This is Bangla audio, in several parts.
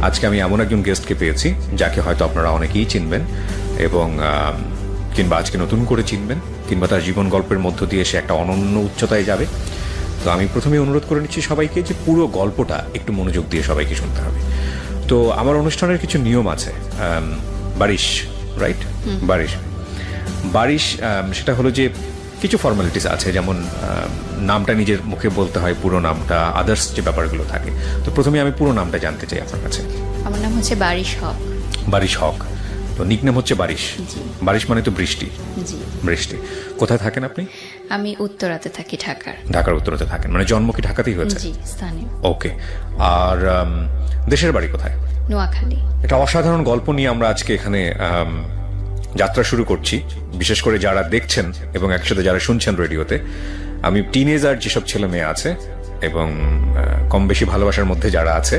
আজকে আমি এমন একজন গেস্টকে পেয়েছি যাকে হয়তো আপনারা অনেকেই চিনবেন এবং কিংবা আজকে নতুন করে চিনবেন, কিংবা তার জীবন গল্পের মধ্য দিয়ে সে একটা অনন্য উচ্চতায় যাবে। তো আমি প্রথমে অনুরোধ করে নিচ্ছি সবাইকে যে পুরো গল্পটা একটু মনোযোগ দিয়ে সবাইকে শুনতে হবে। তো আমার অনুষ্ঠানের কিছু নিয়ম আছে। বারিশ, রাইট? বারিশ সেটা হলো যে কিছু ফর্মালিটিস আছে, যেমন নামটা নিজের মুখে বলতে হয়, পুরো নামটা, আদার্স যে ব্যাপারগুলো থাকে। তো প্রথমে আমি পুরো নামটা জানতে চাই আপনার কাছে। আমার নাম হচ্ছে বারিশ হক। বারিশ হক। তো নিকনেম হচ্ছে বারিশ। বারিশ মানে তো বৃষ্টি। জি। বৃষ্টি। কোথায় থাকেন আপনি? আমি উত্তরাতে থাকি, ঢাকার উত্তরাতে থাকেন। মানে জন্ম কি ঢাকাতেই হয়েছে? জি, স্থানীয়। ওকে। আর দেশের বাড়ি কোথায়? নোয়াখালী। এটা অসাধারণ গল্প নিয়ে আমরা আজকে এখানে যাত্রা শুরু করছি। বিশেষ করে যারা দেখছেন এবং একসাথে যারা শুনছেন রেডিওতে, আমি টিনেজার যেসব ছেলে মেয়ে আছে এবং কম বেশি ভালোবাসার মধ্যে যারা আছে,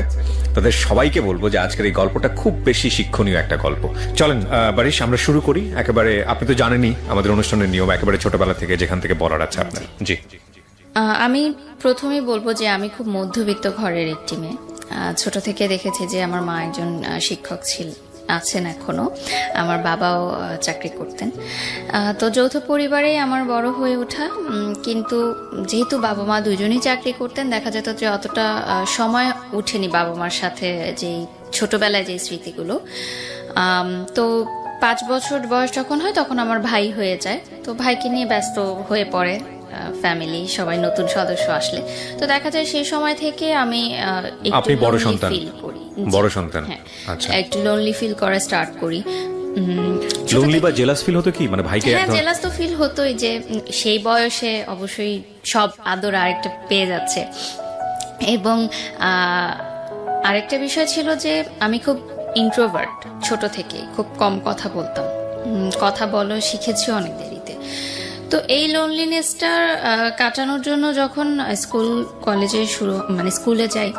তাদের সবাইকে বলবো যে আজকের এই গল্পটা খুব বেশি শিক্ষণীয় একটা গল্প। চলেন বারিশ, আমরা শুরু করি একেবারে। আপনি তো জানেনই আমাদের অনুষ্ঠানের নিয়ম, একেবারে ছোটবেলা থেকে যেখান থেকে বলার আছে আপনার। জি। আমি প্রথমেই বলবো যে আমি খুব মধ্যবিত্ত ঘরের একটি মেয়ে। ছোট থেকে দেখেছি যে আমার মা একজন শিক্ষক আছেন এখনো, আমার বাবাও চাকরি করতেন। তো যৌথ পরিবারেই আমার বড় হয়ে ওঠা, কিন্তু যেহেতু বাবা মা দুজনেই চাকরি করতেন, দেখা যেত যে অতটা সময় উঠেনি বাবা মার সাথে যেই ছোটবেলায় যে স্মৃতিগুলো। তো 5 বছর বয়স যখন হয় তখন আমার ভাই হয়ে যায়, তো ভাইকে নিয়ে ব্যস্ত হয়ে পড়ে ফ্যামিলি, সবাই নতুন সদস্য আসলে। তো দেখা যায় সেই সময় থেকে আমি আপনি বড় সন্তান? ফিল করি। বড় সন্তান। আচ্ছা। একটু লোনলি ফিল করা স্টার্ট করি। লোনলি বা জেলাস ফিল হতো কি? মানে ভাইকে হ্যাঁ, জেলাস তো ফিল হতোই যে সেই বয়সে অবশ্যই সব আদর আরেকটা পেয়ে যাচ্ছে। এবং আরেকটা বিষয় ছিল যে আমি খুব ইন্ট্রোভার্ট, ছোট থেকে খুব কম কথা বলতাম। কথা বলা শিখেছি অনেক দেরিতে। তো এই লোনলিনেসটা কাটানোর জন্য যখন স্কুল কলেজে স্কুলে যাই।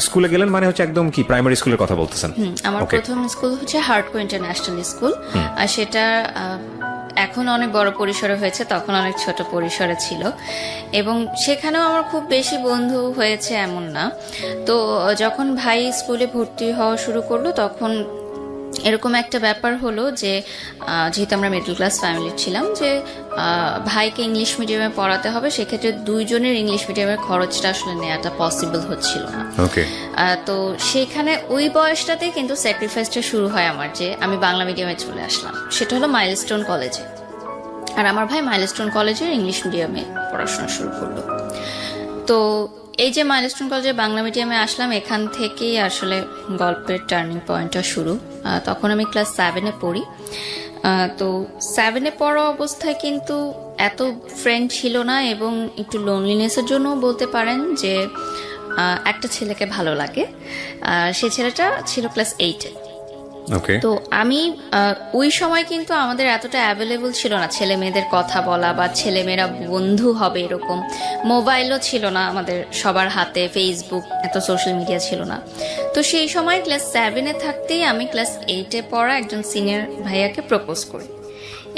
স্কুলে গেলেন মানে হচ্ছে একদম কি প্রাইমারি স্কুলের কথা বলতেছেন? আমার প্রথম স্কুল হচ্ছে হার্টকো ইন্টারন্যাশনাল স্কুল। আর সেটা এখন অনেক বড় পরিসরে হয়েছে, তখন অনেক ছোট পরিসরে ছিল। এবং সেখানেও আমার খুব বেশি বন্ধু হয়েছে এমন না। তো যখন ভাই স্কুলে ভর্তি হওয়া শুরু করলো, তখন এরকম একটা ব্যাপার হলো যে যেহেতু আমরা মিডল ক্লাস ফ্যামিলি ছিলাম, যে ভাইকে ইংলিশ মিডিয়ামে পড়াতে হবে, সেক্ষেত্রে দুইজনের ইংলিশ মিডিয়ামের খরচটা আসলে নেওয়াটা পসিবল হচ্ছিল না। তো সেখানে ওই বয়সটাতে কিন্তু স্যাক্রিফাইসটা শুরু হয় আমার, যে আমি বাংলা মিডিয়ামে চলে আসলাম। সেটা হলো মাইলস্টোন কলেজে। আর আমার ভাই মাইলস্টোন কলেজের ইংলিশ মিডিয়ামে পড়াশোনা শুরু করলো। তো এই যে মাইলস্টোন কলেজে বাংলা মিডিয়ামে আসলাম, এখান থেকেই আসলে গল্পের টার্নিং পয়েন্টটা শুরু। তখন আমি ক্লাস 7-এ পড়ি। তো 7-এ পড়া অবস্থায় কিন্তু এত ফ্রেন্ড ছিল না, এবং একটু লোনলিনেসের জন্য বলতে পারেন যে একটা ছেলেকে ভালো লাগে। সে ছেলেটা ছিল ক্লাস 8-এ। তো আমি ওই সময় কিন্তু আমাদের এতটা অ্যাভেলেবল ছিল না ছেলে মেয়েদের কথা বলা বা ছেলে মেয়েরা বন্ধু হবে এরকম। মোবাইলও ছিল না আমাদের সবার হাতে, ফেসবুক, এত সোশ্যাল মিডিয়া ছিল না। তো সেই সময় ক্লাস 7-এ থাকতেই আমি ক্লাস 8-এ পড়া একজন সিনিয়র ভাইয়াকে প্রপোজ করি।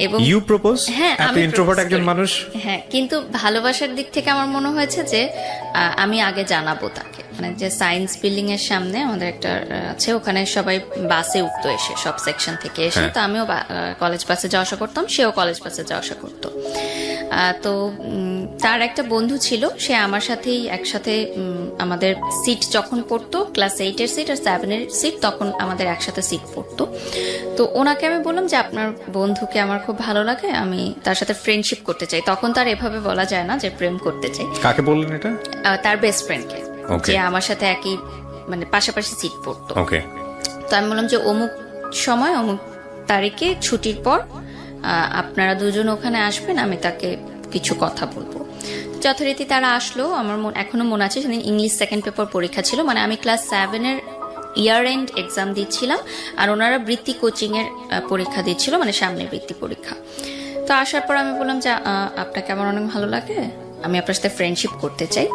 এবং ইউ প্রপোজ? হ্যাঁ, আমি ইন্ট্রোভার্ট একজন মানুষ। হ্যাঁ, কিন্তু ভালোবাসার দিক থেকে আমার মনে হয়েছে যে আমি আগে জানাবো তাকে। মানে যে সায়েন্স বিল্ডিং এর সামনে আমাদের একটা আছে, ওখানে সবাই বাসে উঠতো এসে, সব সেকশন থেকে এসে। তো আমিও কলেজ বাসে যাওয়া আসা করতাম, সেও কলেজ বাসে যাওয়া আসা করতো। তো তার একটা বন্ধু ছিল, সে আমার সাথেই একসাথে আমাদের সিট যখন পড়তো, ক্লাস 8-এর সিট আর 7-এর সিট, তখন আমাদের একসাথে সিট পড়তো। তো ওনাকে আমি বললাম যে আপনার বন্ধুকে আমার খুব ভালো লাগে, আমি তার সাথে ফ্রেন্ডশিপ করতে চাই। তখন তার এভাবে বলা যায় না যে প্রেম করতে চাই। কাকে বললেন এটা? তার বেস্ট ফ্রেন্ডকে, যে আমার সাথে একই পাশাপাশি সিট পড়তো। তো আমি বললাম যে অমুক সময় অমুক তারিখে ছুটির পর আপনারা দুজন ওখানে আসবেন, আমি তাকে কিছু কথা বলবো। যথারীতি তারা আসলো। আমার এখনো মনে আছে, সেদিন ইংলিশ সেকেন্ড পেপার পরীক্ষা ছিল। মানে আমি ক্লাস 7-এর ইয়ার এন্ড এক্সাম দিচ্ছিলাম, আর ওনারা বৃত্তি কোচিং এর পরীক্ষা দিচ্ছিল, মানে সামনে বৃত্তি পরীক্ষা। তো আসার পর আমি বললাম যে আপনাকে আমার অনেক ভালো লাগে, আমি আপনার সাথে ফ্রেন্ডশিপ করতে চাই।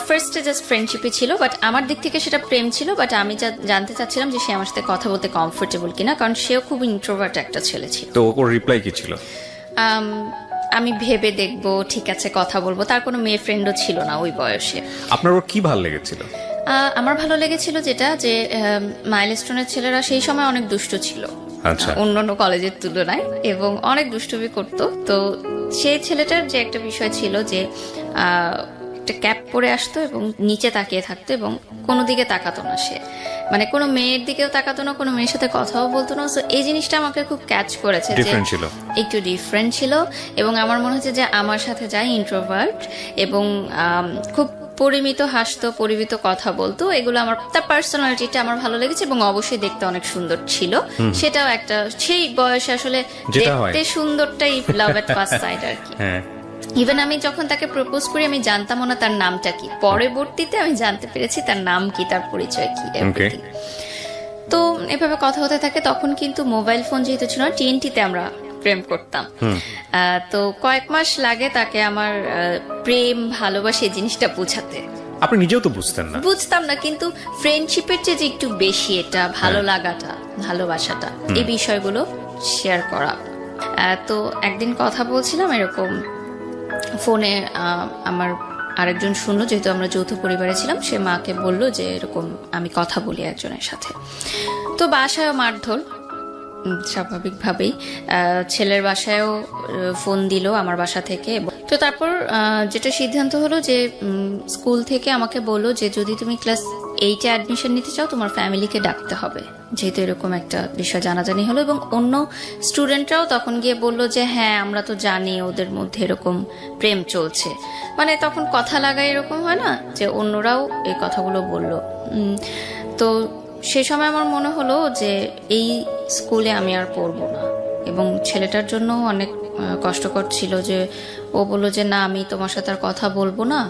ফার্স্টে জাস্ট ফ্রেন্ডশিপই ছিল, বাট আমার দিক থেকে সেটা প্রেম ছিল। বাট আমি জানতে চাচ্ছিলাম যে সে আমার সাথে কথা বলতে কমফোর্টেবল কিনা, কারণ সেও খুব ইন্ট্রোভার্ট একটা ছেলে ছিল। তো ওর রিপ্লাই কি ছিল? আমি ভেবে দেখবো, ঠিক আছে কথা বলবো। তার কোনো মেয়ে ফ্রেন্ডও ছিল না ওই বয়সে। আপনার ওর কি ভালো লেগেছিল? আমার ভালো লেগেছিল যেটা যে মাইলস্টোনের ছেলেরা সেই সময় অনেক দুষ্ট ছিল আচ্ছা। অন্যান্য কলেজের তুলনায়, এবং অনেক দুষ্টুমি করতো। তো সেই ছেলেটার যে একটা বিষয় ছিল যে একটা ক্যাপ পরে আসতো এবং নিচে তাকিয়ে থাকতো এবং কোনো দিকে তাকাতো না সে, মানে কোনো মেয়ের দিকেও তাকাতো না, কোনো মেয়ের সাথে কথাও বলতো না। সো এই জিনিসটা আমাকে খুব ক্যাচ করেছে যে ডিফারেন্ট ছিল, একটু ডিফারেন্ট ছিল। এবং আমার মনে হচ্ছে যে আমার সাথে যায় ইন্ট্রোভার্ট এবং খুব পরিমিত হাসতো, পরিমিত কথা বলতো, এগুলো আমার, তার পার্সোনালিটিটা আমার ভালো লেগেছে এবং অবশ্যই দেখতে অনেক সুন্দর ছিল। সেটাও একটা সেই বয়সে আসলে যেটা হয়। দেখতে সুন্দরটাই লাভ এট ফার্স্ট সাইট আর কি। হ্যাঁ। ইভেন আমি যখন তাকে প্রপোজ করি আমি জানতামও না তার নামটা কি, পরবর্তীতে আমি জানতে পেরেছি তার নাম কি, তার পরিচয় কি, everything। তো এভাবে কথা হতে থাকে। তখন কিন্তু মোবাইল ফোন যেহেতু ছিল না, টিএনটিতে আমরা প্রেম করতাম। তো কয়েক মাস লাগে তাকে আমার প্রেম ভালোবাসা এই জিনিসটা বোঝাতে। আপনি নিজেও তো বুঝতেন না। বুঝতাম না, কিন্তু ফ্রেন্ডশিপের চেয়ে যে একটু বেশি এটা ভালো লাগাটা, ভালোবাসাটা, এই বিষয়গুলো শেয়ার করা। তো একদিন কথা বলছিলাম এরকম ফোনে, আমার আরেকজন শুনলো, যেহেতু আমরা যৌথ পরিবারে ছিলাম, সে মাকে বললো যে এরকম আমি কথা বলি একজনের সাথে। তো বাসায় মারধর স্বাভাবিকভাবেই, ছেলের বাসায়ও ফোন দিল আমার বাসা থেকে। তো তারপর যেটা সিদ্ধান্ত হলো যে স্কুল থেকে আমাকে বললো যে যদি তুমি ক্লাস 8-এ অ্যাডমিশন নিতে চাও তোমার ফ্যামিলিকে ডাকতে হবে, যেহেতু এরকম একটা বিষয় জানাজানি হলো। এবং অন্য স্টুডেন্টরাও তখন গিয়ে বললো যে হ্যাঁ আমরা তো জানি ওদের মধ্যে এরকম প্রেম চলছে, মানে তখন কথা লাগায় এরকম হয় না, যে অন্যরাও এই কথাগুলো বললো। তো সে সময় আমার মনে হলো যে এই স্কুলে আমি আর পড়বো না। এবং ছেলেটার জন্য অনেক কষ্টকর ছিল যে ও বললো যে না আমি তোমার সাথে আর কথা বলবো না,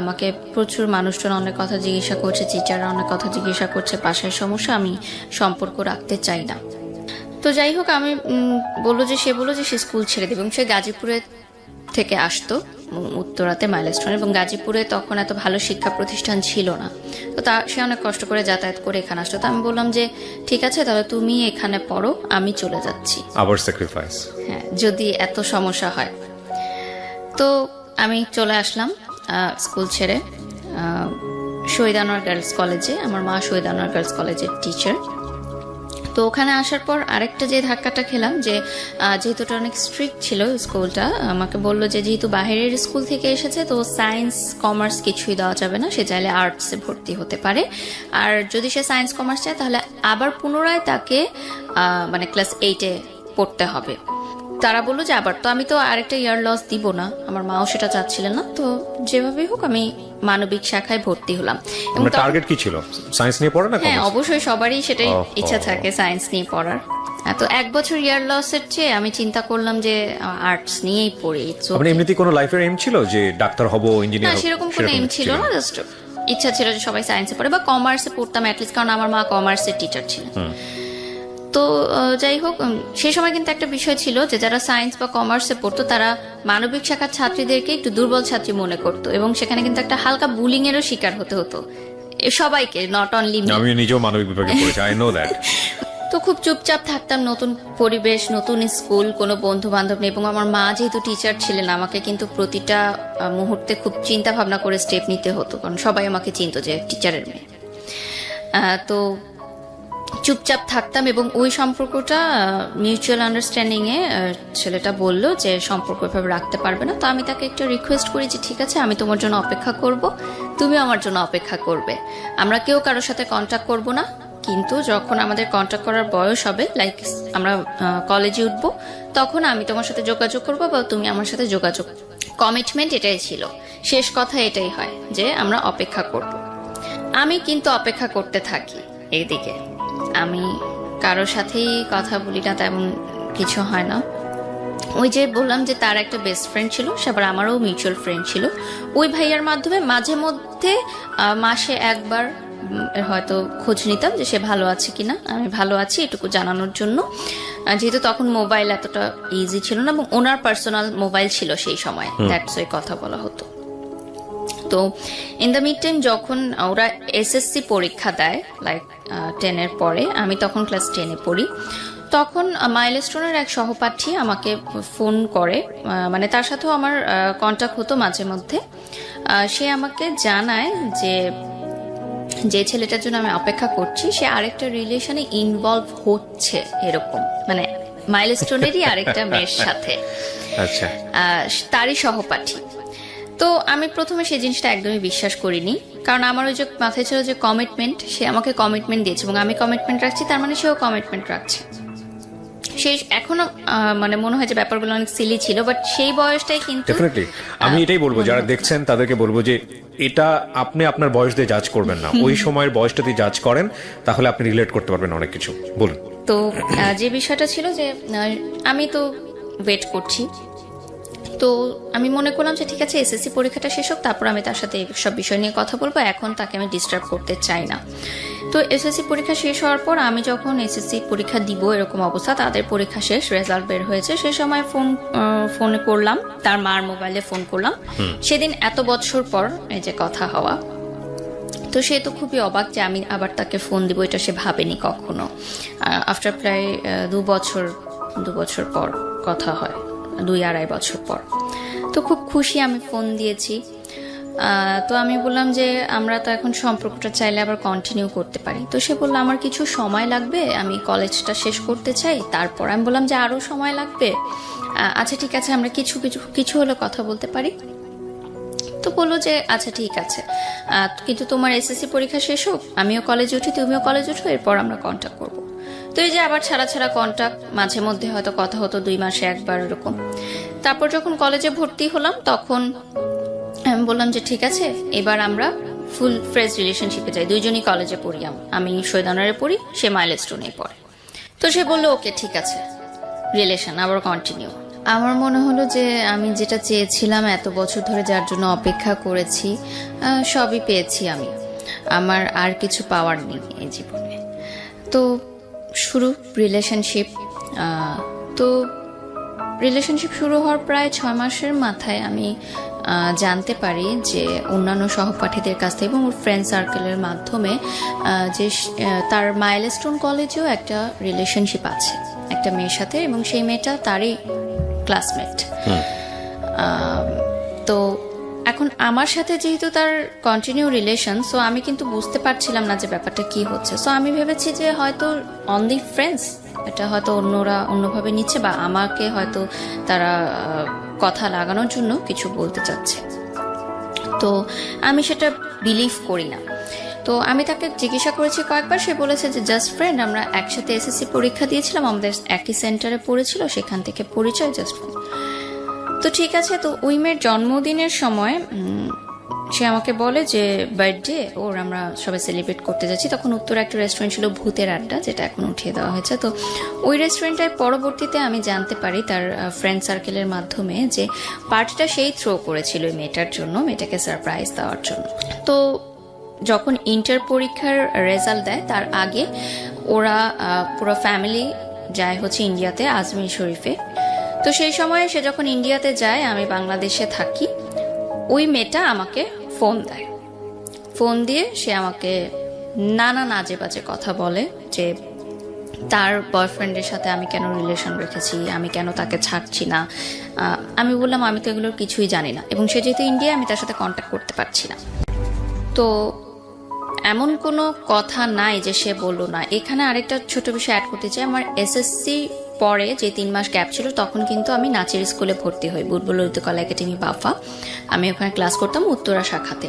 আমাকে প্রচুর মানুষজন অনেক কথা জিজ্ঞাসা করছে, টিচাররা অনেক কথা জিজ্ঞাসা করছে, বাসায় সমস্যা, আমি সম্পর্ক রাখতে চাই না। তো যাই হোক, আমি সে বললো যে সে স্কুল ছেড়ে দেবে। এবং সে গাজীপুরে থেকে আসতো, উত্তরাতে মাইলস্টোন, এবং গাজীপুরে তখন এত ভালো শিক্ষা প্রতিষ্ঠান ছিল না। তো সে অনেক কষ্ট করে যাতায়াত করে এখানে আসতো। তো আমি বললাম যে ঠিক আছে তাহলে তুমি এখানে পড়ো, আমি চলে যাচ্ছি, আবার স্যাক্রিফাইস, হ্যাঁ যদি এত সমস্যা হয়। তো আমি চলে আসলাম স্কুল ছেড়ে শহীদ আনোয়ার গার্লস কলেজে। আমার মা শহীদ আনোয়ার গার্লস কলেজের টিচার। তো ওখানে আসার পর আরেকটা যে ধাক্কাটা খেলাম যে যেহেতু এটা অনেক স্ট্রিক্ট ছিল স্কুলটা, আমাকে বললো যে যেহেতু বাইরের স্কুল থেকে এসেছে তো সায়েন্স কমার্স কিছুই দেওয়া যাবে না, সে চাইলে আর্টসে ভর্তি হতে পারে। আর যদি সে সায়েন্স কমার্স চায় তাহলে আবার পুনরায় তাকে মানে ক্লাস 8-এ পড়তে হবে। তারা বললো যে আবার, তো আমি তো আরেকটা ইয়ার লস দিব না, আমার মাও সেটা চাচ্ছিলেন না। তো যেভাবে হোক আমি মানবিক শাখায় ভর্তি হলাম। এবং টার্গেট কি ছিল? সায়েন্স নিয়ে পড়া না? হ্যাঁ অবশ্যই সবারই সেটাই ইচ্ছা থাকে সায়েন্স নিয়ে পড়ার। তো 1 বছর ইয়ার লসের চেয়ে আমি চিন্তা করলাম যে আর্টস নিয়েই পড়ি। আপনি এমনিতে কোনো লাইফের এম ছিল যে ডাক্তার হব, ইঞ্জিনিয়ার হব? সেরকম কোনো এম ছিল না, জাস্ট ইচ্ছা ছিল যে সবাই সায়েন্সে পড়ে বা কমার্সে পড়তাম অ্যাটলিস্ট, কারণ আমার মা কমার্সের টিচার ছিলেন। তো যাই হোক, সেই সময় কিন্তু একটা বিষয় ছিল যে যারা সায়েন্স বা কমার্সে পড়তো তারা মানবিক শাখার ছাত্রীদেরকে একটু দুর্বল ছাত্রী মনে করতো, এবং সেখানে কিন্তু একটা হালকা বুলিং এরও শিকার হতে হতো সবাইকে, নট অনলি মি। আমি নিজেও মানবিক বিভাগে পড়েছি, আই নো দ্যাট। তো খুব চুপচাপ থাকতাম, নতুন পরিবেশ, নতুন স্কুল, কোনো বন্ধু বান্ধব নেই। এবং আমার মা যেহেতু টিচার ছিলেন আমাকে কিন্তু প্রতিটা মুহূর্তে খুব চিন্তা ভাবনা করে স্টেপ নিতে হতো, কারণ সবাই আমাকে চিনতো যে টিচারের মেয়ে। তো চুপচাপ থাকতাম। এবং ওই সম্পর্কটা মিউচুয়াল আন্ডারস্ট্যান্ডিং এ ছেলেটা বলল যে সম্পর্ক এভাবে রাখতে পারবে না। তো আমি তাকে একটু রিকোয়েস্ট করি যে ঠিক আছে আমি তোমার জন্য অপেক্ষা করব, তুমি আমার জন্য অপেক্ষা করবে, আমরা কেউ কারোর সাথে কন্ট্যাক্ট করব না, কিন্তু যখন আমাদের কন্ট্যাক্ট করার বয়স হবে, লাইক আমরা কলেজে উঠবো, তখন আমি তোমার সাথে যোগাযোগ করবো বা তুমি আমার সাথে যোগাযোগ। কমিটমেন্ট এটাই ছিল, শেষ কথা এটাই হয় যে আমরা অপেক্ষা করব। আমি কিন্তু অপেক্ষা করতে থাকি। এইদিকে আমি কারোর সাথেই কথা বলি না, তেমন কিছু হয় না। ওই যে বললাম যে তার একটা বেস্ট ফ্রেন্ড ছিল, সে আবার আমারও মিউচুয়াল ফ্রেন্ড ছিল। ওই ভাইয়ার মাধ্যমে মাঝে মধ্যে মাসে একবার হয়তো খোঁজ নিতাম যে সে ভালো আছে কিনা। আমি ভালো আছি এটুকু জানানোর জন্য, যেহেতু তখন মোবাইল এতটা ইজি ছিল না এবং ওনার পার্সোনাল মোবাইল ছিল সেই সময়, দ্যাটস ওই কথা বলা হতো। তো ইন দ্য মিড টাইম যখন ওরা এসএসসি পরীক্ষা দেয় লাইক 10-এর পরে, আমি তখন ক্লাস 10-এ পড়ি, তখন মাইলস্টোনের এক সহপাঠী আমাকে ফোন করে, মানে তার সাথেও আমার কন্ট্যাক্ট হতো মাঝে মধ্যে। সে আমাকে জানায় যে যে ছেলেটার জন্য আমি অপেক্ষা করছি সে আরেকটা রিলেশনে ইনভলভ হচ্ছে, এরকম মানে মাইলস্টোনেরই আরেকটা মেয়ের সাথে, আচ্ছা, তারই সহপাঠী। তো আমি প্রথমে সেই জিনিসটা একদমই বিশ্বাস করিনি, কারণ আমার ওই যে মাথায় ছিল যে কমিটমেন্ট, সে আমাকে কমিটমেন্ট দিয়েছে এবং আমি কমিটমেন্ট রাখছি, তার মানে সেও কমিটমেন্ট রাখছে। সে এখনো মানে মনে হয় যে ব্যাপারগুলো অনেক সিলি ছিল, বাট সেই বয়সটাই কিন্তু ডেফিনেটলি আমি এটাই বলবো, যারা দেখছেন তাদেরকে বলবো যে এটা আপনি আপনার বয়স দিয়ে জাজ করবেন না, ওই সময়ের বয়সটা দিয়ে জাজ করেন, তাহলে আপনি রিলেট করতে পারবেন অনেক কিছু। বলুন। তো যে বিষয়টা ছিল যে আমি তো ওয়েট করছি, তো আমি মনে করলাম যে ঠিক আছে এসএসসি পরীক্ষাটা শেষ হোক, তারপর আমি তার সাথে সব বিষয় নিয়ে কথা বলবো, এখন তাকে আমি ডিস্টার্ব করতে চাই না। তো এসএসসি পরীক্ষা শেষ হওয়ার পর আমি যখন এসএসসি পরীক্ষা দিব এরকম অবস্থা, তাদের পরীক্ষা শেষ, রেজাল্ট বের হয়েছে, সে সময় ফোনে করলাম, তার মার মোবাইলে ফোন করলাম, সেদিন এত বছর পর এই যে কথা হওয়া। তো সে তো খুবই অবাক যে আমি আবার তাকে ফোন দিব, এটা সে ভাবেনি কখনো। আফটার প্রায় 2 বছর পর কথা হয়, 2-2.5 বছর পর। তো খুব খুশি, আমি ফোন দিয়েছি। তো আমি বললাম যে আমরা তো এখন সম্পর্কটা চাইলে আবার কন্টিনিউ করতে পারি। তো সে বললো আমার কিছু সময় লাগবে, আমি কলেজটা শেষ করতে চাই, তারপর। আমি বললাম যে আরো সময় লাগবে, আচ্ছা ঠিক আছে, আমরা কিছু হলো কথা বলতে পারি। তো বললো যে আচ্ছা ঠিক আছে, কিন্তু তোমার এসএসসি পরীক্ষা শেষ হোক, আমিও কলেজে উঠি, তুমিও কলেজে উঠো, এরপর আমরা কন্ট্যাক্ট করবো। তো এই যে আবার ছাড়া কন্ট্যাক্ট, মাঝে মধ্যে হয়তো কথা হতো 2 মাসে একবার এরকম। তারপর যখন কলেজে ভর্তি হলাম তখন আমি বললাম যে ঠিক আছে, এবার আমরা ফুল ফ্রেশ রিলেশনশিপে যাই, দুইজনই কলেজে পড়ি, আমি শহীদানারে পড়ি, সে মাইলস্টোনে পড়ে। তো সে বললো ওকে ঠিক আছে, রিলেশন আবার কন্টিনিউ। আমার মনে হলো যে আমি যেটা চেয়েছিলাম, এত বছর ধরে যার জন্য অপেক্ষা করেছি, সবই পেয়েছি আমি, আমার আর কিছু পাওয়ার নেই এই জীবনে। তো শুরু রিলেশনশিপ। তো রিলেশনশিপ শুরু হওয়ার প্রায় 6 মাসের মাথায় আমি জানতে পারি যে অন্যান্য সহপাঠীদের কাছ থেকে এবং ওর ফ্রেন্ড সার্কেলের মাধ্যমে যে তার মাইলস্টোন কলেজেও একটা রিলেশনশিপ আছে একটা মেয়ের সাথে, এবং সেই মেয়েটা তারই ক্লাসমেট। তো এখন আমার সাথে যেহেতু তার কন্টিনিউ রিলেশন, সো আমি কিন্তু বুঝতে পারছিলাম না যে ব্যাপারটা কি হচ্ছে। সো আমি ভেবেছি যে হয়তো অনলি ফ্রেন্ডস, এটা হয়তো অন্যরা অন্যভাবে নিচ্ছে, বা আমাকে হয়তো তারা কথা লাগানোর জন্য কিছু বলতে চাচ্ছে। তো আমি সেটা বিলিভ করি না। তো আমি তাকে জিজ্ঞাসা করেছি কয়েকবার, সে বলেছে যে জাস্ট ফ্রেন্ড, আমরা একসাথে এসএসসি পরীক্ষা দিয়েছিলাম, আমাদের একই সেন্টারে পড়েছিল, সেখান থেকে পরিচয়, জাস্ট ফ্রেন্ড। তো ঠিক আছে। তো ওই মেয়ের জন্মদিনের সময় সে আমাকে বলে যে বার্থডে ওর, আমরা সবাই সেলিব্রেট করতে যাচ্ছি। তখন উত্তরে একটা রেস্টুরেন্ট ছিল ভূতের আড্ডা, যেটা এখন উঠিয়ে দেওয়া হয়েছে। তো ওই রেস্টুরেন্টটায় পরবর্তীতে আমি জানতে পারি তার ফ্রেন্ড সার্কেলের মাধ্যমে যে পার্টিটা সেই থ্রো করেছিল ওই মেয়েটার জন্য, মেয়েটাকে সারপ্রাইজ দেওয়ার জন্য। তো যখন ইন্টার পরীক্ষার রেজাল্ট দেয় তার আগে ওরা পুরো ফ্যামিলি যায় হচ্ছে ইন্ডিয়াতে, আজমির শরীফে। তো সেই সময় সে যখন ইন্ডিয়াতে যায়, আমি বাংলাদেশে থাকি, ওই মেয়েটা আমাকে ফোন দেয়। ফোন দিয়ে সে আমাকে নানা আজে বাজে কথা বলে যে তার বয়ফ্রেন্ডের সাথে আমি কেন রিলেশন রেখেছি, আমি কেন তাকে ছাড়ছি না। আমি বললাম আমি তো এগুলোর কিছুই জানি না, এবং সে যেহেতু ইন্ডিয়া, আমি তার সাথে কন্ট্যাক্ট করতে পারছি না। তো এমন কোনো কথা নাই যে সে বললো না। এখানে আরেকটা ছোট বিষয় অ্যাড করতে চাই, আমার এসএসসি পরে যে 3 মাস গ্যাপ ছিল, তখন কিন্তু আমি নাচের স্কুলে ভর্তি হই, বুলবুল ললিতকলা একাডেমি বাফা। আমি ওখানে ক্লাস করতাম উত্তরা শাখাতে।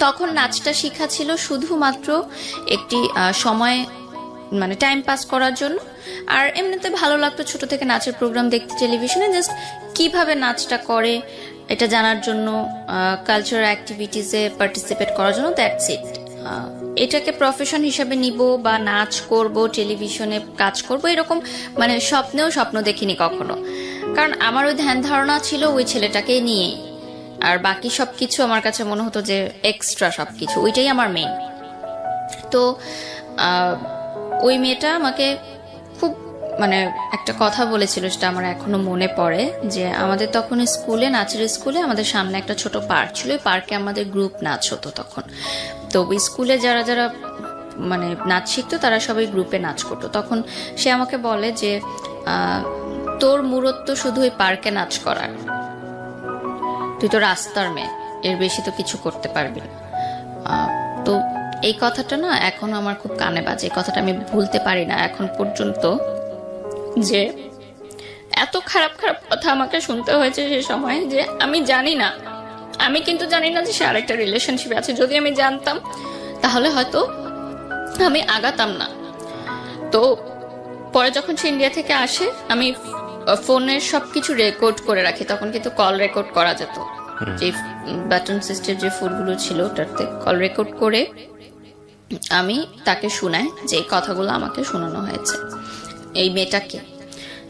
তখন নাচটা শেখা ছিল শুধুমাত্র একটি সময়, মানে টাইম পাস করার জন্য। আর এমনিতে ভালো লাগতো ছোট থেকে নাচের প্রোগ্রাম দেখতে টেলিভিশনে, জাস্ট কিভাবে নাচটা করে এটা জানার জন্য, কালচারাল অ্যাক্টিভিটিসে পার্টিসিপেট করার জন্য, দ্যাটস ইট। এটাকে প্রফেশন হিসাবে নিব বা নাচ করব, টেলিভিশনে কাজ করব, এরকম মানে স্বপ্ন দেখিনি কখনো। কারণ আমার ওই ধ্যান ধারণা ছিল ওই ছেলেটাকে নিয়েই, আর বাকি সবকিছু আমার কাছে মনে হতো যে এক্সট্রা সবকিছু, ওইটাই আমার মেইন। তো ওই মেয়েটা আমাকে খুব মানে একটা কথা বলেছিল, সেটা আমার এখনো মনে পড়ে, যে আমাদের তখন স্কুলে, নাচের স্কুলে আমাদের সামনে একটা ছোট পার্ক ছিল, ওই পার্কে আমাদের গ্রুপ নাচ হতো তখন। তো ওই স্কুলে যারা যারা মানে নাচ শিখতো তারা সবাই গ্রুপে নাচ করতো। তখন সে আমাকে বলে যে তোর মূরত শুধু ওই পার্কে নাচ করার, তুই তো রাস্তার মেয়ে, এর বেশি তো কিছু করতে পারবি না। তো এই কথাটা না এখনো আমার খুব কানে বাজে, এই কথাটা আমি ভুলতে পারি না এখন পর্যন্ত, যে এত খারাপ খারাপ কথা আমাকে শুনতে হয়েছে সে সময়, যে আমি জানি না, আমি কিন্তু জানি না যে সে আরেকটা রিলেশনশিপে আছে। যদি আমি জানতাম তাহলে হয়তো আমি আগাতাম না। তো পরে যখন সে ইন্ডিয়া থেকে আসে, আমি ফোনের সবকিছু রেকর্ড করে রাখি, তখন কিন্তু কল রেকর্ড করা যেত, যে বাটন সিস্টেম যে ফোনগুলো ছিল ওটাতে কল রেকর্ড করে আমি তাকে শোনাই যে এই কথাগুলো আমাকে শোনানো হয়েছে এই মেয়েটাকে।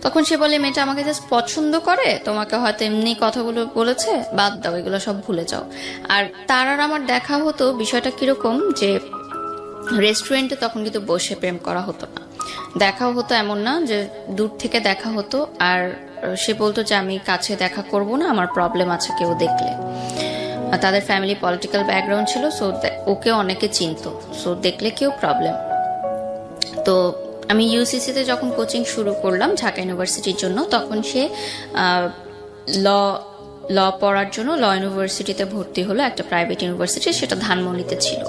তখন সে বলে মেয়েটা আমাকে জাস্ট পছন্দ করে, তোমাকে হয়তো এমনি কথাগুলো বলেছে, বাদ দাও, এগুলো সব ভুলে যাও। আর তার আর আমার দেখা হতো, বিষয়টা কিরকম যে রেস্টুরেন্টে তখন কিন্তু বসে প্রেম করা হতো না, দেখাও হতো এমন না, যে দূর থেকে দেখা হতো। আর সে বলতো যে আমি কাছে দেখা করব না, আমার প্রবলেম আছে কেউ দেখলে। আর তাদের ফ্যামিলি পলিটিক্যাল ব্যাকগ্রাউন্ড ছিল, সো ওকে অনেকে চিনতো, সো দেখলে কেউ প্রবলেম। তো আমি ইউসিসিতে যখন কোচিং শুরু করলাম ঢাকা ইউনিভার্সিটির জন্য, তখন সে ল পড়ার জন্য ল ইউনিভার্সিটিতে ভর্তি হলো, একটা প্রাইভেট ইউনিভার্সিটি, সেটা ধানমন্ডিতে ছিল।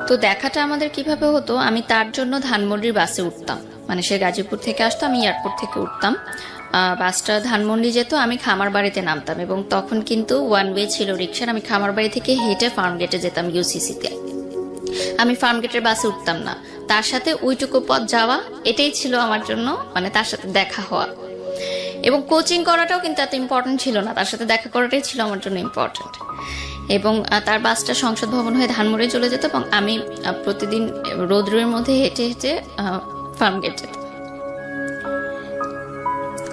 তো দেখাটা আমাদের কিভাবে হতো, আমি তার জন্য ধানমন্ডির বাসে উঠতাম, মানে সে গাজীপুর থেকে আসতো, আমি এয়ারপোর্ট থেকে উঠতাম, বাসটা ধানমন্ডি যেত, আমি খামার বাড়িতে নামতাম, এবং তখন কিন্তু ওয়ান ওয়ে ছিল রিক্সার, আমি খামার বাড়ি থেকে হেঁটে ফার্ম গেটে যেতাম ইউসিসিতে। আমি ফার্ম গেটের বাসে উঠতাম না, তার সাথে ওইটুকু পথ যাওয়া, এটাই ছিল আমার জন্য মানে তার সাথে দেখা হওয়া। এবং কোচিং করাটাও কিন্তু এত ইম্পর্টেন্ট ছিল না, তার সাথে দেখা করাটাই ছিল আমার জন্য ইম্পর্টেন্ট। এবং তার বাসটা সংসদ ভবন হয়ে ধানমন্ডি চলে যেত, এবং আমি প্রতিদিন রোদ্রের মধ্যে হেঁটে হেঁটে ফার্ম গেট যেতাম।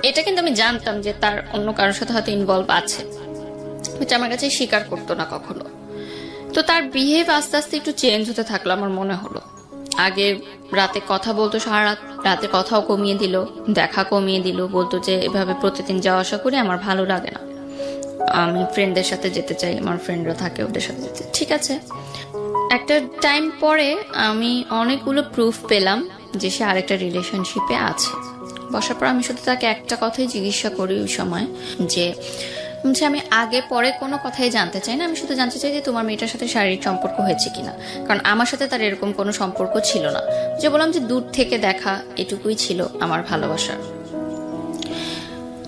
এটা কিন্তু আমি জানতাম যে তার অন্য কারোর সাথে হয়তো ইনভলভ আছে, এটা আমার কাছে স্বীকার করতো না কখনো। তো তার বিহেভ আস্তে আস্তে একটু চেঞ্জ হতে থাকলো আমার মনে হলো। আগে রাতে কথা বলতো, সারা রাত রাতে কথাও কমিয়ে দিল, দেখা কমিয়ে দিল, বলতো যে এভাবে প্রতিদিন যাওয়া আসা করি আমার ভালো লাগে না, আমি ফ্রেন্ডদের সাথে যেতে চাই, আমার ফ্রেন্ডরা থাকে ওদের সাথে যেতে। ঠিক আছে, একটা টাইম পরে আমি অনেকগুলো প্রুফ পেলাম যে সে আরেকটা রিলেশনশিপে আছে। বসার পর আমি শুধু তাকে একটা কথাই জিজ্ঞাসা করি ওই সময়, যে আমি আগে পরে কোনো কথাই জানতে চাই না, আমি শুধু জানতে চাই যে তোমার মেয়েটার সাথে শারীরিক সম্পর্ক হয়েছে কিনা, কারণ আমার সাথে তার এরকম কোনো সম্পর্ক ছিল না। যে বললাম যে দূর থেকে দেখা, এটুকুই ছিল আমার ভালোবাসা।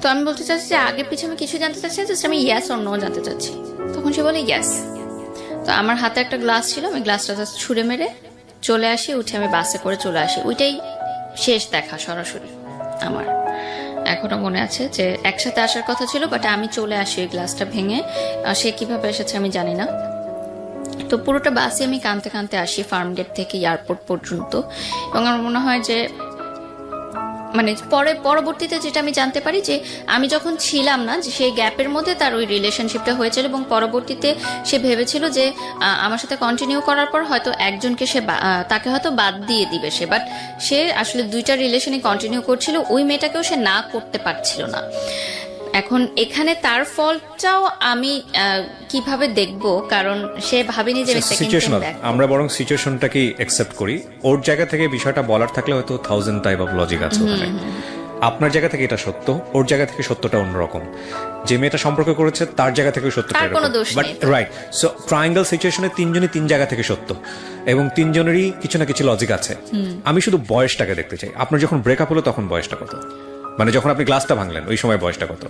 তো আমি বলতে চাচ্ছি যে আগে পিছনে আমি কিছু জানতে চাচ্ছি, জাস্ট আমি ইয়েস অর নো জানতে চাচ্ছি। তখন সে বলে ইয়েস। তো আমার হাতে একটা গ্লাস ছিল, আমি গ্লাসটা জাস্ট ছুঁড়ে মেরে চলে আসি, উঠে আমি বাসে করে চলে আসি। ওইটাই শেষ দেখা সরাসরি আমার। এখনো মনে আছে যে একসাথে আসার কথা ছিল, বাট আমি চলে আসি ওই গ্লাসটা ভেঙে। সে কিভাবে এসেছে আমি জানি না। তো পুরোটা বাসে আমি কাঁদতে কাঁদতে আসি ফার্ম গেট থেকে এয়ারপোর্ট পর্যন্ত। এবং আমার মনে হয় যে মানে পরবর্তীতে যেটা আমি জানতে পারি, যে আমি যখন ছিলাম না, যে সেই গ্যাপের মধ্যে তার ওই রিলেশনশিপটা হয়েছিল, এবং পরবর্তীতে সে ভেবেছিল যে আমার সাথে কন্টিনিউ করার পর হয়তো একজনকে সে তাকে হয়তো বাদ দিয়ে দিবে সে, বাট সে আসলে দুইটা রিলেশনে কন্টিনিউ করছিল, ওই মেয়েটাকেও সে না করতে পারছিল না। এখন এখানে তার ফলটাও আমি কিভাবে দেখব, কারণ সে ভাবেনি যে সিচুয়েশনাল। আমরা বরং সিচুয়েশনটাকে অ্যাকসেপ্ট করি। ওর জায়গা থেকে বিষয়টা বলার থাকলে হয়তো 1000 টাইপ অফ লজিক আছে ওখানে। আপনার জায়গা থেকে এটা সত্য, ওর জায়গা থেকে সত্যটা অন্যরকম। যে মেয়েটা সম্পর্ক করেছে তার জায়গা থেকে সত্যটা এরকম, বাট রাইট। সো ট্রায়াঙ্গেল সিচুয়েশনে তিনজনই তিন জায়গা থেকে সত্য, এবং তিনজনেরই কিছু না কিছু লজিক আছে। আমি শুধু বয়সটাকে দেখতে চাই। আপনার যখন ব্রেকআপ হলো তখন বয়সটা কত? মানে যখন আপনি গ্লাসটা ভাঙলেন ওই সময় বয়সটা কত?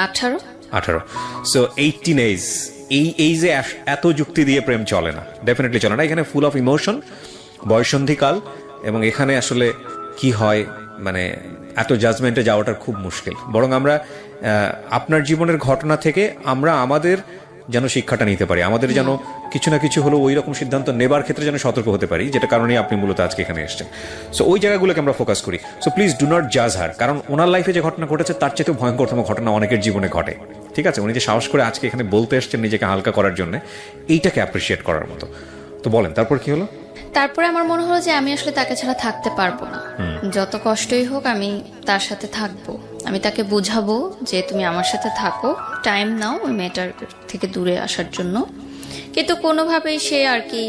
18। So 18 age. এই এইজে এত যুক্তি দিয়ে প্রেম চলে না, ডেফিনেটলি চলে না। এখানে ফুল অফ ইমোশন, বয়সন্ধিকাল, এবং এখানে আসলে কি হয় মানে এত জাজমেন্টে যাওয়াটা খুব মুশকিল। বরং আমরা আপনার জীবনের ঘটনা থেকে আমরা আমাদের যেন শিক্ষাটা নিতে পারি, আমাদের যেন কিছু না কিছু হলো ওই রকম সিদ্ধান্ত নেবার ক্ষেত্রে যেন সতর্ক হতে পারি, যেটা কারণে আপনি মূলত আজকে এখানে এসেছেন। সো ওই জায়গাগুলোকে আমরা ফোকাস করি। সো প্লিজ ডু নট জাজ হার, কারণ ওনার লাইফে যে ঘটনা ঘটেছে তার চেয়ে ভয়ঙ্করতম ঘটনা অনেকের জীবনে ঘটে। ঠিক আছে, উনি যে সাহস করে আজকে এখানে বলতে এসেছেন নিজেকে হালকা করার জন্য, এইটাকে অ্যাপ্রিসিয়েট করার মতো। তো বলেন তারপর কি হলো? তারপরে আমার মনে হলো যে আমি আসলে তাকে ছাড়া থাকতে পারবো না, যত কষ্টই হোক আমি তার সাথে থাকবো। আমি তাকে বুঝাবো যে তুমি আমার সাথে থাকো, টাইম নাও ওই মেয়েটার থেকে দূরে আসার জন্য। কিন্তু কোনোভাবেই সে আর কি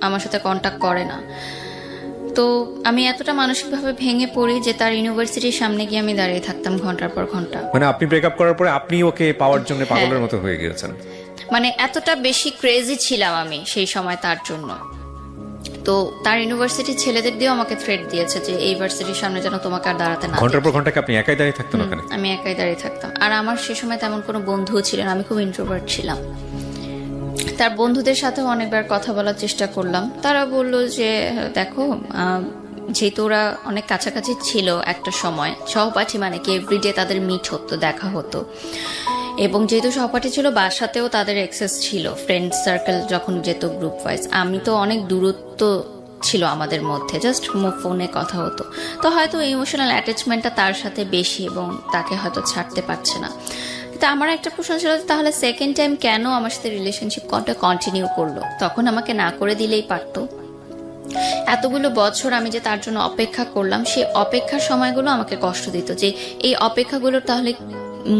আমার সাথে কন্ট্যাক্ট করে না। তো আমি এতটা মানসিকভাবে ভেঙে পড়ি যে তার ইউনিভার্সিটির সামনে গিয়ে আমি দাঁড়িয়ে থাকতাম ঘন্টার পর ঘন্টা। মানে আপনি ব্রেকআপ করার পরে আপনি ওকে পাওয়ার জন্য পাগলের মতো হয়ে গিয়েছেন? মানে এতটা বেশি ক্রেজি ছিলাম আমি সেই সময় তার জন্য। তো তার ইউনিভার্সিটির ছেলেদের দিয়েও আমাকে থ্রেট দিয়েছে যে এই ইউনিভার্সিটির সামনে যেন তোমাকে আর দাঁড়াতে না দিই। ঘন্টার পর ঘন্টা কি আপনি একাই দাঁড়িয়ে থাকতেন ওখানে? আমি একাই দাঁড়িয়ে থাকতাম। আর আমার সে সময় তেমন কোনো বন্ধুও ছিল না, আমি খুব ইন্ট্রোভার্ট ছিলাম। তার বন্ধুদের সাথেও অনেকবার কথা বলার চেষ্টা করলাম, তারা বলল যে দেখো যেহেতু ওরা অনেক কাছাকাছি ছিল একটা সময়, সহপাঠী মানে কি এভরিডে তাদের মিট হতো, দেখা হতো, এবং যেহেতু সহপাঠী ছিল বাসাতেও তাদের অ্যাক্সেস ছিল, ফ্রেন্ড সার্কেল যখন যেত গ্রুপ ওয়াইজ, আমি তো অনেক দূরত্ব ছিল আমাদের মধ্যে, জাস্ট ফোনে কথা হতো, তো হয়তো ইমোশনাল অ্যাটাচমেন্টটা তার সাথে বেশি এবং তাকে হয়তো ছাড়তে পারছে না। কিন্তু আমার একটা প্রশ্ন ছিল তাহলে সেকেন্ড টাইম কেন আমার সাথে রিলেশনশিপ কন্টিনিউ করলো, তখন আমাকে না করে দিলেই পারতো। এতগুলো বছর আমি যে তার জন্য অপেক্ষা করলাম, সেই অপেক্ষার সময়গুলো আমাকে কষ্ট দিত, যে এই অপেক্ষাগুলোর তাহলে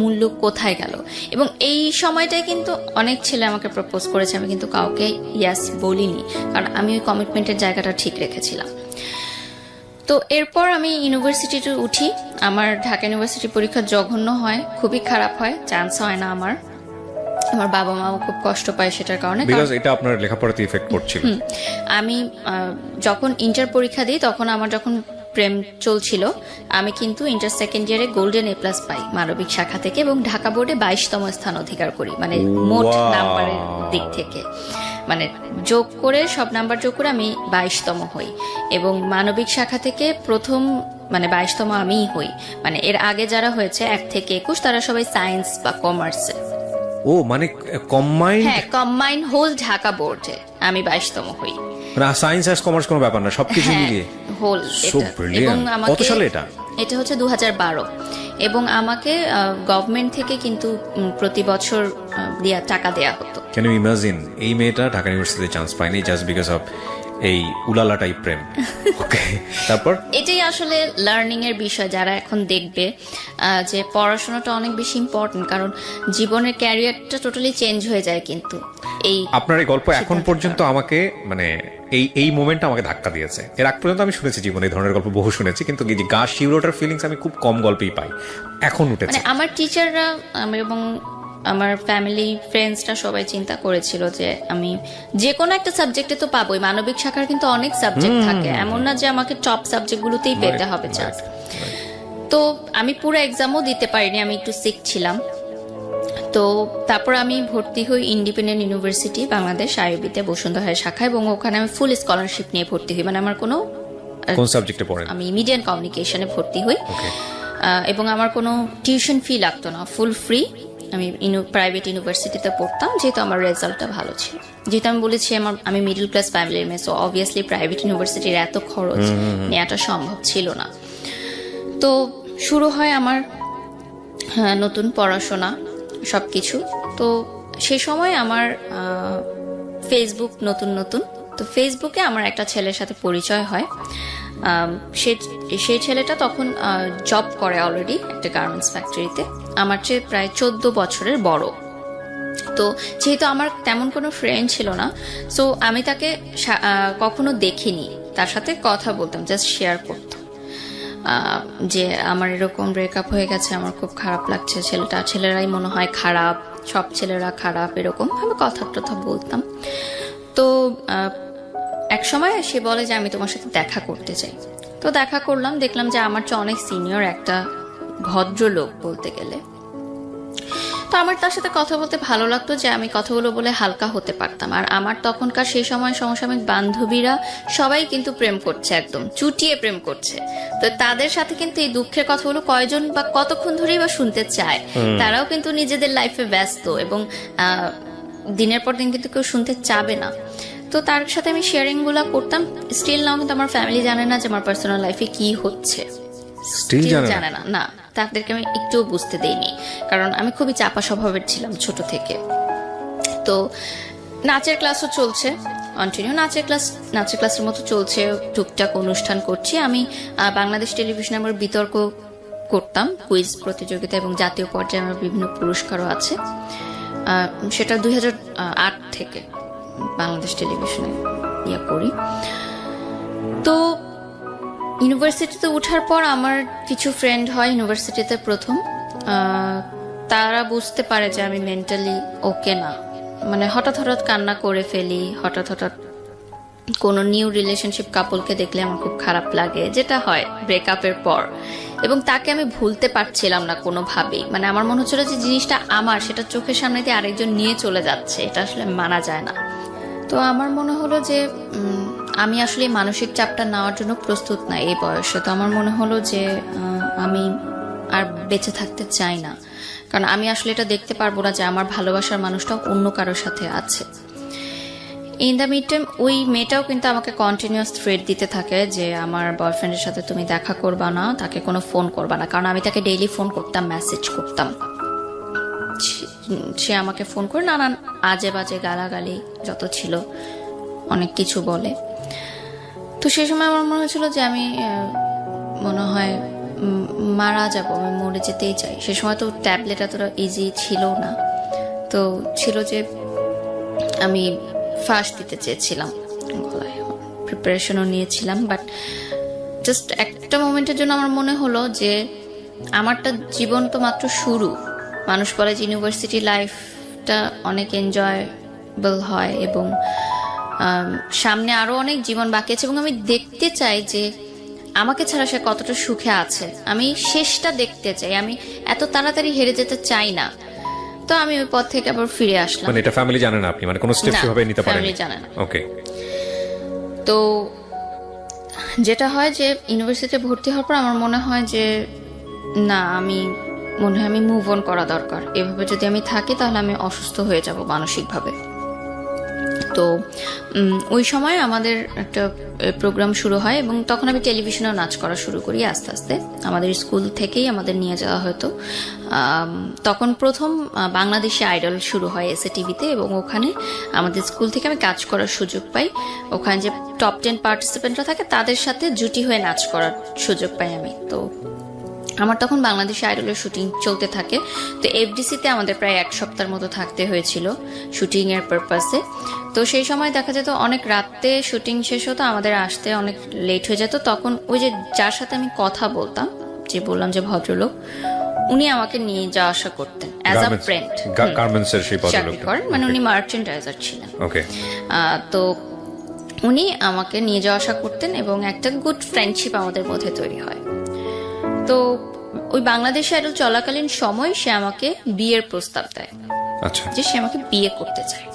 মূল্য কোথায় গেল। এবং এই সময়টাই কিন্তু অনেক ছেলে আমাকে প্রপোজ করেছে, আমি কিন্তু কাউকে ইয়াস বলিনি, কারণ আমি ওই কমিটমেন্টের জায়গাটা ঠিক রেখেছিলাম। তো এরপর আমি ইউনিভার্সিটিতে উঠি, আমার ঢাকা ইউনিভার্সিটি পরীক্ষা জঘন্য হয়, খুবই খারাপ হয়, চান্স হয় না আমার বাবা মাও খুব কষ্ট পায় সেটার কারণে, বিকজ এটা আপনার লেখাপড়াতে ইফেক্ট করছিল। আমি যখন ইন্টার পরীক্ষা দিই তখন আমার যখন প্রেম চলছিল, আমি কিন্তু ইন্টার সেকেন্ড ইয়ারে গোল্ডেন A+ পাই মানবিক শাখা থেকে, এবং ঢাকা বোর্ডে 22তম স্থান অধিকার করি, মানে মোট নাম্বারের দিক থেকে, মানে যোগ করে সব নাম্বার যোগ করে আমি 22তম হই, এবং মানবিক শাখা থেকে প্রথম মানে 22তম আমিই হই। মানে এর আগে যারা হয়েছে 1 থেকে 21 তারা সবাই সায়েন্স বা কমার্সে। ও মানে কম্বাইন্ড? হ্যাঁ, কম্বাইন হোল ঢাকা বোর্ডে আমি 22তম হই। মানে সায়েন্স আর কমার্স কোনো ব্যাপার না, সবকিছু মিলিয়ে হোল। So brilliant. কত সালে এটা? এটা হচ্ছে 2012, এবং আমাকে গভর্নমেন্ট থেকে কিন্তু প্রতি বছর টাকা দেয়া হতো। ক্যান ইউ ইমাজিন, এই মেয়েটা ঢাকা ইউনিভার্সিটিতে চান্স পায়নি জাস্ট বিকজ অফ এই উলালা টাইপ প্রেম। ওকে, তারপর এটাই আসলে লার্নিং এর বিষয়, যারা এখন দেখবে যে পড়াশোনাটা অনেক বেশি ইম্পর্টেন্ট, কারণ জীবনের ক্যারিয়ারটা টোটালি চেঞ্জ হয়ে যায় কিন্তু এই আপনার এই গল্প এখন পর্যন্ত আমাকে মানে এই মোমেন্টটা আমাকে ধাক্কা দিয়েছে। এর আগ পর্যন্ত আমি শুনেছি জীবনে এই ধরনের গল্প বহু শুনেছি, কিন্তু এই যে গা শিউরোটার ফিলিংস আমি খুব কম গল্পেই পাই, এখন উঠেছে। মানে আমার টিচাররা এবং আমার ফ্যামিলি ফ্রেন্ডসরা সবাই চিন্তা করেছিল যে আমি যে কোনো একটা সাবজেক্টে তো পাবোই, মানবিক শাখার কিন্তু অনেক সাবজেক্ট থাকে, এমন না যে আমাকে টপ সাবজেক্টগুলোতেই পেতে হবে চান্স। তো আমি পুরো এক্সামও দিতে পারিনি, আমি একটু সিক ছিলাম। তো তারপর আমি ভর্তি হই ইন্ডিপেন্ডেন্ট ইউনিভার্সিটি বাংলাদেশ আইবিতে বসুন্ধরা শাখা, এবং ওখানে আমি ফুল স্কলারশিপ নিয়ে ভর্তি হই। মানে আমার কোনো কোন সাবজেক্টে পড়েন? আমি মিডিয়া এন্ড কমিউনিকেশনে ভর্তি হই, এবং আমার কোনো টিউশন ফি লাগতো না, ফুল ফ্রি। আমি প্রাইভেট ইউনিভার্সিটিতে পড়তাম, যেহেতু আমার রেজাল্টটা ভালো ছিল, যেহেতু আমি বলেছি আমি মিডল ক্লাস ফ্যামিলির মেয়ে, সো অবভিয়াসলি প্রাইভেট ইউনিভার্সিটির এত খরচ নেওয়াটা সম্ভব ছিল না। তো শুরু হয় আমার নতুন পড়াশোনা সবকিছু। তো সেই সময় আমার ফেসবুক নতুন, তো ফেসবুকে আমার একটা ছেলের সাথে পরিচয় হয়। সেই ছেলেটা তখন জব করে অলরেডি একটা গার্মেন্টস ফ্যাক্টরিতে, আমার চেয়ে প্রায় 14 বছরের বড়। তো যেহেতু আমার তেমন কোনো ফ্রেন্ড ছিল না, সো আমি তাকে কখনো দেখিনি, তার সাথে কথা বলতাম, জাস্ট শেয়ার করতাম যে আমার এরকম ব্রেকআপ হয়ে গেছে, আমার খুব খারাপ লাগছে, ছেলেরাই মনে হয় খারাপ, সব ছেলেরা খারাপ, এরকম আমি কথা বলতাম। তো এক সময় সে বলে যে আমি তোমার সাথে দেখা করতে চাই। তো দেখা করলাম, দেখলাম যে আমার চেয়ে অনেক সিনিয়র একটা ভদ্রলোক বলতে গেলে। তো আমার তার সাথে কথা বলতে ভালো লাগতো যে আমি কথাগুলো বলে হালকা হতে পারতাম। আর আমার তখনকার সেই সময় সমসাময়িক বান্ধবীরা সবাই কিন্তু প্রেম করছে, একদম চুটিয়ে প্রেম করছে। তো তাদের সাথে কিন্তু এই দুঃখের কথাগুলো কয়জন বা কতক্ষণ ধরেই বা শুনতে চায়, তারাও কিন্তু নিজেদের লাইফে ব্যস্ত, এবং দিনের পর দিন কিন্তু কেউ শুনতে চাবে না। তো তার সাথে আমি শেয়ারিং গুলা করতাম। স্টিল নাও কিন্তু আমার ফ্যামিলি জানে না যে আমার পার্সোনাল লাইফে কি হচ্ছে, স্টিল জানে না, না, তাদেরকে আমি একটুও বুঝতে দেইনি, কারণ আমি খুবই চাপা স্বভাবের ছিলাম ছোট থেকে। তো নাচের ক্লাসও চলছে, কন্টিনিউ নাচের ক্লাসের মতো চলছে, টুকটাক অনুষ্ঠান করছি। আমি বাংলাদেশ টেলিভিশনে আমার বিতর্ক করতাম, কুইজ প্রতিযোগিতা, এবং জাতীয় পর্যায়ে আমার বিভিন্ন পুরস্কারও আছে। সেটা 2008 থেকে বাংলাদেশ টেলিভিশনে করি। তো ইউনিভার্সিটিতে ওঠার পর আমার কিছু ফ্রেন্ড হয় ইউনিভার্সিটিতে প্রথম, তারা বুঝতে পারে যে আমি মেন্টালি ওকে না, মানে হঠাৎ কান্না করে ফেলি, হঠাৎ কোনো নিউ রিলেশনশিপ কাপলকে দেখলে আমার খুব খারাপ লাগে, যেটা হয় ব্রেকআপের পর, এবং তাকে আমি ভুলতে পারছিলাম না কোনোভাবেই। মানে আমার মনে হচ্ছিল যে জিনিসটা আমার, সেটা চোখের সামনে দিয়ে আরেকজন নিয়ে চলে যাচ্ছে, এটা আসলে মানা যায় না। তো আমার মনে হলো যে আমি আসলে মানসিক চাপটা নেওয়ার জন্য প্রস্তুত না এই বয়সে। তো আমার মনে হলো যে আমি আর বেঁচে থাকতে চাই না, কারণ আমি আসলে এটা দেখতে পারবো না যে আমার ভালোবাসার মানুষটা অন্য কারোর সাথে আছে। ইন দ্য মিড টাইম ওই মেয়েটাও কিন্তু আমাকে কন্টিনিউয়াস থ্রেট দিতে থাকে যে আমার বয়ফ্রেন্ডের সাথে তুমি দেখা করবা না, তাকে কোনো ফোন করবা না, কারণ আমি তাকে ডেইলি ফোন করতাম, মেসেজ করতাম। সে আমাকে ফোন করে নানান আজে বাজে গালাগালি যত ছিল অনেক কিছু বলে। তো সেই সময় আমার মনে হয়েছিল যে আমি মনে হয় মারা যাবো, আমি মরে যেতেই চাই। সে সময় তো ট্যাবলেট এতটা ইজি ছিল না, তো ছিল যে আমি ফার্স্ট দিতে চেয়েছিলাম, প্রিপারেশনও নিয়েছিলাম, বাট জাস্ট একটা মোমেন্টের জন্য আমার মনে হলো যে আমারটা জীবন তো মাত্র শুরু। মানুষ বলে যে ইউনিভার্সিটি লাইফটা অনেক এনজয়েবল হয় এবং সামনে আরো অনেক জীবন বাকি আছে, এবং আমি দেখতে চাই যে আমাকে ছাড়া সে কতটা সুখে আছে। আমি শেষটা দেখতে চাই, আমি এত তাড়াতাড়ি হেরে যেতে চাই না। তো আমি ওই পথ থেকে আবার ফিরে আসলাম। মানে এটা ফ্যামিলি জানে না আপনি, মানে কোনো স্টেপ কিভাবে নিতে পারেন? ফ্যামিলি জানে না। ওকে। তো যেটা হয় যে ইউনিভার্সিটিতে ভর্তি হওয়ার পর আমার মনে হয় যে না, আমি মুভ অন করা দরকার। এভাবে যদি আমি থাকি তাহলে আমি অসুস্থ হয়ে যাব মানসিকভাবে। তো ওই সময় আমাদের একটা প্রোগ্রাম শুরু হয় এবং তখন আমি টেলিভিশনেও নাচ করা শুরু করি আস্তে আস্তে। আমাদের স্কুল থেকেই আমাদের নিয়ে যাওয়া হতো। তখন প্রথম বাংলাদেশি আইডল শুরু হয় এসএ টিভিতে, এবং ওখানে আমাদের স্কুল থেকে আমি কাজ করার সুযোগ পাই। ওখানে যে টপ 10 পার্টিসিপেন্টরা থাকে তাদের সাথে জুটি হয়ে নাচ করার সুযোগ পাই আমি। তো আমার তখন বাংলাদেশি আইডলের শুটিং চলতে থাকে। তো এফডিসিতে আমাদের প্রায় 1 সপ্তাহের মতো থাকতে হয়েছিল শুটিং এর পারপাসে। তো সেই সময় দেখা যেত অনেক রাতে শুটিং শেষ হতো, আমাদের আসতে অনেক লেট হয়ে যেত। তখন ওই যে যার সাথে আমি কথা বলতাম, যে বললাম যে ভদ্রলোক, উনি আমাকে নিয়ে যাওয়া আসা করতেন অ্যাজ আ ফ্রেন্ড। গার্মেন্টসের সেই চাকরি ভদ্রলোক করেন, মানে উনি মার্চেন্ডাইজার ছিলেন। ওকে। তো উনি আমাকে নিয়ে যাওয়া আসা করতেন এবং একটা গুড ফ্রেন্ডশিপ আমাদের মধ্যে তৈরি হয়। তো ওই বাংলাদেশ আইডল চলাকালীন সময় সে আমাকে বিয়ের প্রস্তাব দেয়। আচ্ছা। যে সে আমাকে বিয়ে করতে চায়।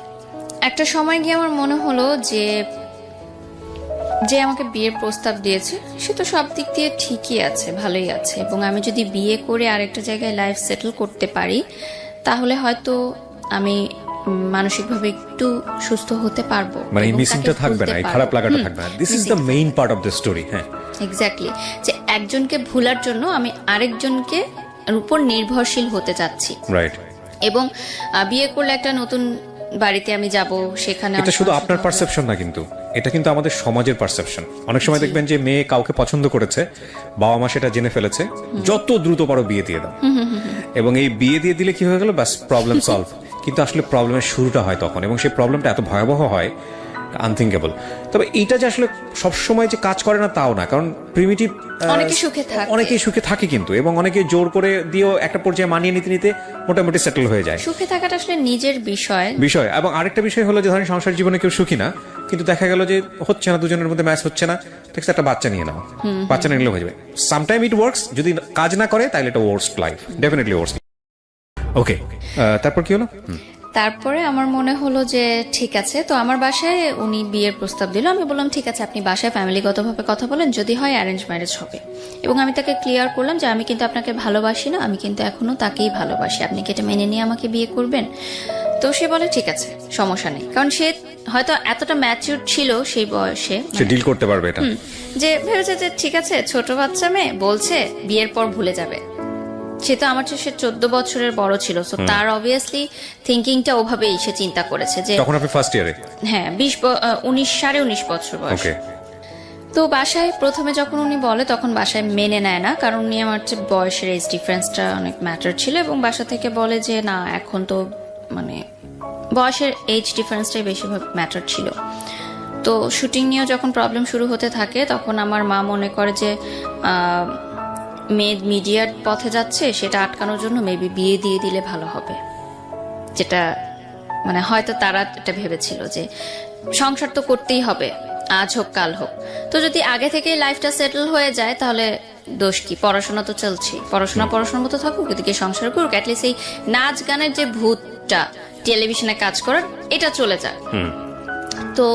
একটা সময় গিয়ে আমার মনে হলো যে যে আমাকে বিয়ের প্রস্তাব দিয়েছে সে তো সব দিক দিয়ে ঠিকই আছে, ভালোই আছে, এবং আমি যদি বিয়ে করে আরেকটা জায়গায় লাইফ সেটেল করতে পারি তাহলে হয়তো আমি মানসিকভাবে একটু সুস্থ হতে পারবো, মানে এই মিসিংটা থাকবে না, এই খারাপ লাগাটা থাকবে না। This is the main part of the story. হ্যাঁ, এক্স্যাক্টলি। যে একজনকে ভুলার জন্য আমি আরেকজনকে উপর নির্ভরশীল হতে চাচ্ছি। রাইট। এবং বিয়ে করলে একটা নতুন বাড়িতে আমি যাব, সেখানে এটা শুধু আপনার পারসেপশন না, কিন্তু এটা কিন্তু আমাদের সমাজের পারসেপশন। অনেক সময় দেখবেন যে মেয়ে কাউকে পছন্দ করেছে, বাবা মা সেটা জেনে ফেলেছে, যত দ্রুত পারো বিয়ে দিয়ে দাও, এবং এই বিয়ে দিয়ে দিলে কি হয়ে গেল, বাস প্রবলেম সলভ। কিন্তু আসলে প্রবলেমের শুরুটা হয় তখন, এবং সেই প্রবলেমটা এত ভয়াবহ হয়, আনথিঙ্কেবল। তবে এইটা যে আসলে সবসময় যে কাজ করে না তাও না, কারণ প্রিমিটিভ অনেকেই সুখে থাকে কিন্তু, এবং অনেকে জোর করে দিয়েও একটা পর্যায়ে মানিয়ে নিতে নিতে মোটামুটি সেটেল হয়ে যায়। সুখে থাকাটা আসলে নিজের বিষয়। এবং আরেকটা বিষয় হলো যে ধরেন সংসার জীবনে কেউ সুখী না, কিন্তু দেখা গেল যে হচ্ছে না, দুজনের মধ্যে ম্যাচ হচ্ছে না, ঠিক আছে, একটা বাচ্চা নিয়ে নাও, বাচ্চা নিয়ে নিলেও হয়ে যাবে। সামটাইম ইট ওয়ার্কস, যদি কাজ না করে তাহলে এটা ওয়ার্স্ট লাইফ, ডেফিনেটলি ওয়ার্স্ট। ওকে, তারপর কি হলো? তারপরে আমার মনে হলো যে ঠিক আছে, তো আমার বাসায় উনি বিয়ের প্রস্তাব দিল। আমি বললাম ঠিক আছে, আপনি বাসায় ফ্যামিলিগতভাবে কথা বলেন, যদি হয় অ্যারেঞ্জ ম্যারেজ হবে। এবং আমি তাকে ক্লিয়ার করলাম যে আমি কিন্তু আপনাকে ভালোবাসি না, আমি কিন্তু এখনো তাকেই ভালোবাসি, আপনি কি এটা মেনে নিয়ে আমাকে বিয়ে করবেন? তো সে বলে ঠিক আছে, সমস্যা নেই, কারণ সে হয়তো এতটা ম্যাচিউর ছিল সেই বয়সে, সে ডিল করতে পারবে এটা, যে ভেবেছে যে ঠিক আছে, ছোট বাচ্চা মেয়ে বলছে বিয়ের পর ভুলে যাবে। সে তো আমার চেয়ে 14 বছরের বড় ছিল, সো তার অবভিয়াসলি থিঙ্কিংটা ওভাবেই সে চিন্তা করেছে যে তখন আপনি ফার্স্ট ইয়ারে, হ্যাঁ 19 বছর বয়স। তো বাসায় প্রথমে যখন উনি বলে তখন বাসায় মেনে নেয় না, কারণ উনি আমার চেয়ে বয়সের এজ ডিফারেন্সটা অনেক ম্যাটার ছিল, এবং বাসা থেকে বলে যে না, এখন তো মানে বয়সের এজ ডিফারেন্সটাই বেশি ম্যাটার ছিল। তো শুটিং নিয়েও যখন প্রবলেম শুরু হতে থাকে তখন আমার মা মনে করে যে মেয়ে মিডিয়ার পথে যাচ্ছে, সেটা আটকানোর জন্য মেবি বিয়ে দিয়ে দিলে ভালো হবে। যেটা মানে হয়তো তারা এটা ভেবেছিল যে সংসার তো করতেই হবে, আজ হোক কাল হোক। তো যদি আগে থেকেই লাইফটা সেটেল হয়ে যায় তাহলে দোষ কি? পড়াশোনা তো চলছে, পড়াশোনার মতো থাকুক, এদিকে সংসার করুক, অ্যাটলিস্ট এই নাচ গানের যে ভূতটা টেলিভিশনে কাজ করার এটা চলে যাক। তো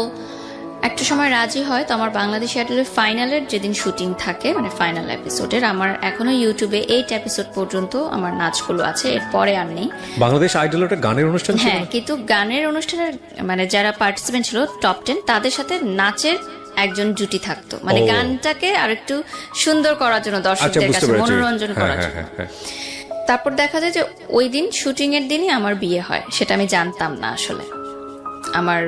একটা সময় রাজি হয়। তো আমার বাংলাদেশ আইডলের ফাইনালের যেদিন শুটিং থাকে, মানে ফাইনাল এপিসোডের, আমার এখনো ইউটিউবে 8 এপিসোড পর্যন্ত আমার নাচগুলো আছে, এরপরে আর নেই। বাংলাদেশ আইডলের একটা গানের অনুষ্ঠান ছিল? হ্যাঁ, কিন্তু গানের অনুষ্ঠানের মানে যারা পার্টিসিপেন্ট ছিল টপ 10, তাদের সাথে নাচের একজন জুটি থাকতো, মানে গানটাকে আর একটু সুন্দর করার জন্য, দর্শকদের কাছে মনোরঞ্জন করার জন্য। তারপর দেখা যায় যে ওই দিন শুটিং এর দিনই আমার বিয়ে হয়। সেটা আমি জানতাম না আসলে। আমার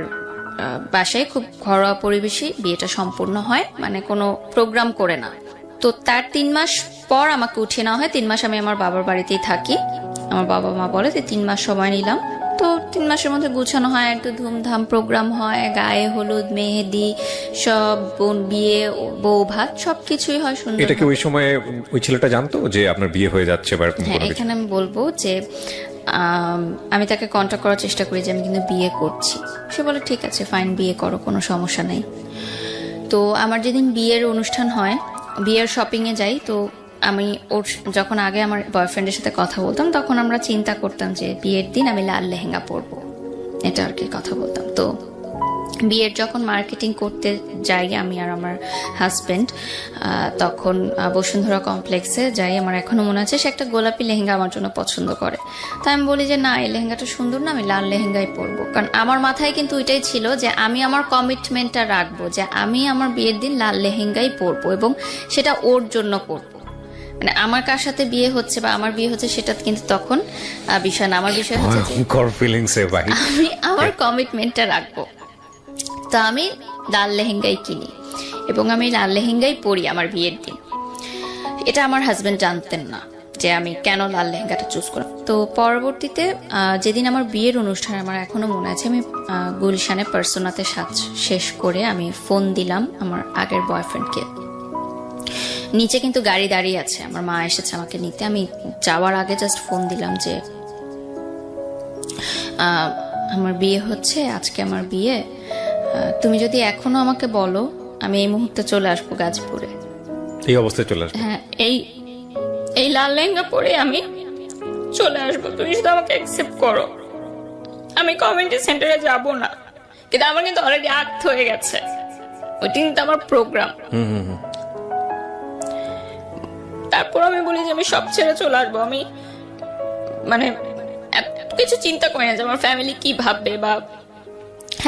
বাসায় খুব ঘরোয়া পরিবেশে বিয়েটা সম্পূর্ণ হয়, মানে কোনো প্রোগ্রাম করে না। তো তার 3 মাস পর আমাকে উঠিয়ে নেওয়া হয়। 3 মাস আমি আমার বাবার বাড়িতেই থাকি। আমার বাবা মা বলে যে 3 মাস সময় নিলাম। তো 3 মাসের মধ্যে গুছানো হয়, একটু ধুমধাম প্রোগ্রাম হয়, গায়ে হলুদ, মেহেদি, সব বিয়ে, বউ ভাত, সবকিছুই হয় সুন্দর। এটা কি ওই সময় ওই ছেলেটা জানতো যে আপনার বিয়ে হয়ে যাচ্ছে? হ্যাঁ, এখানে আমি বলবো যে আমি তাকে কন্ট্যাক্ট করার চেষ্টা করি যে আমি কিন্তু বিয়ে করছি। সে বলে ঠিক আছে, ফাইন, বিয়ে করো, কোনো সমস্যা নেই। তো আমার যেদিন বিয়ের অনুষ্ঠান হয়, বিয়ের শপিংয়ে যাই। তো আমি ওর যখন আগে আমার বয়ফ্রেন্ডের সাথে কথা বলতাম, তখন আমরা চিন্তা করতাম যে বিয়ের দিন আমি লাল লেহেঙ্গা পরবো, এটা আর কি কথা বলতাম। তো বিয়ের যখন মার্কেটিং করতে যাই আমি আর আমার হাজবেন্ড, তখন বসুন্ধরা কমপ্লেক্সে যাই। আমার এখনো মনে আছে সে একটা গোলাপি লেহেঙ্গা আমার জন্য পছন্দ করে। তাই আমি বলি যে না, এই লেহেঙ্গাটা সুন্দর না, আমি লাল লেহেঙ্গাই পরবো। কারণ আমার মাথায় কিন্তু ওইটাই ছিল যে আমি আমার কমিটমেন্টটা রাখবো, যে আমি আমার বিয়ের দিন লাল লেহেঙ্গাই পরবো এবং সেটা ওর জন্য পরবো। মানে আমার কার সাথে বিয়ে হচ্ছে বা আমার বিয়ে হচ্ছে সেটা কিন্তু তখন বিষয় না। আমার বিষয় হচ্ছে আমি আমার কমিটমেন্টটা রাখবো। তো আমি লাল লেহেঙ্গাই কিনি এবং আমি লাল লেহেঙ্গাই পরি আমার বিয়ের দিন। এটা আমার হাজবেন্ড জানতেন না যে আমি কেন লাল লেহেঙ্গাটা চুজ করলাম। তো পরবর্তীতে যেদিন আমার বিয়ের অনুষ্ঠান, আমার এখনো মনে আছে, আমি গুলশানে পার্সোনাতে সাজ শেষ করে আমি ফোন দিলাম আমার আগের বয়ফ্রেন্ডকে। নিচে কিন্তু গাড়ি দাঁড়িয়ে আছে, আমার মা এসেছে আমাকে নিতে। আমি যাওয়ার আগে জাস্ট ফোন দিলাম যে আমার বিয়ে হচ্ছে, আজকে আমার বিয়ে, তুমি যদি এখনো আমাকে বলো আমি এই মুহূর্তে চলে আসবো গাজীপুরে। এই অবস্থায় চলে আসবো? হ্যাঁ, এই লাল লেহেঙ্গা পরে আমি চলে আসবো, তুমি শুধু আমাকে অ্যাকসেপ্ট করো। আমি কমিউনিটি সেন্টারে যাব না, কিন্তু আমার কিন্তু অলরেডি আক্ট হয়ে গেছে, ওই দিনটা আমার প্রোগ্রাম। তারপর আমি বলি যে আমি সব ছেড়ে চলে আসবো। আমি মানে কিছু চিন্তা করি না যে আমার ফ্যামিলি কি ভাববে, বা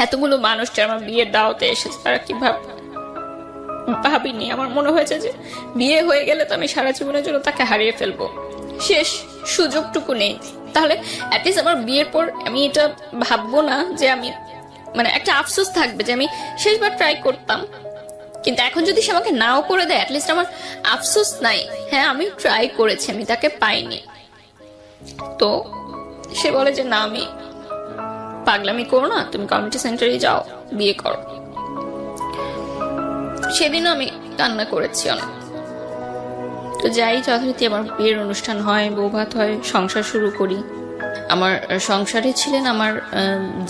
এতগুলো মানুষ যারা আমার বিয়ের দাওয়াতে এসেছে তারা কি ভাববে, ভাবিনি। আমার মনে হয়েছে যে বিয়ে হয়ে গেলে তো আমি সারা জীবনের জন্য তাকে হারিয়ে ফেলবো, শেষ সুযোগটুকু নেই। তাহলে অ্যাটলিস্ট আমার বিয়ের পর আমি এটা ভাববো না যে আমি, মানে একটা আফসোস থাকবে যে আমি শেষবার ট্রাই করতাম, কিন্তু এখন যদি সে আমাকে নাও করে দেয় অ্যাটলিস্ট আমার আফসোস নাই, হ্যাঁ আমি ট্রাই করেছি, আমি তাকে পাইনি। তো সে বলে যে না, আমি পাগলামি করো না, তুমি কমিউনিটি সেন্টারে যাও, বিয়ে করো। সেদিনও আমি কান্না করেছি অনেক। তো যাই, যথারীতি আমার বিয়ের অনুষ্ঠান হয়, বউ ভাত হয়, সংসার শুরু করি। আমার সংসারে ছিলেন আমার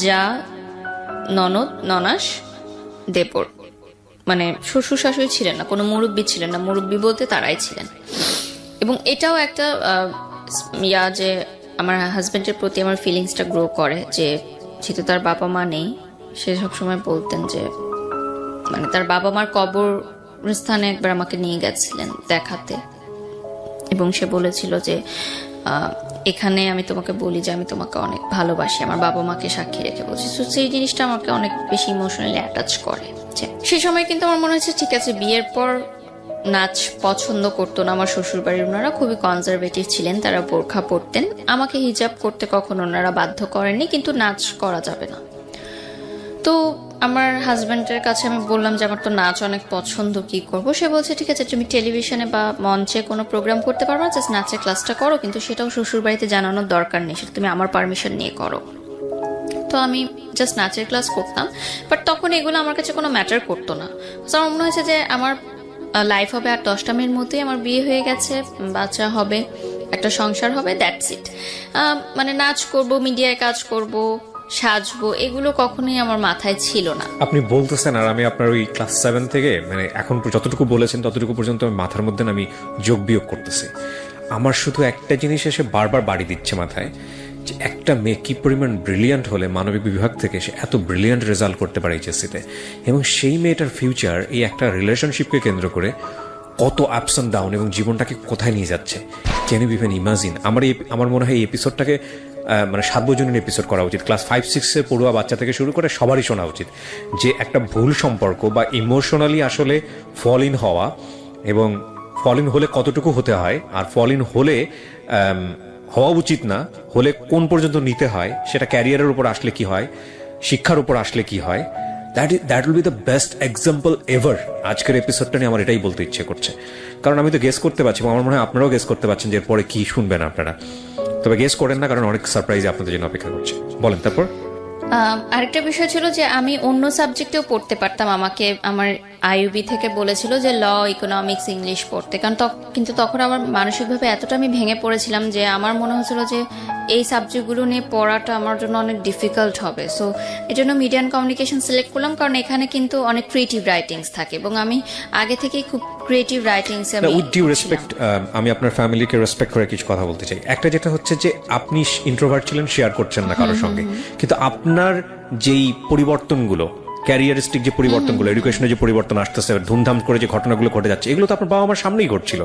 যা, ননদ, ননাস, দেবর, মানে শ্বশুর শাশুড়ি ছিলেন না, কোনো মুরব্বী ছিলেন না। মুরব্বী বলতে তারাই ছিলেন। এবং এটাও একটা যে আমার হাজবেন্ডের প্রতি আমার ফিলিংসটা গ্রো করে, যে যেহেতু তার বাবা মা নেই, সে সবসময় বলতেন যে, মানে তার বাবা মার কবরস্থানে একবার আমাকে নিয়ে গেছিলেন দেখাতে, এবং সে বলেছিল যে এখানে আমি তোমাকে বলি যে আমি তোমাকে অনেক ভালোবাসি, আমার বাবা মাকে সাক্ষী রেখে বলছি। তো সেই জিনিসটা আমাকে অনেক বেশি ইমোশনালি অ্যাটাচ করে। সেই সময় কিন্তু আমার মনে হচ্ছে ঠিক আছে, বিয়ের পর নাচ পছন্দ করতো না আমার শ্বশুর বাড়ির ওনারা, খুবই কনজারভেটিভ ছিলেন, তারা বোরখা পরতেন। আমাকে হিজাব করতে কখনো ওনারা বাধ্য করেননি, কিন্তু নাচ করা যাবে না। তো আমার হাজব্যান্ডের কাছে আমি বললাম যে আমার তো নাচ অনেক পছন্দ, কি করব? সে বলছে ঠিক আছে, তুমি টেলিভিশনে বা মঞ্চে কোনো প্রোগ্রাম করতে পারো না, জাস্ট নাচের ক্লাসটা করো, কিন্তু সেটাও শ্বশুর বাড়িতে জানানোর দরকার নেই, সেটা তুমি আমার পারমিশন নিয়ে করো। তো আমি জাস্ট নাচের ক্লাস করতাম, বাট তখন এগুলো আমার কাছে কোনো ম্যাটার করতো না। তো আমার মনে হয়েছে যে আমার লাইফ হবে আর 10টা মেয়ের মধ্যেই আমার বিয়ে হয়ে গেছে, বাচ্চা হবে, একটা সংসার হবে, দ্যাটস ইট। মানে নাচ করব, মিডিয়ায় কাজ করব, সাজবো এগুলো কখনোই আমার মাথায় ছিল না। আপনি বলতেছেন আর আমি আপনার ওই ক্লাস 7 থেকে মানে এখন যতটুকু বলেছেন ততটুকু পর্যন্ত আমি মাথার মধ্যে আমি যোগ বিয়োগ করতেছি। আমার শুধু একটা জিনিস এসে বারবার বাড়ি দিচ্ছে মাথায়, যে একটা মেয়ে কি পরিমাণ ব্রিলিয়ান্ট হলে মানবিক বিভাগ থেকে সে এত ব্রিলিয়ান্ট রেজাল্ট করতে পারে এইচএসসিতে, এবং সেই মেয়েটার ফিউচার এই একটা রিলেশনশিপকে কেন্দ্র করে কত আপস অ্যান্ড ডাউন এবং জীবনটাকে কোথায় নিয়ে যাচ্ছে। Can you even imagine? আমার মনে হয় এই এপিসোডটাকে মানে সার্বজনীন এপিসোড করা উচিত। ক্লাস 5-6-এর পড়ুয়া বাচ্চা থেকে শুরু করে সবারই শোনা উচিত যে একটা ভুল সম্পর্ক বা ইমোশনালি আসলে ফল ইন হওয়া, এবং ফল ইন হলে কতটুকু হতে হয়, আর ফল ইন হলে হওয়া উচিত না হলে কোন পর্যন্ত নিতে হয়, সেটা ক্যারিয়ারের উপর আসলে কি হয়, শিক্ষার উপর আসলে কি হয়। That will be the best example ever. আজকের এপিসোডটা নিয়ে আমার এটাই বলতে ইচ্ছে করছে, কারণ আমি তো গেস করতে পারছি, এবং আমার মনে হয় আপনারাও গেস করতে পারছেন যে এরপরে কি শুনবেন আপনারা। তবে গেস করেন না, কারণ অনেক সারপ্রাইজ আপনাদের জন্য অপেক্ষা করছে। বলেন তারপর। আরেকটা বিষয় ছিল যে আমি অন্য সাবজেক্টেও পড়তে পারতাম। আমাকে আমার আইইউবি থেকে বলেছিল যে ল, ইকোনমিক্স, ইংলিশ পড়তে, কারণ কিন্তু তখন আমার মানসিকভাবে এতটা আমি ভেঙে পড়েছিলাম যে আমার মনে হচ্ছিল যে এই সাবজেক্টগুলো নিয়ে পড়াটা আমার জন্য অনেক ডিফিকাল্ট হবে। সো এই জন্য মিডিয়া অ্যান্ড কমিউনিকেশন সিলেক্ট করলাম, কারণ এখানে কিন্তু অনেক ক্রিয়েটিভ রাইটিংস থাকে এবং আমি আগে থেকেই খুব creative writings. With due respect, আমি আপনার ফ্যামিলিকে রেসপেক্ট করে কিছু কথা বলতে চাই। একটা যেটা হচ্ছে যে আপনি ইন্ট্রোভার্ট ছিলেন, শেয়ার করছেন না কারোর সঙ্গে, কিন্তু আপনার যেই পরিবর্তনগুলো, ক্যারিয়ারিস্টিক যে পরিবর্তনগুলো, এডুকেশনে যে পরিবর্তন আসতেছে, ধুমধাম করে যে ঘটনাগুলো ঘটে যাচ্ছে, এগুলো তো আপনার বাবা মার সামনেই ঘটছিল।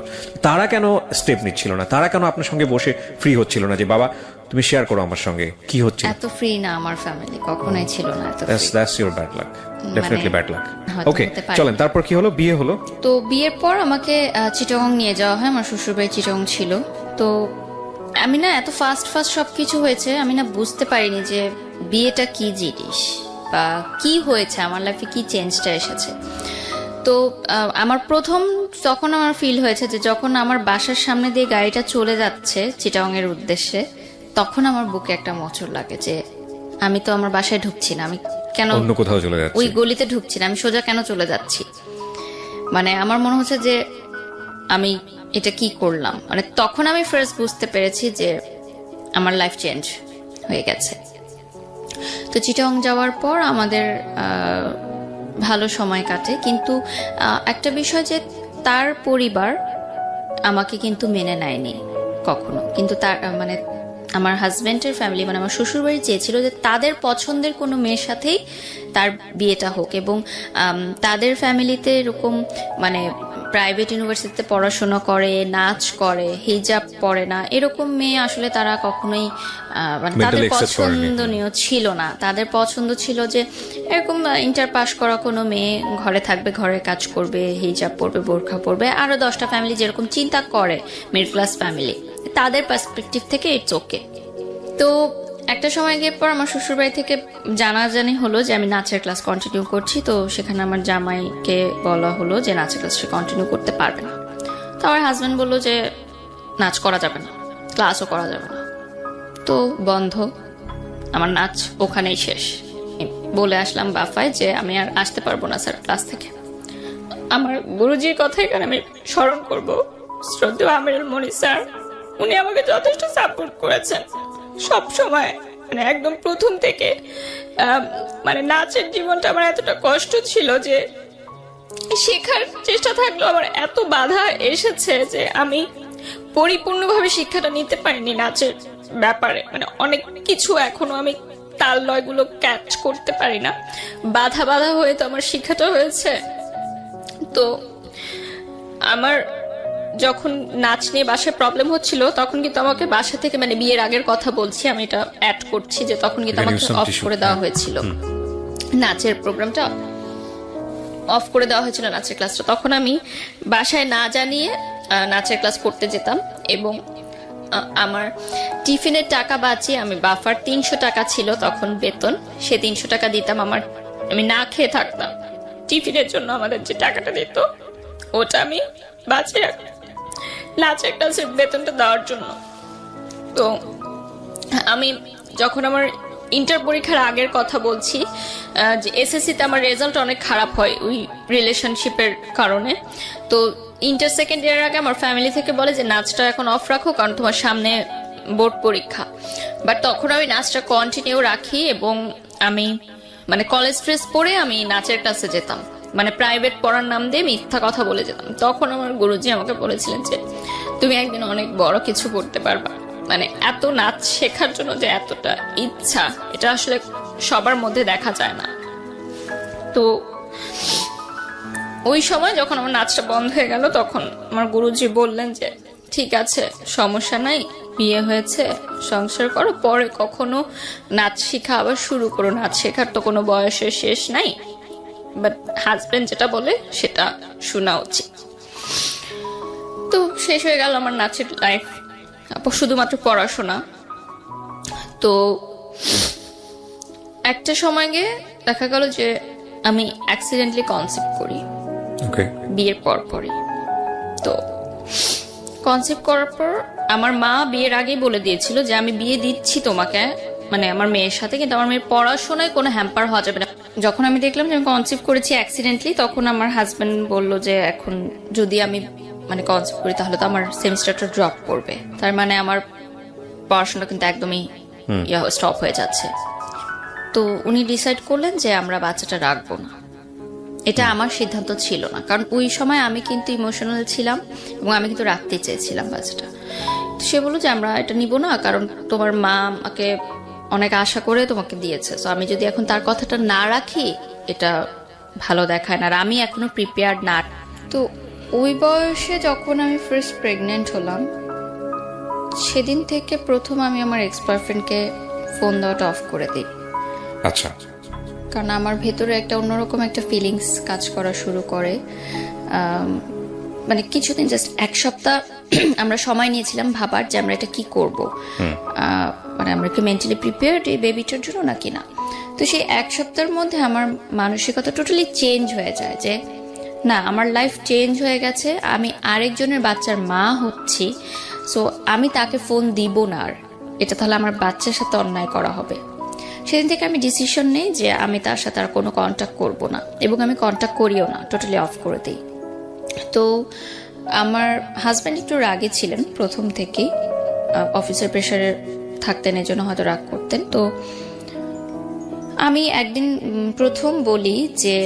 তারা কেন স্টেপ নিচ্ছিল না? তারা কেন আপনার সঙ্গে বসে ফ্রি হচ্ছিল না যে বাবা তুমি শেয়ার করো আমার সঙ্গে কি হচ্ছে? এত ফ্রি না আমার ফ্যামিলি, কখনোই ছিল না এত free. That's your bad luck, definitely bad luck. হয়তো ওকে, হতে পারে। চলেন তারপর কি হলো? বিয়ে হলো। তো বিয়ের পর আমাকে চিটাগং নিয়ে যাওয়া হয়। আমার শ্বশুরবাড়ি চিটাগং ছিল। তো আমি না এত ফাস্ট সবকিছু হয়েছে, আমি না বুঝতে পারিনি যে বিয়েটা কি জিনিস বা কি হয়েছে আমার লাইফে, কি চেঞ্জটা এসেছে। তো আমার প্রথম তখন আমার ফিল হয়েছে যে যখন আমার বাসার সামনে দিয়ে গাড়িটা চলে যাচ্ছে চিটাগং এর উদ্দেশ্যে, তখন আমার বুকে একটা মোচড় লাগে যে আমি তো আমার বাসায় ঢুকছি না, আমি কেন অন্য কোথাও চলে যাচ্ছি, ওই গলিতে ঢুকছি না, আমি সোজা কেন চলে যাচ্ছি। মানে আমার মনে হচ্ছে যে আমি এটা কি করলাম। মানে তখন আমি ফার্স্ট বুঝতে পেরেছি যে আমার লাইফ চেঞ্জ হয়ে গেছে। তো চিটাগং যাওয়ার পর আমাদের ভালো সময় কাটে, কিন্তু একটা বিষয় যে তার পরিবার আমাকে কিন্তু মেনে নেয়নি কখনো। কিন্তু তার মানে আমার হাজবেন্ডের ফ্যামিলি, মানে আমার শ্বশুরবাড়ি চেয়েছিল যে তাদের পছন্দের কোনো মেয়ের সাথেই তার বিয়েটা হোক, এবং তাদের ফ্যামিলিতে এরকম মানে প্রাইভেট ইউনিভার্সিটিতে পড়াশোনা করে, নাচ করে, হিজাব পরে না, এরকম মেয়ে আসলে তারা কখনোই মানে তাদের পছন্দনীয় ছিল না। তাদের পছন্দ ছিল যে এরকম ইন্টার পাস করা কোনো মেয়ে ঘরে থাকবে, ঘরের কাজ করবে, হিজাব পরবে, বোরখা পরবে, আরো 10টা ফ্যামিলি যেরকম চিন্তা করে মিডল ক্লাস ফ্যামিলি, তাদের পার্সপেক্টিভ থেকে ইটস ওকে। তো একটা সময় গিয়ে পর আমার শ্বশুরবাড়ি থেকে জানাজানি হলো যে আমি নাচের ক্লাস কন্টিনিউ করছি। তো সেখানে আমার জামাইকে বলা হলো যে নাচের ক্লাস সে কন্টিনিউ করতে পারবে না। তো আমার হাজব্যান্ড বললো যে নাচ করা যাবে না, ক্লাসও করা যাবে না, তো বন্ধ, আমার নাচ ওখানেই শেষ। বলে আসলাম বাফায় যে আমি আর আসতে পারবো না স্যার ক্লাস থেকে। আমার গুরুজির কথা এখানে আমি স্মরণ করবো, শ্রদ্ধেয় আমিরুল মনি স্যার। উনি আমাকে যথেষ্ট সাপোর্ট করেছেন সব সময়, মানে একদম প্রথম থেকে। মানে নাচের জীবনটা আমার এতটা কষ্ট ছিল যে শেখার চেষ্টা থাকলেও আমার এত বাধা এসেছে যে আমি পরিপূর্ণভাবে শিক্ষাটা নিতে পারিনি নাচের ব্যাপারে। মানে অনেক কিছু এখনো আমি তাল লয়গুলো ক্যাচ করতে পারি না, বাধা হয়ে তো আমার শিক্ষাটা হয়েছে। তো আমার যখন নাচ নিয়ে বাসায় প্রবলেম হচ্ছিল, তখন কিন্তু আমাকে বাসা থেকে, মানে বিয়ের আগের কথা বলছি, আমি এটা অ্যাড করছি, যে তখন কিন্তু আমাকে অফ করে দেওয়া হয়েছিল নাচের প্রোগ্রামটা, অফ করে দেওয়া হয়েছিল নাচের ক্লাসটা। তখন আমি বাসায় না জানিয়ে নাচের ক্লাস করতে যেতাম, এবং আমার টিফিনের টাকা বাঁচিয়ে আমি বাফার 300 টাকা ছিল তখন বেতন, সে 300 টাকা দিতাম। আমি না খেয়ে থাকতাম, টিফিনের জন্য আমাদের যে টাকাটা দিত ওটা আমি বাঁচিয়ে রাখতাম নাচের ক্লাসের বেতনটা দেওয়ার জন্য। তো আমি যখন আমার ইন্টার পরীক্ষার আগের কথা বলছি, যে এসএসসিতে আমার রেজাল্ট অনেক খারাপ হয় ওই রিলেশনশিপের কারণে। তো ইন্টার সেকেন্ড ইয়ারের আগে আমার ফ্যামিলি থেকে বলে যে নাচটা এখন অফ রাখো, কারণ তোমার সামনে বোর্ড পরীক্ষা। বাট তখন আমি নাচটা কন্টিনিউ রাখি এবং আমি মানে কলেজ ড্রেস পরে আমি নাচের ক্লাসে যেতাম, মানে প্রাইভেট পড়ার নাম দিয়ে মিথ্যা কথা বলে যেতাম। তখন আমার গুরুজি আমাকে বলেছিলেন যে তুমি একদিন অনেক বড় কিছু করতে পারবা। মানে এত নাচ শেখার জন্য যে এতটা ইচ্ছা, এটা আসলে সবার মধ্যে দেখা যায় না। তো ওই সময় যখন আমার নাচটা বন্ধ হয়ে গেল, তখন আমার গুরুজি বললেন যে ঠিক আছে, সমস্যা নাই, বিয়ে হয়েছে, সংসার করো, পরে কখনো নাচ শেখা আবার শুরু করো, নাচ শেখার তো কোনো বয়সের শেষ নাই, বাট হাজবেন্ড যেটা বলে সেটা শোনা উচিত। তো শেষ হয়ে গেল আমার নাচের লাইফ, শুধুমাত্র পড়াশোনা। তো একটা সময় গিয়ে দেখা গেল যে আমি অ্যাক্সিডেন্টলি কনসেপ্ট করি বিয়ের পরই। তো কনসেপ্ট করার পর আমার মা বিয়ের আগেই বলে দিয়েছিল যে আমি বিয়ে দিচ্ছি তোমাকে, মানে আমার মেয়ের সাথে, কিন্তু আমার মেয়ের পড়াশোনায় কোনো হ্যাম্পার হওয়া যাবে না। যখন আমি দেখলাম যে আমি কনসেপ্ট করেছি অ্যাক্সিডেন্টলি, তখন আমার হাজবেন্ড বলল যে এখন যদি আমি মানে কনসেপ্ট করি তাহলে তো আমার সেমিস্টারটা ড্রপ করবে, তার মানে আমার পড়াশোনা কিন্তু একদমই স্টপ হয়ে যাচ্ছে। তো উনি ডিসাইড করলেন যে আমরা বাচ্চাটা রাখবো না। এটা আমার সিদ্ধান্ত ছিল না, কারণ ওই সময় আমি কিন্তু ইমোশনাল ছিলাম এবং আমি কিন্তু রাখতে চেয়েছিলাম বাচ্চাটা। তো সে বললো যে আমরা এটা নিব না, কারণ তোমার মা আমাকে অনেক আশা করে তোমাকে দিয়েছে, তো আমি যদি এখন তার কথাটা না রাখি এটা ভালো দেখায় না, আর আমি এখনো প্রিপেয়ার্ড না। তো ওই বয়সে যখন আমি ফার্স্ট প্রেগনেন্ট হলাম, সেদিন থেকে প্রথম আমি আমার এক্স বয়ফ্রেন্ডকে ফোন দেওয়াটা অফ করে দিই। আচ্ছা। কারণ আমার ভেতরে একটা অন্যরকম একটা ফিলিংস কাজ করা শুরু করে। মানে কিছুদিন, জাস্ট এক সপ্তাহ আমরা সময় নিয়েছিলাম ভাবার যে আমরা এটা কি করব, মানে আমরা কি মেন্টালি প্রিপেয়ার্ড এই বেবিটার জন্য নাকি না। তো সেই এক সপ্তাহের মধ্যে আমার মানসিকতা টোটালি চেঞ্জ হয়ে যায় যে না, আমার লাইফ চেঞ্জ হয়ে গেছে, আমি আরেকজনের বাচ্চার মা হচ্ছি, সো আমি তাকে ফোন দিব না আর, এটা তাহলে আমার বাচ্চার সাথে অন্যায় করা হবে। সেদিন থেকে আমি ডিসিশন নেই যে আমি তার সাথে আর কোনো কন্ট্যাক্ট করব না, এবং আমি কন্ট্যাক্ট করিও না, টোটালি অফ করে দিই। তো আমার হাজব্যান্ড একটু রাগে ছিলেন প্রথম থেকেই, অফিসের প্রেশারে থাকতেন, এই জন্য হয়তো রাগ করতেন। তো আমি একদিন প্রথম বলি যে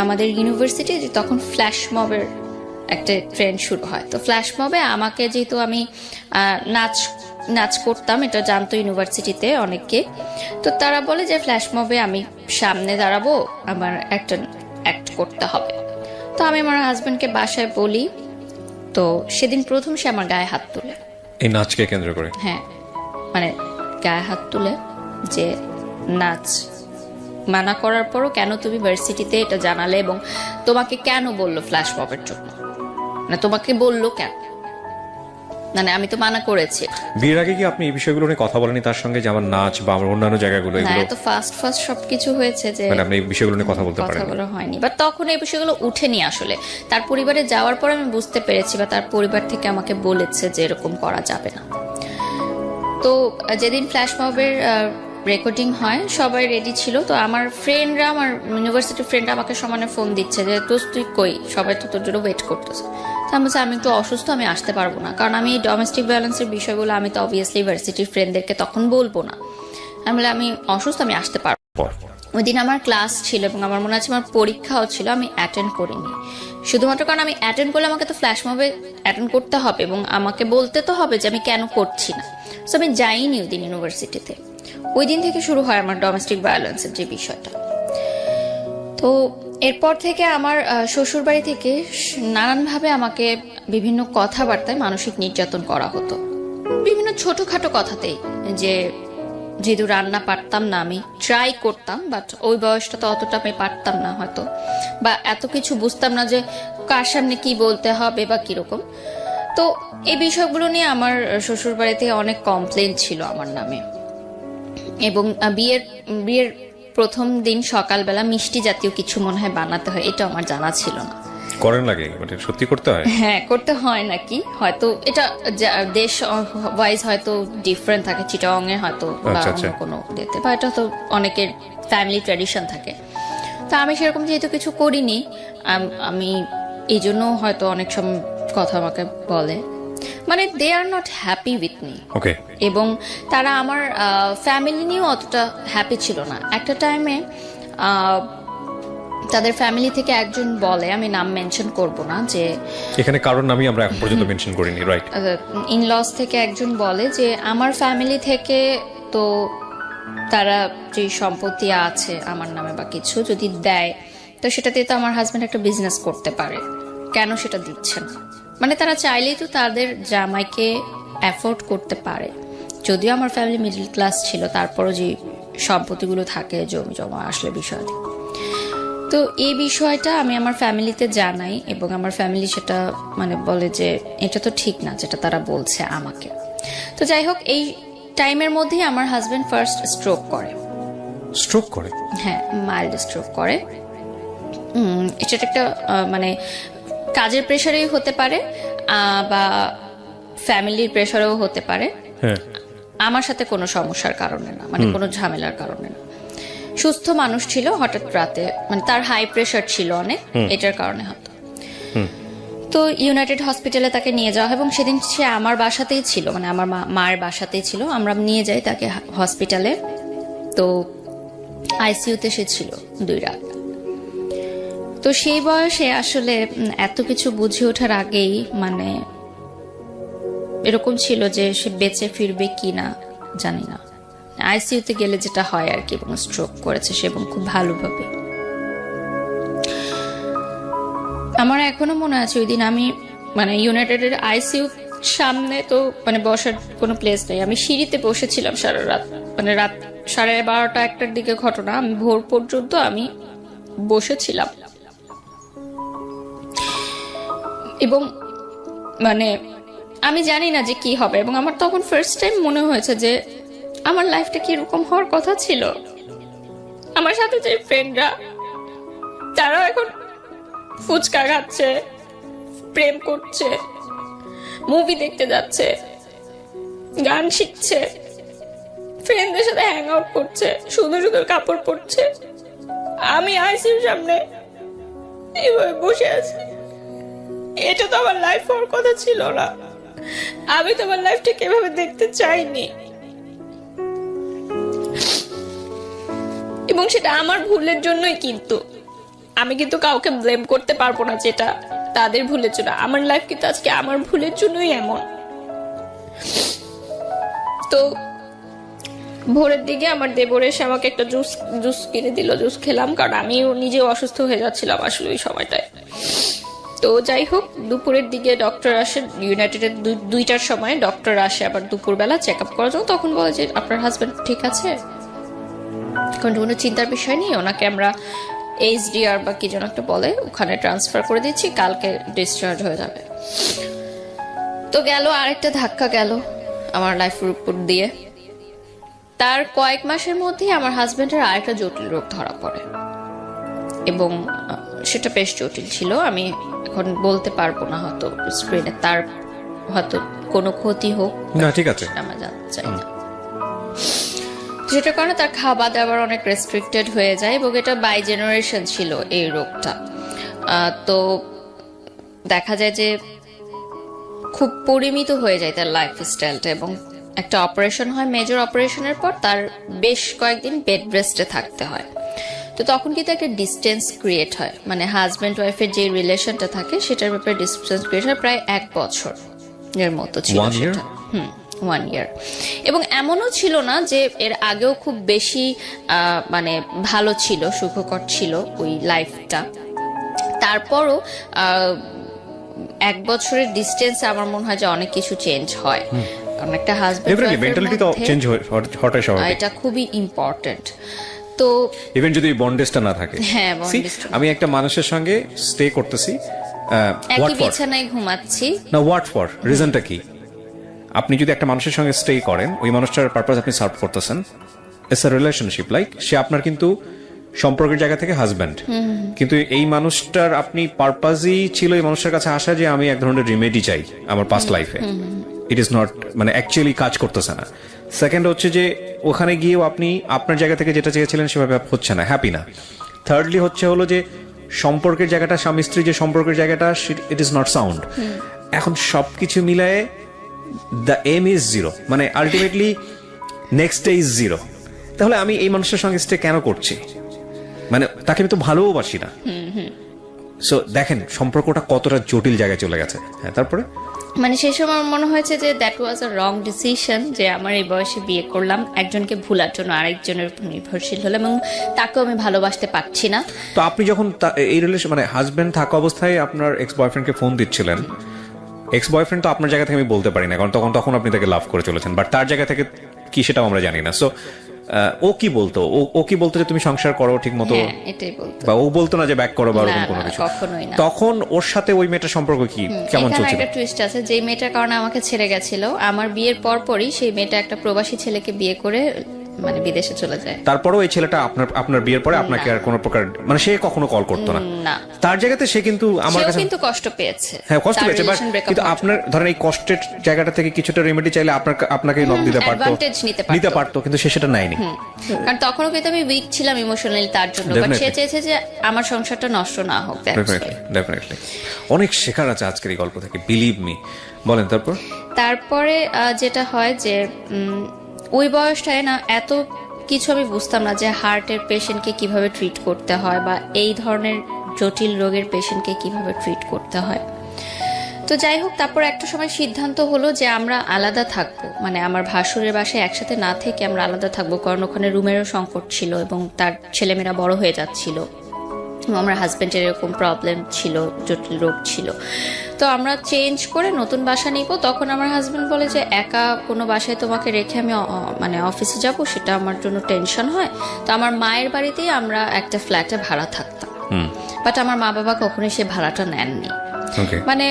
আমাদের ইউনিভার্সিটি তখন ফ্ল্যাশ মবের একটা ট্রেন্ড শুরু হয়। তো ফ্ল্যাশ মবে আমাকে, যেহেতু আমি নাচ করতাম, এটা জানতো ইউনিভার্সিটিতে অনেকে, তো তারা বলে যে ফ্ল্যাশ মবে আমি সামনে দাঁড়াবো, আমার একটা অ্যাক্ট করতে হবে। তো আমি আমার হাজবেন্ডকে বাসায় বলি, তো সেদিন প্রথম সে আমার গায়ে হাত তুলে, এই নাচকে কেন্দ্র করে। হ্যাঁ, মানে গায়ে হাত তুলে যে নাচ মানা করার পরও কেন তুমি ভার্সিটিতে এটা জানালে, এবং তোমাকে কেন বললো ফ্ল্যাশ মবের জন্য, মানে তোমাকে বললো কেন, মানে আমি তো মানা করেছি। বিয়ের আগে কি আপনি এই বিষয়গুলো নিয়ে কথা বলেনি তার সঙ্গে, যে আমার নাচ বা আমার অন্যান্য জায়গাগুলো, এগুলো তো ফার্স্ট সবকিছু হয়েছে যে মানে আপনি এই বিষয়গুলো নিয়ে কথা বলতে পারেন? কথা বলা হয়নি, বাট তখন এই বিষয়গুলো উঠেনি আসলে। তার পরিবারে যাওয়ার পর আমি বুঝতে পেরেছি, বা তার পরিবার থেকে আমাকে বলেছে যে এরকম করা যাবে না। তো যেদিন ফ্ল্যাশ মবের রেকর্ডিং হয় সবাই রেডি ছিল, তো আমার ফ্রেন্ডরা, আমার ইউনিভার্সিটির ফ্রেন্ডরা আমাকে সমানে ফোন দিচ্ছে যে তুই কই, সবাই তো তোর জন্য ওয়েট করতেছে। তো আমি বলছি আমি একটু অসুস্থ, আমি আসতে পারবো না, কারণ আমি ডোমেস্টিক ভায়োলেন্সের বিষয়গুলো আমি তো অবভিয়াসলি ইউনিভার্সিটির ফ্রেন্ডদেরকে তখন বলবো না। আমি বলে আমি অসুস্থ, আমি আসতে পারবো। ওই দিন আমার ক্লাস ছিল এবং আমার মনে আছে আমার পরীক্ষাও ছিল, আমি অ্যাটেন্ড করিনি, শুধুমাত্র কারণ আমি অ্যাটেন্ড করলে আমাকে তো ফ্ল্যাশ মবে অ্যাটেন্ড করতে হবে এবং আমাকে বলতে তো হবে যে আমি কেন করছি না। সো আমি যাইনি ওই দিন ইউনিভার্সিটিতে। ওই দিন থেকে শুরু হয় আমার ডোমেস্টিক ভায়োলেন্সের যে বিষয়টা। তো এরপর থেকে আমার শ্বশুর বাড়ি থেকে নানানভাবে আমাকে বিভিন্ন কথাবার্তায় মানসিক নির্যাতন করা হতো, বিভিন্ন ছোটখাটো কথাতেই। যে যেহেতু রান্না পারতাম না, আমি ট্রাই করতাম, বাট ওই বয়সটা তো অতটা আমি পারতাম না হয়তো, বা এত কিছু বুঝতাম না যে কার সামনে কি বলতে হবে বা কিরকম। তো এই বিষয়গুলো নিয়ে আমার শ্বশুর বাড়িতে অনেক কমপ্লেন ছিল আমার নামে। এবং বিয়ের প্রথম দিন সকালবেলা মিষ্টি জাতীয় কিছু মনে হয় বানাতে হয়, এটা আমার জানা ছিল না। করেন লাগে সত্যি করতে হয়? হ্যাঁ, করতে হয় নাকি, হয়তো এটা দেশ ওয়াইজ হয়তো ডিফারেন্ট থাকে, চিটাগং এ হয়তো বা অন্য কোনো ডেতে, বা এটা তো অনেকের ফ্যামিলি ট্র্যাডিশন থাকে। তো আমি সেরকম যেহেতু কিছু করিনি, আমি এই জন্য হয়তো অনেক সময় কথা আমাকে বলে মানে they are not happy with me. Okay. এবং তারা আমার ফ্যামিলি নিয়েও অতটা হ্যাপি ছিল না। একটা টাইমে তাদের ফ্যামিলি থেকে একজন বলে, আমি নাম মেনশন করব না, যে এখানে কারণ আমি আমরা এখন পর্যন্ত মেনশন করিনি, রাইট? ইনলস থেকে একজন বলে যে আমার ফ্যামিলি থেকে তো তারা যে সম্পত্তি আছে আমার নামে বা কিছু যদি দেয়, তো সেটাতে তো আমার হাজব্যান্ড একটা বিজনেস করতে পারে, কেন সেটা দিচ্ছে না? মানে তারা চাইলেই তো তাদের জামাইকে অ্যাফোর্ড করতে পারে। যদিও আমার ফ্যামিলি মিডল ক্লাস ছিল, তারপরও যে সম্পত্তিগুলো থাকে জমি জমা আসলে বিষয়। তো এই বিষয়টা আমি আমার ফ্যামিলিতে জানাই এবং আমার ফ্যামিলি সেটা মানে বলে যে এটা তো ঠিক না যেটা তারা বলছে আমাকে। তো যাই হোক, এই টাইমের মধ্যেই আমার হাজবেন্ড ফার্স্ট স্ট্রোক করে। স্ট্রোক করে? হ্যাঁ, মাইল্ড স্ট্রোক করে। এটা একটা মানে কাজের প্রেশারেই হতে পারে বা ফ্যামিলির প্রেশারেও হতে পারে। হ্যাঁ, আমার সাথে কোনো সমস্যার কারণে না, মানে কোনো ঝামেলার কারণে না। সুস্থ মানুষ ছিল, হঠাৎ রাতে মানে তার হাই প্রেশার ছিল অনেক, এটার কারণে হতো। তো ইউনাইটেড হসপিটালে তাকে নিয়ে যাওয়া হয় এবং সেদিন সে আমার বাসাতেই ছিল, মানে আমার মায়ের বাসাতেই ছিল। আমরা নিয়ে যাই তাকে হসপিটালে। তো আইসিইউতে সে ছিল 2 রাত। তো সেই বয়সে আসলে এত কিছু বুঝে ওঠার আগেই মানে এরকম ছিল যে সে বেঁচে ফিরবে কি না জানি না। আইসিইউতে গেলে যেটা হয় আর কি, এবং স্ট্রোক করেছে সে, এবং খুব ভালোভাবে। আমার এখনো মনে আছে ওই দিন আমি মানে ইউনাইটেডের আইসিইউ সামনে তো মানে বসার কোনো প্লেস নেই, আমি সিঁড়িতে বসেছিলাম সারা রাত, মানে রাত 12:30-1টার দিকে ঘটনা। আমি ভোর পর্যন্ত আমি বসেছিলাম এবং মানে আমি জানি না যে কি হবে। এবং আমার তখন ফার্স্ট টাইম মনে হয়েছে যে আমার লাইফটা কি এরকম হওয়ার কথা ছিল। আমার সাথে যে ফ্রেন্ডরা তারাও এখন ফুচকা খাচ্ছে, প্রেম করছে, মুভি দেখতে যাচ্ছে, গান শিখছে, ফ্রেন্ডদের সাথে হ্যাং আউট করছে, সুন্দর সুন্দর কাপড় পরছে। আমি আইসিইউর সামনে এইভাবে বসে আছি। এটা তো আমার লাইফ হওয়ার কথা ছিল না। আমি তো আমার লাইফটাকে এভাবে দেখতে চাইনি, এবং সেটা আমার ভুলের জন্যই। কিন্তু আমি কিন্তু কাউকে ব্লেম করতে পারবো না যেটা তাদের ভুলের জন্য। আমার লাইফ কিন্তু আজকে আমার ভুলের জন্যই এমন। তো ভোরের দিকে আমার দেবর এসে আমাকে একটা জুস কিনে দিল, জুস খেলাম, কারণ আমিও নিজে অসুস্থ হয়ে যাচ্ছিলাম আসলে ওই সময়টায়। তো যাই হোক, দুপুরের দিকে ডক্টর আসে, ইউনাইটেডের 2টার সময় ডক্টর আসে আবার দুপুরবেলা চেক আপ করার জন্য। তখন বলে যে আপনার হাজবেন্ড ঠিক আছে, কোনো চিন্তার বিষয় নেই, ওনাকে আমরা HDR বা কি যেন একটা বলে ওখানে ট্রান্সফার করে দিচ্ছি, কালকে ডিসচার্জ হয়ে যাবে। তো গেল আরেকটা ধাক্কা গেল আমার লাইফের উপর দিয়ে। তার কয়েক মাসের মধ্যেই আমার হাজবেন্ডের আরেকটা জটিল রোগ ধরা পড়ে এবং সেটা বেশ জটিল ছিল। আমি এখন বলতে পারবো না, হয়তো স্ক্রিনে তার হয়তো কোনো ক্ষতি হোক না, ঠিক আছে, আমরা জানতে চাই না। যেটার কারণে তার খাওয়া দাওয়ার অনেক রেস্ট্রিক্টেড হয়ে যায় এবং এটা বাই জেনারেশন ছিল এই রোগটা। তো দেখা যায় যে খুব পরিমিত হয়ে যায় তার লাইফ স্টাইলটা, এবং একটা অপারেশন হয়, মেজর অপারেশনের পর তার বেশ কয়েকদিন বেড রেস্টে থাকতে হয়। তো তখন কিন্তু একটা ডিস্টেন্স ক্রিয়েট হয়, মানে হাজব্যান্ড ওয়াইফের যে রিলেশনটা থাকে সেটার ব্যাপারে ডিস্টেন্স ক্রিয়েট হয়। প্রায় 1 বছর এর মতো ছিল সেটা। 1 ইয়ার। এবং এমনও ছিল না যে এর আগেও খুব বেশি মানে ভালো ছিল, সুখকর ছিল ওই লাইফটা। তারপরও 1 বছরের ডিস্টেন্স আমার মনে হয় যে অনেক কিছু চেঞ্জ হয়, কারণ একটা হাজবেন্ড মেন্টালিটি তো চেঞ্জ হওয়াটাই স্বাভাবিক, এটা খুবই ইম্পর্টেন্ট। তো ইভেন যদি বন্ডেজটা না থাকে। হ্যাঁ, আমি একটা মানুষের সঙ্গে স্টে করতেছি, একই বিছানায় ঘুমাচ্ছি, না হোয়াট ফর রিজনটা কি? আপনি যদি একটা মানুষের সঙ্গে স্টে করেন, ওই মানুষটার পারপাস আপনি সার্ভ করতেছেন, ইটস আ রিলেশনশিপ। লাইক সে আপনার কিন্তু সম্পর্কের জায়গা থেকে হাজব্যান্ড, কিন্তু এই মানুষটার আপনি পারপাসই ছিল এই মানুষটার কাছে আসা যে আমি এক ধরনের রিমেডি চাই আমার পাস্ট লাইফে। ইট ইজ নট মানে অ্যাকচুয়ালি কাজ করতেছে না। সেকেন্ড হচ্ছে যে ওখানে গিয়েও আপনি আপনার জায়গা থেকে যেটা চেয়েছিলেন সেভাবে হচ্ছে না, হ্যাপি না। থার্ডলি হলো যে সম্পর্কের জায়গাটা, স্বামী স্ত্রী যে সম্পর্কের জায়গাটা, ইট ইজ নট সাউন্ড। এখন সবকিছু মিলায়ে দ্য এম ইজ জিরো, মানে ultimately next day is zero. তাহলে আমি এই মানুষের সঙ্গে স্টে কেন করছি? মানে তাকে আমি তো ভালোবাসি না। সো দেখেন সম্পর্কটা কতটা জটিল জায়গায় চলে গেছে। হ্যাঁ, তারপরে মানে সেই সময় আমার মনে হয়েছে যে that was a wrong decision, যে আমার এই বয়সে বিয়ে করলাম, একজনকে ভুলার জন্য আরেকজনের উপর নির্ভরশীল হলাম, এবং তাকেও আমি ভালোবাসতে পারছি না। তো আপনি যখন এই রিলেশন মানে হাজবেন্ড থাকা অবস্থায় আপনার এক্স বয়ফ্রেন্ডকে ফোন দিচ্ছিলেন, এক্স বয়ফ্রেন্ড তো আপনার জায়গা থেকে আমি বলতে পারি না, কারণ তখন আপনি তাকে লাভ করে চলেছেন, বাট তার জায়গা থেকে কি সেটাও আমরা জানি না। সো ও কি বলতো? ও কি বলতো যে তুমি সংসার করো ঠিক মতো? হ্যাঁ, এটাই বলতো। বা ও বলতো না যে ব্যাক করো বা এরকম না, কোনো না, কিছু? কখনোই না। তখন ওর সাথে ওই মেয়েটার সম্পর্ক কি কেমন এখানে চলছিল? একটা টুইস্ট আছে, যে মেয়েটার কারণে আমাকে ছেড়ে গেছিল, আমার বিয়ের পরপরই সেই মেয়েটা একটা প্রবাসী ছেলেকে বিয়ে করে মানে বিদেশে চলে যায়। তারপরেও এই ছেলেটা আপনার বিয়ের পরে আপনাকে আর কোনো প্রকার মানে সে কখনো কল করতো না? না, তার জায়গাতে সে কিন্তু আমার সেও কাছে কিন্তু কষ্ট পেয়েছে। হ্যাঁ কষ্ট তার পেয়েছে, বাট relation break up কিন্তু হওয়ার আপনার ধরেন এই কষ্টের জায়গাটা থেকে কিছুটা রেমেডি চাইলে আপনাকে নক দিতে পারতো, advantage নিতে পারতো। কিন্তু সে সেটা নেয়নি। কারণ তখনও কিন্তু আমি উইক ছিলাম ইমোশনালি তার জন্য, বাট সে চেয়েছে যে আমার সংসারটা নষ্ট না হোক। ডেফিনেটলি অনেক শেখার আছে আজকের এই গল্প থেকে, বিলিভ মি। বলেন তারপর। তারপরে যেটা হয় যে ওই বয়সটায় না এত কিছু আমি বুঝতাম না যে হার্টের পেশেন্টকে কিভাবে ট্রিট করতে হয়, বা এই ধরনের জটিল রোগের পেশেন্টকে কিভাবে ট্রিট করতে হয়। তো যাই হোক, তারপর একটা সময় সিদ্ধান্ত হলো যে আমরা আলাদা থাকবো, মানে আমার ভাসুরের বাসায় একসাথে না থেকে আমরা আলাদা থাকবো, কারণ ওখানে রুমেরও সংকট ছিল এবং তার ছেলেমেয়েরা বড় হয়ে যাচ্ছিল, আমার হাজবেন্ডের এরকম প্রবলেম ছিল, জটিল রোগ ছিল। তো আমরা চেঞ্জ করে নতুন বাসা নিব। তখন আমার হাজবেন্ড বলে যে একা কোনো বাসায় তোমাকে রেখে আমি মানে অফিসে যাব, সেটা আমার জন্য টেনশন হয়। তো আমার মায়ের বাড়িতেই আমরা একটা ফ্ল্যাটে ভাড়া থাকতাম, বাট আমার মা বাবা কখনোই সে ভাড়াটা নেননি। মানে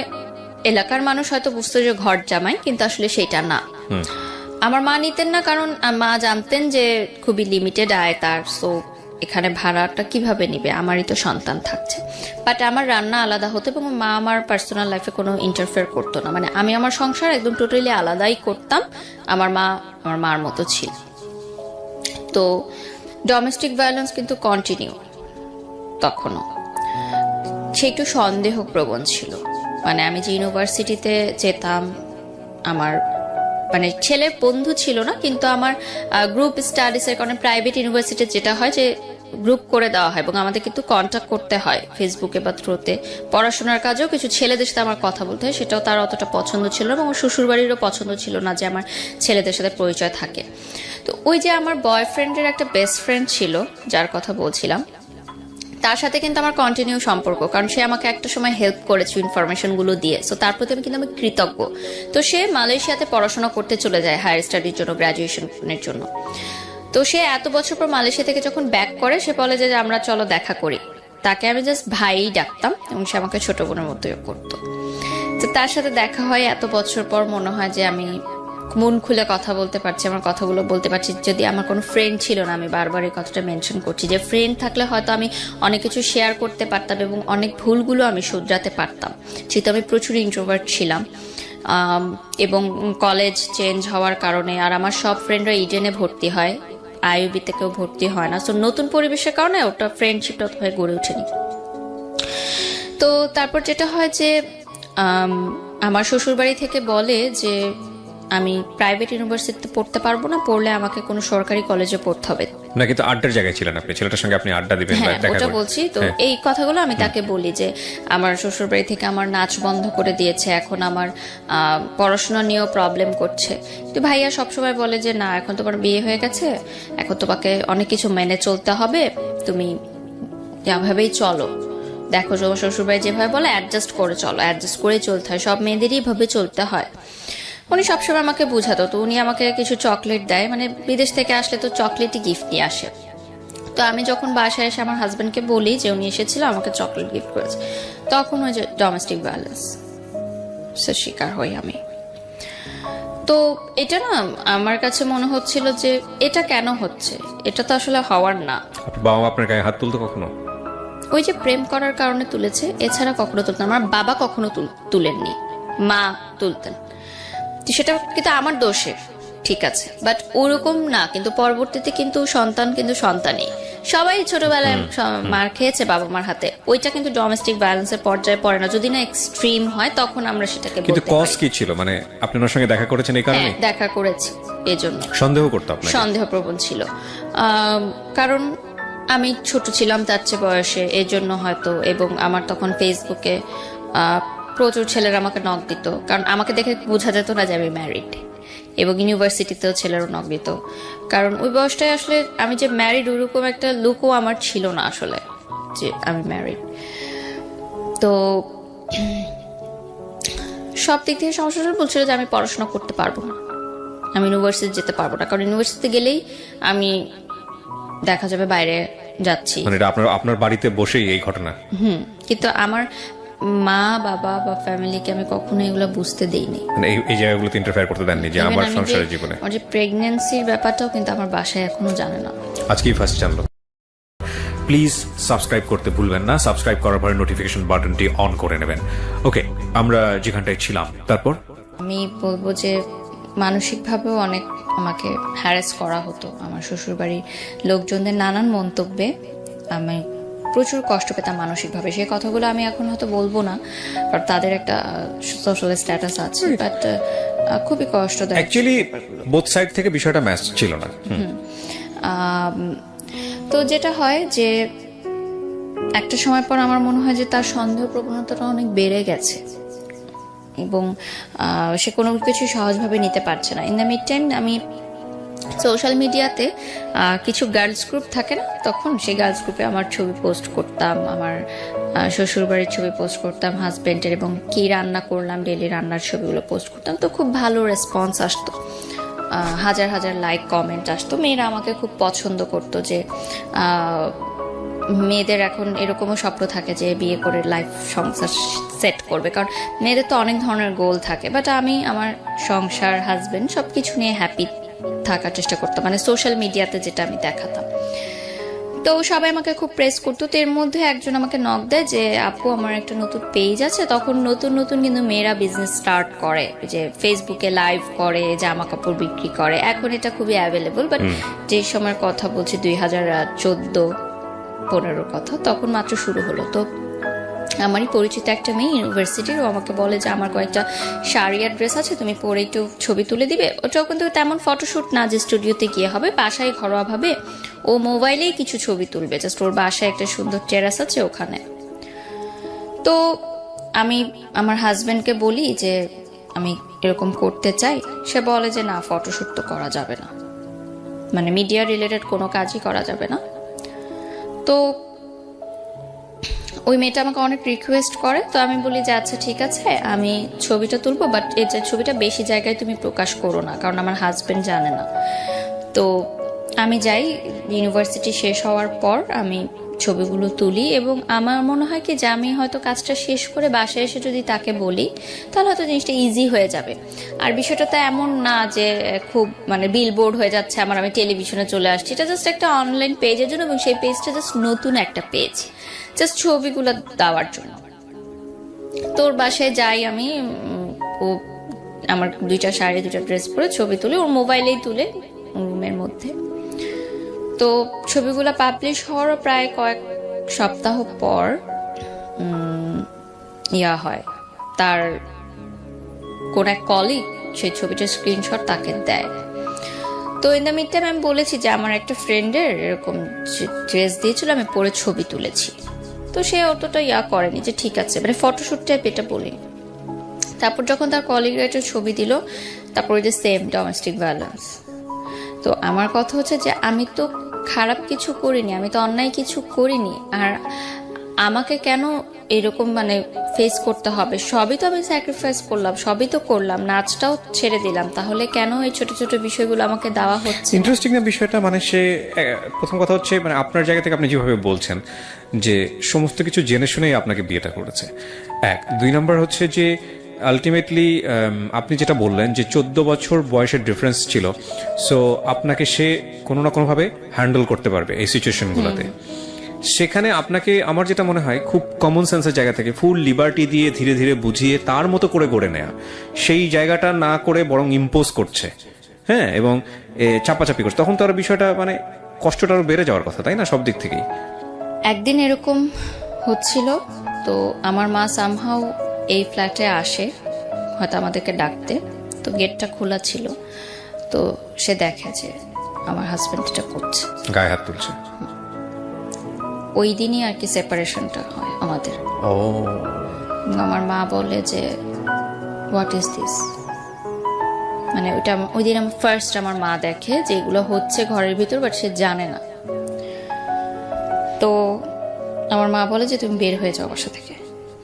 এলাকার মানুষ হয়তো বুঝতো যে ঘর জামাই, কিন্তু আসলে সেটা না। আমার মা নিতেন না, কারণ মা জানতেন যে খুবই লিমিটেড আয় তার, সো এখানে ভাড়াটা কিভাবে নিবে, আমারই তো সন্তান থাকছে। বাট আমার রান্না আলাদা হতো এবং মা আমার পার্সোনাল লাইফে কোনো ইন্টারফেয়ার করতো না, মানে আমি আমার সংসার একদম টোটালি আলাদাই করতাম, আমার মা আমার মার মতো ছিল। তো ডোমেস্টিক ভায়োলেন্স কিন্তু কন্টিনিউ তখনও, সে একটু সন্দেহ প্রবণ ছিল। মানে আমি যে ইউনিভার্সিটিতে যেতাম, আমার মানে ছেলের বন্ধু ছিল না, কিন্তু আমার গ্রুপ স্টাডিজের কারণে প্রাইভেট ইউনিভার্সিটি যেটা হয় যে গ্রুপ করে দেওয়া হয় এবং আমাদের কিন্তু কন্ট্যাক্ট করতে হয় ফেসবুকে বা থ্রুতে। পড়াশোনার কাজেও কিছু ছেলেদের সাথে আমার কথা বলতে হয়, সেটাও তার অতটা পছন্দ ছিল না, এবং আমার শ্বশুরবাড়িরও পছন্দ ছিল না যে আমার ছেলেদের সাথে পরিচয় থাকে। তো ওই যে আমার বয়ফ্রেন্ডের একটা বেস্ট ফ্রেন্ড ছিল যার কথা বলছিলাম, তার সাথে কিন্তু আমার কন্টিনিউ সম্পর্ক, কারণ সে আমাকে একটা সময় হেল্প করেছে ইনফরমেশনগুলো দিয়ে, সো তার প্রতি আমি কৃতজ্ঞ। তো সে মালয়েশিয়াতে পড়াশোনা করতে চলে যায় হায়ার স্টাডির জন্য, গ্র্যাজুয়েশনের জন্য। তো সে এত বছর পর মালয়েশিয়া থেকে যখন ব্যাক করে, সে বলে যে আমরা চলো দেখা করি। তাকে আমি জাস্ট ভাই ডাকতাম এবং সে আমাকে ছোট বোনের মতোই করতো। তো তার সাথে দেখা হয় এত বছর পর, মনে হয় যে আমি মন খুলে কথা বলতে পারছি, আমার কথাগুলো বলতে পারছি। যদি আমার কোনো ফ্রেন্ড ছিল না, আমি বারবার এই কথাটা মেনশন করছি যে ফ্রেন্ড থাকলে হয়তো আমি অনেক কিছু শেয়ার করতে পারতাম এবং অনেক ভুলগুলো আমি শুধরাতে পারতাম। যেহেতু আমি প্রচুর ইন্ট্রোভার্ট ছিলাম এবং কলেজ চেঞ্জ হওয়ার কারণে, আর আমার সব ফ্রেন্ডরা ইডেনে ভর্তি হয়, আইইউবিতে কেউ ভর্তি হয় না, সো নতুন পরিবেশের কারণে ওটা ফ্রেন্ডশিপটা হয়ে গড়ে ওঠেনি। তো তারপর যেটা হয় যে আমার শ্বশুরবাড়ি থেকে বলে যে আমি প্রাইভেট ইউনিভার্সিটিতে পড়তে পারবো না, পড়লে আমাকে কোনো সরকারি কলেজে পড়তে হবে। না, কিন্তু আড্ডার জায়গায় ছিলেন আপনি, ছেলেটার সঙ্গে আপনি আড্ডা দিবেন, হ্যাঁ, ওটা বলছি। তো এই কথাগুলো আমি তাকে বলি যে আমার শ্বশুরবাড়ি থেকে আমার নাচ বন্ধ করে দিয়েছে, এখন আমার পড়াশোনা নিয়েও প্রবলেম করছে। তো ভাইয়া সবসময় বলে যে না, এখন তোমার বিয়ে হয়ে গেছে, এখন তোমাকে অনেক কিছু মেনে চলতে হবে, তুমি এভাবেই চলো। দেখো তোমার শ্বশুরবাড়ি যেভাবে বলে অ্যাডজাস্ট করে চলো, অ্যাডজাস্ট করে চলতে হয়, সব মেয়েদেরই ভাবে চলতে হয়। উনি সবসময় আমাকে বুঝাতো। তো উনি আমাকে কিছু চকলেট দেয়, মানে বিদেশ থেকে আসলে তো চকলেটই গিফট নিয়ে আসে। তো আমি যখন বাসায় এসে আমার হাজব্যান্ডকে বলি যে উনি এসেছিল, আমাকে চকলেট গিফট করেছে, তখন ওই যে ডোমেস্টিক ভায়োলেন্স শিকার হই আমি। তো এটা না আমার কাছে মনে হচ্ছিল যে এটা কেন হচ্ছে, এটা তো আসলে হওয়ার না। বাবা আপনার গায়ে হাত তুলতো কখনো? ওই যে প্রেম করার কারণে তুলেছে, এছাড়া কখনো তুলতেন। আমার বাবা কখনো তুলেননি, মা তুলতেন। সেটা কিন্তু আমার দোষে, ঠিক আছে, বাট ওরকম না। কিন্তু পরবর্তীতে কিন্তু সন্তান কিন্তু সন্তানই, সবাই ছোটবেলায় মার খেয়েছে বাবা মার হাতে, ওইটা কিন্তু ডোমেস্টিক ভায়োলেন্সের পর্যায়ে পড়ে না, যদি না এক্সট্রিম হয় তখন আমরা সেটাকে কিন্তু বলতে কজ পারি। কি ছিল, মানে আপনি ওনার সঙ্গে দেখা করেছেন এই কারণে? হ্যাঁ, দেখা করেছি, এজন্য সন্দেহ করতো আপনাকে? সন্দেহপ্রবণ ছিল, কারণ আমি ছোট ছিলাম তার চেয়ে বয়সে, এই জন্য হয়তো। এবং আমার তখন ফেসবুকে প্রচুর ছেলেরা আমাকে নক দিত, কারণ আমাকে দেখে বোঝা যেত না যে আমি ম্যারিড। এবং ইউনিভার্সিটিতেও ছেলেরও নক দিত, কারণ ওই বয়সটায় আসলে আমি যে ম্যারিড ওরকম একটা লুকও আমার ছিল না আসলে যে আমি ম্যারিড। তো সব দিক থেকে সমস্যা বলছিল যে আমি পড়াশোনা করতে পারবো না, আমি ইউনিভার্সিটি যেতে পারবো না, কারণ ইউনিভার্সিটিতে গেলেই আমি দেখা যাবে বাইরে যাচ্ছি। মানে এটা আপনার আপনার বাড়িতে বসেই এই ঘটনা? কিন্তু আমার মা বাবা বা ফ্যামিলিকে আমি কখনো এগুলো বুঝতে দেইনি, মানে এই জায়গাগুলোতে ইন্টারফেয়ার করতে দেননি যে Even আমার আমি যে- সংসারের জীবনে? আমার যে প্রেগনেন্সির ব্যাপারটাও কিন্তু আমার বাসায় এখনো জানে না। আজকেই ফার্স্ট জানলো। প্লিজ সাবস্ক্রাইব করতে ভুলবেন না, সাবস্ক্রাইব করার পরে নোটিফিকেশন বাটনটি অন করে নেবেন। ওকে, আমরা যেখানটায় ছিলাম তারপর? আমি বলবো যে মানসিকভাবেও অনেক আমাকে হ্যারাস করা হতো। আমার শ্বশুরবাড়ির লোকজনদের নানান মন্তব্যে আমি প্রচুর কষ্ট পেতাম মানসিকভাবে। সেই কথাগুলো আমি এখন হয়তো বলবো না, কারণ তাদের একটা সোশ্যাল স্ট্যাটাস আছে, বাট খুবই কষ্টদায়ক। অ্যাকচুয়ালি বোথ সাইড থেকে বিষয়টা ম্যাচ ছিল না। তো যেটা হয় যে একটা সময় পর আমার মনে হয় যে তার সন্দেহ প্রবণতাটা অনেক বেড়ে গেছে এবং সে কোনো কিছু সহজভাবে নিতে পারছে না। ইন দ্য মিড টাইম আমি সোশ্যাল মিডিয়াতে কিছু গার্লস গ্রুপ থাকে না, তখন সেই গার্লস গ্রুপে আমার ছবি পোস্ট করতাম, আমার শ্বশুরবাড়ির ছবি পোস্ট করতাম, হাজব্যান্ডের, এবং কি রান্না করলাম ডেলি রান্নার ছবিগুলো পোস্ট করতাম। তো খুব ভালো রেসপন্স আসতো, হাজার হাজার লাইক কমেন্ট আসতো। মেয়েরা আমাকে খুব পছন্দ করতো যে মেয়েদের এখন এরকমও স্বপ্ন থাকে যে বিয়ে করে লাইফ সংসার সেট করবে, কারণ মেয়েদের তো অনেক ধরনের গোল থাকে। বাট আমি আমার সংসার, হাজবেন্ড সবকিছু নিয়ে হ্যাপি থাকার চেষ্টা করতাম, মানে সোশ্যাল মিডিয়াতে যেটা আমি দেখাতাম। তো সবাই আমাকে খুব প্রেস করতো। তো এর মধ্যে একজন আমাকে নক দেয় যে আপু আমার একটা নতুন পেজ আছে। তখন নতুন নতুন কিন্তু মেয়েরা বিজনেস স্টার্ট করে, যে ফেসবুকে লাইভ করে, জামা কাপড় বিক্রি করে। এখন এটা খুবই অ্যাভেলেবল, বাট যে সময়ের কথা বলছি 2014-15 কথা, তখন মাত্র শুরু হলো। তো আমারই পরিচিত একটা মেয়ে ইউনিভার্সিটির, ও আমাকে বলে যে আমার কয়েকটা শাড়ি আর ড্রেস আছে, তুমি পরে একটু ছবি তুলে দিবে। ওটাও কিন্তু তেমন ফটোশুট না যে স্টুডিওতে গিয়ে হবে, বাসায় ঘরোয়াভাবে ও মোবাইলেই কিছু ছবি তুলবে, জাস্ট ওর বাসায় একটা সুন্দর টেরাস আছে ওখানে। তো আমি আমার হাজবেন্ডকে বলি যে আমি এরকম করতে চাই। সে বলে যে না, ফটোশুট তো করা যাবে না, মানে মিডিয়া রিলেটেড কোনো কাজই করা যাবে না। তো ওই মেয়েটা আমাকে অনেক রিকোয়েস্ট করে। তো আমি বলি যে আচ্ছা ঠিক আছে, আমি ছবিটা তুলবো, বাট এই যে ছবিটা বেশি জায়গায় তুমি প্রকাশ করো না, কারণ আমার হাজবেন্ড জানে না। তো আমি যাই, ইউনিভার্সিটি শেষ হওয়ার পর আমি ছবিগুলো তুলি, এবং আমার মনে হয় কি যে আমি হয়তো কাজটা শেষ করে বাসায় এসে যদি তাকে বলি তাহলে হয়তো জিনিসটা ইজি হয়ে যাবে। আর বিষয়টা তো এমন না যে খুব মানে বিলবোর্ড হয়ে যাচ্ছে আমার, আমি টেলিভিশনে চলে আসছি। এটা জাস্ট একটা অনলাইন পেজের জন্য, এবং সেই পেজটা জাস্ট নতুন একটা পেজ, জাস্ট ছবিগুলো দেওয়ার জন্য। তোর বাসায় যাই আমি, ও আমার 2টা শাড়ি 2টা ড্রেস পরে ছবি তুলে, ওর মোবাইলেই তুলে রুমের মধ্যে। তো ছবিগুলো পাবলিশ হওয়ার প্রায় কয়েক সপ্তাহ পর ইয়া হয়, তার কোন এক কলিগ সেই ছবিটার স্ক্রিনশট তাকে দেয়। তো ইন দ্য মিড টাইম আমি বলেছি যে আমার একটা ফ্রেন্ডের এরকম ড্রেস দিয়েছিল, আমি পরে ছবি তুলেছি। তো সে অতটা ইয়া করেনি যে ঠিক আছে, মানে ফটোশুট টাইপ এটা বলিনি। তারপর যখন তার কলিগরা একটা ছবি দিল, তারপর যে সেম ডোমেস্টিক ভায়োলেন্স। তো আমার কথা হচ্ছে যে আমি তো খারাপ কিছু করিনি, আমি তো অন্যায় কিছু করিনি, আর আমাকে কেন এরকম মানে ফেস করতে হবে? সবই তো আমি স্যাক্রিফাইস করলাম, সবই তো করলাম, নাচটাও ছেড়ে দিলাম, তাহলে কেন এই ছোট ছোট বিষয়গুলো আমাকে দেওয়া হচ্ছে? ইন্টারেস্টিং না বিষয়টা, মানে সে প্রথম কথা হচ্ছে মানে আপনার জায়গা থেকে আপনি যেভাবে বলছেন যে সমস্ত কিছু জেনে শুনেই আপনাকে বিয়েটা করেছে, 1। 2 নম্বর হচ্ছে যে আলটিমেটলি আপনি যেটা বললেন যে 14 বছর বয়সের ডিফারেন্স ছিল, সো আপনাকে সে কোনো না কোনোভাবে হ্যান্ডেল করতে পারবে এই সিচুয়েশনগুলোতে। সেখানে আপনাকে আমার যেটা মনে হয় খুব কমন সেন্সের জায়গা থেকে ফুল লিবার্টি দিয়ে ধীরে ধীরে বুঝিয়ে তার মতো করে গড়ে নেয়া, সেই জায়গাটা না করে বরং ইম্পোজ করছে, হ্যাঁ, এবং চাপাচাপি করছে, তখন তো আর বিষয়টা মানে কষ্টটা আরো বেড়ে যাওয়ার কথা, তাই না, সব দিক থেকেই। একদিন এরকম হচ্ছিল। তো আমার মা সামহাও এই ফ্ল্যাটে আসে হয়তো আমাদেরকে ডাকতে, তো গেটটা খোলা ছিল, তো সে দেখে যে আমার হাজব্যান্ড এটা করছে, গায়ে হাত তুলছে। ওই দিনই আর কি সেপারেশনটা হয় আমাদের। ও, আমার মা বলে যে হোয়াট ইজ দিস, মানে ওইটা ওই দিন আমার ফার্স্ট আমার মা দেখে যে এগুলো হচ্ছে ঘরের ভিতর, বাট সে জানে না। তো আমার মা বলে যে তুমি বের হয়ে যাও বাসা থেকে।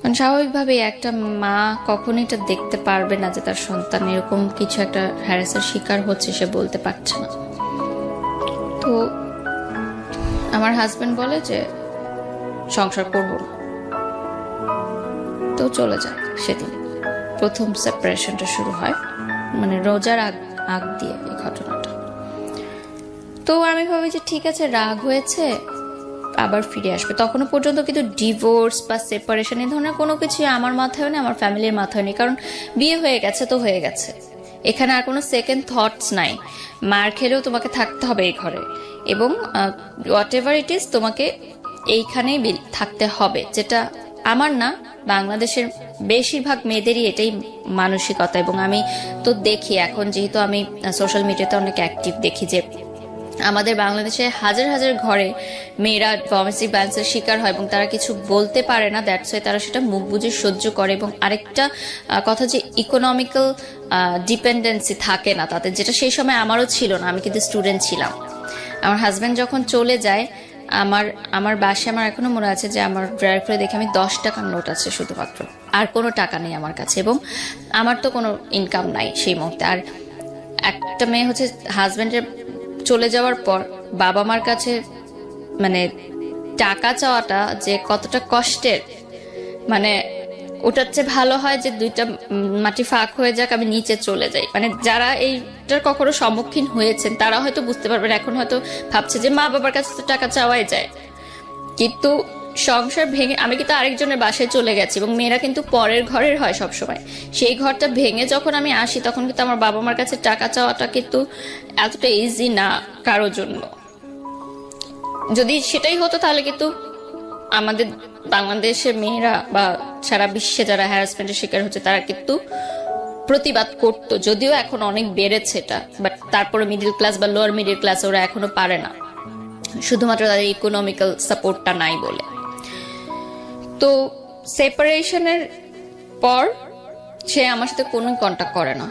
মানে স্বাভাবিকভাবে একটা মা কখনোই এটা দেখতে পারবে না যে তার সন্তান এরকম কিছু একটা হ্যারাসের শিকার হচ্ছে, সে বলতে পারছে না। তো আমার হাজবেন্ড বলে যে সংসার করবো না, তো চলে যায়। সেদিন প্রথম সেপারেশনটা শুরু হয়, মানে রোজার আগ দিয়ে এই ঘটনাটা। তো আমি ভাবি যে ঠিক আছে, রাগ হয়েছে, আবার ফিরে আসবে। তখনও পর্যন্ত কিন্তু ডিভোর্স বা সেপারেশন এই ধরনের কোনো কিছুই আমার মাথায় নেই, আমার ফ্যামিলির মাথায় নেই, কারণ বিয়ে হয়ে গেছে তো হয়ে গেছে। এখানে আর কোনো সেকেন্ড থটস নাই। মার খেলেও তোমাকে থাকতে হবে এই ঘরে, এবং হোয়াট এভার ইট ইজ তোমাকে এইখানেই থাকতে হবে, যেটা আমার না, বাংলাদেশের বেশিরভাগ মেয়েদেরই এটাই মানসিকতা। এবং আমি তো দেখি এখন, যেহেতু আমি সোশ্যাল মিডিয়াতে অনেক অ্যাক্টিভ, দেখি যে আমাদের বাংলাদেশে হাজার হাজার ঘরে মেয়েরা ডোমেস্টিক ভায়োলেন্সের শিকার হয় এবং তারা কিছু বলতে পারে না, দ্যাটস ওয়াই তারা সেটা মুখ বুজে সহ্য করে। এবং আরেকটা কথা যে ইকোনমিক্যাল ডিপেন্ডেন্সি থাকে না তাদের, যেটা সেই সময় আমারও ছিল না, আমি কিন্তু স্টুডেন্ট ছিলাম। আমার হাজব্যান্ড যখন চলে যায়, আমার বাসায় আমার এখনো মনে আছে যে আমার ড্রয়ার খুলে দেখে আমি 10 টাকার নোট আছে শুধুমাত্র, আর কোনো টাকা নেই আমার কাছে, এবং আমার তো কোনো ইনকাম নাই সেই মুহূর্তে। আর একটা মেয়ে হচ্ছে হাজব্যান্ডের চলে যাওয়ার পর বাবা মার কাছে মানে টাকা চাওয়াটা যে কতটা কষ্টের, মানে ওটার চেয়ে ভালো হয় যে দুইটা মাটি ফাঁক হয়ে যাক, আমি নিচে চলে যাই। মানে যারা এইটার কখনো সম্মুখীন হয়েছেন তারা হয়তো বুঝতে পারবেন। এখন হয়তো ভাবছে যে মা বাবার কাছে তো টাকা চাওয়াই যায়, কিন্তু সংসার ভেঙে আমি কিন্তু আরেকজনের বাসায় চলে গেছি, এবং মেয়েরা কিন্তু পরের ঘরের হয় সবসময়। সেই ঘরটা ভেঙে যখন আমি আসি, তখন কিন্তু আমার বাবা মার কাছে টাকা চাওয়াটা কিন্তু এতটা ইজি না কারোর জন্য। যদি সেটাই হতো তাহলে কিন্তু আমাদের বাংলাদেশের মেয়েরা বা সারা বিশ্বে যারা হ্যারাসমেন্টের শিকার হচ্ছে তারা কিন্তু প্রতিবাদ করতো। যদিও এখন অনেক বেড়েছে এটা, বাট তারপরে মিডল ক্লাস বা লোয়ার মিডল ক্লাস ওরা এখনো পারে না, শুধুমাত্র তাদের ইকোনমিক্যাল সাপোর্টটা নাই বলে। তো সেপারেশনের পর সে আমার সাথে কোনো কন্ট্যাক্ট করে না।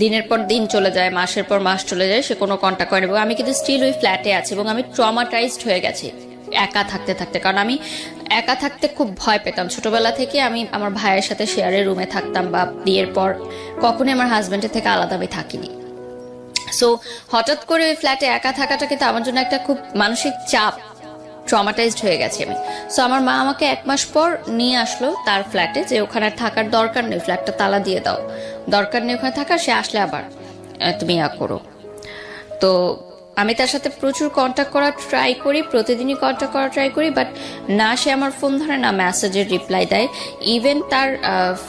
দিনের পর দিন চলে যায়, মাসের পর মাস চলে যায়, সে কোনো কন্ট্যাক্ট করে না। এবং আমি কিন্তু স্টিল ওই ফ্ল্যাটে আছি, এবং আমি ট্রমাটাইজড হয়ে গেছি একা থাকতে থাকতে। কারণ আমি একা থাকতে খুব ভয় পেতাম ছোটবেলা থেকে। আমি আমার ভাইয়ের সাথে শেয়ারের রুমে থাকতাম, বা বিয়ের পর কখনোই আমার হাজব্যান্ডের থেকে আলাদা আমি থাকিনি। সো হঠাৎ করে ওই ফ্ল্যাটে একা থাকাটা কিন্তু আমার জন্য একটা খুব মানসিক চাপ, ট্রমাটাইজড হয়ে গেছি আমি। সো আমার মা আমাকে 1 মাস পর নিয়ে আসলো তার ফ্ল্যাটে, যে ওখানে থাকার দরকার নেই, ফ্ল্যাটটা তালা দিয়ে দাও, দরকার নেই ওখানে থাকার, সে আসলে আবার তুমি করো। তো আমি তার সাথে প্রচুর কন্ট্যাক্ট করার ট্রাই করি, প্রতিদিনই কন্ট্যাক্ট করার ট্রাই করি, বাট না সে আমার ফোন ধরে, না মেসেজের রিপ্লাই দেয়। ইভেন তার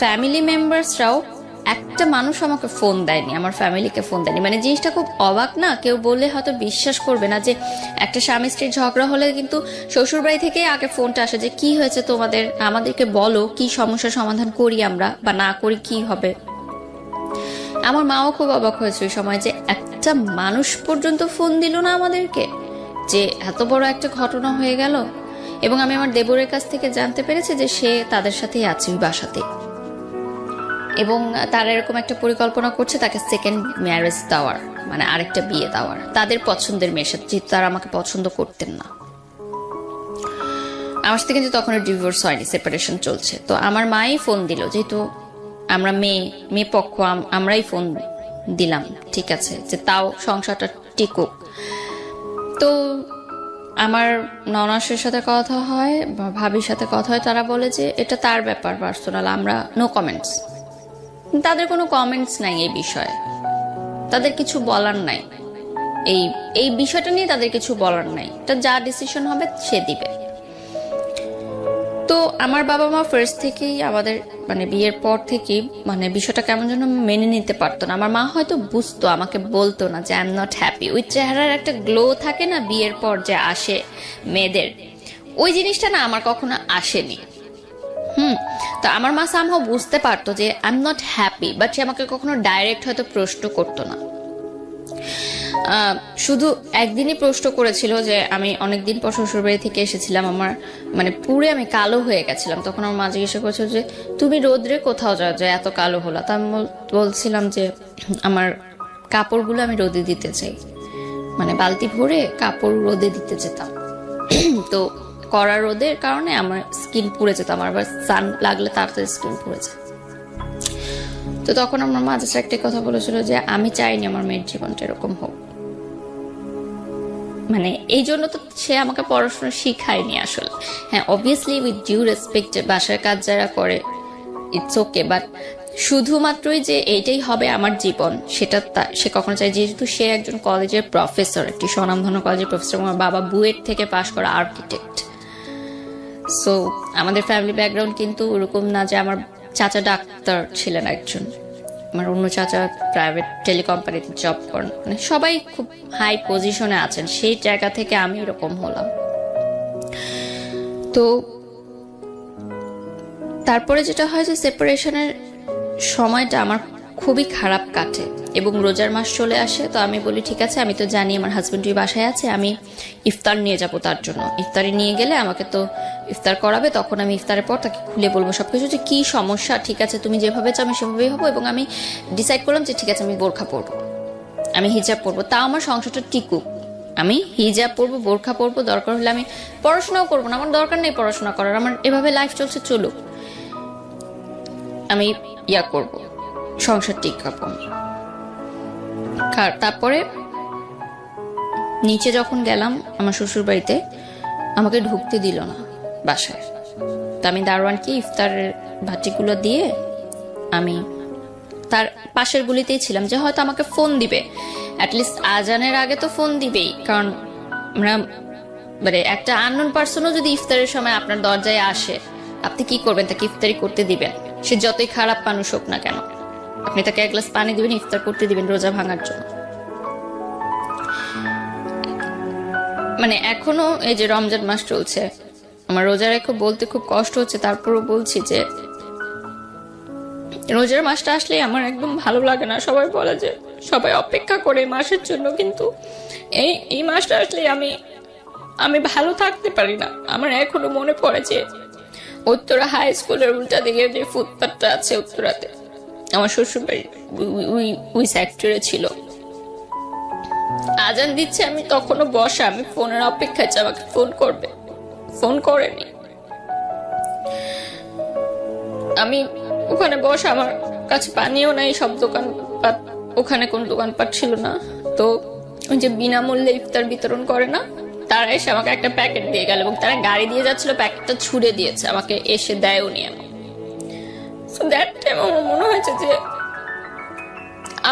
ফ্যামিলি মেম্বার্সরাও একটা মানুষ আমাকে ফোন দেয়নি, আমার ফ্যামিলিকে ফোন দেয়নি। মানে জিনিসটা খুব অবাক না? কেউ বললে হয়তো বিশ্বাস করবে না যে একটা স্বামী স্ত্রীর ঝগড়া হলে কিন্তু শ্বশুরবাড়ি থেকে আগে ফোনটা আসে যে কি হয়েছে তোমাদের, আমাদেরকে বলো, কি সমস্যার সমাধান করি আমরা, বা না করি কি হবে। আমার মাও খুব অবাক হয়েছে ওই সময় যে একটা মানুষ পর্যন্ত ফোন দিল না আমাদেরকে, যে এত বড় একটা ঘটনা হয়ে গেল। এবং আমি আমার দেবরের কাছ থেকে জানতে পেরেছি যে সে তাদের সাথেই আছে ওই বাসাতে, এবং তারা এরকম একটা পরিকল্পনা করছে তাকে সেকেন্ড ম্যারেজ দেওয়ার, মানে আরেকটা বিয়ে দেওয়ার তাদের পছন্দের মেয়ের সাথে, যেহেতু তারা আমাকে পছন্দ করতেন না। আমার সাথে কিন্তু তখন ডিভোর্স হয়নি, সেপারেশন চলছে। তো আমার মাই ফোন দিল, যেহেতু আমরা মেয়ে পক্ষ, আমরাই ফোন দিলাম, ঠিক আছে, যে তাও সংসারটা টিকুক। তো আমার ননাসের সাথে কথা হয়, ভাবির সাথে কথা হয়, তারা বলে যে এটা তার ব্যাপার পার্সোনাল, আমরা নো কমেন্টস। তাদের কোনো কমেন্টস নাই এই বিষয়ে, তাদের কিছু বলার নাই, এই বিষয়টা নিয়ে তাদের কিছু বলার নাই, এটা যা ডিসিশন হবে সে দিবে। তো আমার বাবা মা ফার্স্ট থেকেই আমাদের মানে বিয়ের পর থেকেই মানে বিষয়টা কেমন যেন মেনে নিতে পারতো না। আমার মা হয়তো বুঝতো, আমাকে বলতো না যে আই এম নট হ্যাপি। ওই চেহারার একটা গ্লো থাকে না বিয়ের পর যে আসে মেয়েদের, ওই জিনিসটা না আমার কখনো আসেনি। তো আমার মা সামহাও বুঝতে পারতো যে I am not happy, but সে আমাকে কখনো ডাইরেক্ট হয়তো প্রশ্ন করতো না। শুধু একদিনই প্রশ্ন করেছিল যে আমি অনেকদিন পর শ্বশুরবাড়ি থেকে এসেছিলাম, আমার মানে পুরে আমি কালো হয়ে গেছিলাম। তখন আমার মা জিজ্ঞাসা করেছিল যে তুমি রোদ্রে কোথাও যাও যে এত কালো হলো? তা আমি বলছিলাম যে আমার কাপড়গুলো আমি রোদে দিতে চাই, মানে বালতি ভরে কাপড় রোদে দিতে যেতাম। তো কড়া রোদের কারণে আমার স্কিন পুড়ে যেত, আমার আবার সান লাগলে তাড়াতাড়ি স্কিন পুড়ে যায়। তো তখন আমার মা জাস্ট একটা কথা বলেছিল যে আমি চাইনি আমার মেয়ের জীবনটা এরকম হোক। মানে এই জন্য তো সে আমাকে পড়াশোনা শিখায়নি আসলে। হ্যাঁ, অবভিয়াসলি উইথ ডিউ রেসপেক্ট, বাসার কাজ যারা করে ইটস ওকে, বাট শুধুমাত্রই যে এইটাই হবে আমার জীবন সেটা সে কখনো চাই। যেহেতু সে একজন কলেজের প্রফেসর, একটি স্বনামধন্য কলেজের প্রফেসর, আমার বাবা বুয়েট থেকে পাশ করা আর্কিটেক্ট। সো আমাদের ফ্যামিলি ব্যাকগ্রাউন্ড কিন্তু ওরকম না যে আমার চাচা ডাক্তার ছিলেন একজন, আমার অন্য চাচা প্রাইভেট টেলিকোম্পানিতে জব করেন, মানে সবাই খুব হাই পজিশনে আছেন। সেই জায়গা থেকে আমি এরকম হলাম। তো তারপরে যেটা হয় যে সেপারেশনের সময়টা আমার খুবই খারাপ কাটে এবং রোজার মাস চলে আসে। তো আমি বলি ঠিক আছে, আমি তো জানি আমার হাজবেন্ড বাসায় আছে, আমি ইফতার নিয়ে যাব তার জন্য। ইফতারে নিয়ে গেলে আমাকে তো ইফতার করাবে, তখন আমি ইফতারের পর তাকে খুলে বলবো সবকিছু যে কি সমস্যা, ঠিক আছে তুমি যেভাবে চাও আমি সেভাবেই হবো। এবং আমি ডিসাইড করলাম যে ঠিক আছে আমি বোরখা পরবো, আমি হিজাব পরবো, তা আমার সংসারটা টিকুক। আমি হিজাব পরবো, বোরখা পরবো, দরকার হলে আমি পড়াশোনাও করবো না, আমার দরকার নেই পড়াশোনা করার, আমার এভাবে লাইফ চলছে চলুক, আমি করবো, সংসার টিকাবো। তারপরে নিচে যখন গেলাম আমার শ্বশুর বাড়িতে, আমাকে ঢুকতে দিল না বাসায়। তো আমি দারোয়ানকে ইফতারের ভাটিগুলো দিয়ে আমি তার পাশের গুলিতেই ছিলাম, যে হয়তো আমাকে ফোন দিবে, অ্যাটলিস্ট আজানের আগে তো ফোন দিবেই। কারণ আমরা মানে একটা আননোন পার্সনও যদি ইফতারের সময় আপনার দরজায় আসে, আপনি কি করবেন? তাকে ইফতারি করতে দিবেন, সে যতই খারাপ মানুষ হোক না কেন। আপনি তাকে এক গ্লাস পানি দিবেন, ইফতার করতে দিবেন রোজা ভাঙার জন্য। মানে এখনো এই যে রমজান মাস চলছে, আমার রোজা রেখে বলতে খুব কষ্ট হচ্ছে, তারপরও বলছি যে রোজার মাসটা আসলে আমার একদম ভালো লাগে না। সবাই বলে যে সবাই অপেক্ষা করে মাসের জন্য, কিন্তু এই মাসটা আসলে আমি ভালো থাকতে পারি না। আমার এখনো মনে পড়ে যে উত্তরা হাই স্কুলের উল্টা দিকে যে ফুটপাথটা আছে উত্তরাতে, আমার শ্বশুর বাড়ি ওই সেক্টরে ছিল। আজান দিচ্ছে, আমি তখনও বসা, আমি ফোনের অপেক্ষায় যে আমাকে ফোন করবে, ফোন করেনি। আমি ওখানে বসা, আমার কাছে পানিও নাই, সব দোকানপাট, ওখানে কোন দোকানপাট ছিল না। তো ওই যে বিনামূল্যে ইফতার বিতরণ করে না, তারা এসে আমাকে একটা প্যাকেট দিয়ে গেল এবং তারা গাড়ি দিয়ে যাচ্ছিল, প্যাকেটটা ছুড়ে দিয়েছে, আমাকে এসে দেয়ও নি। সো দ্যাট টাইম আমার মনে হয়েছে যে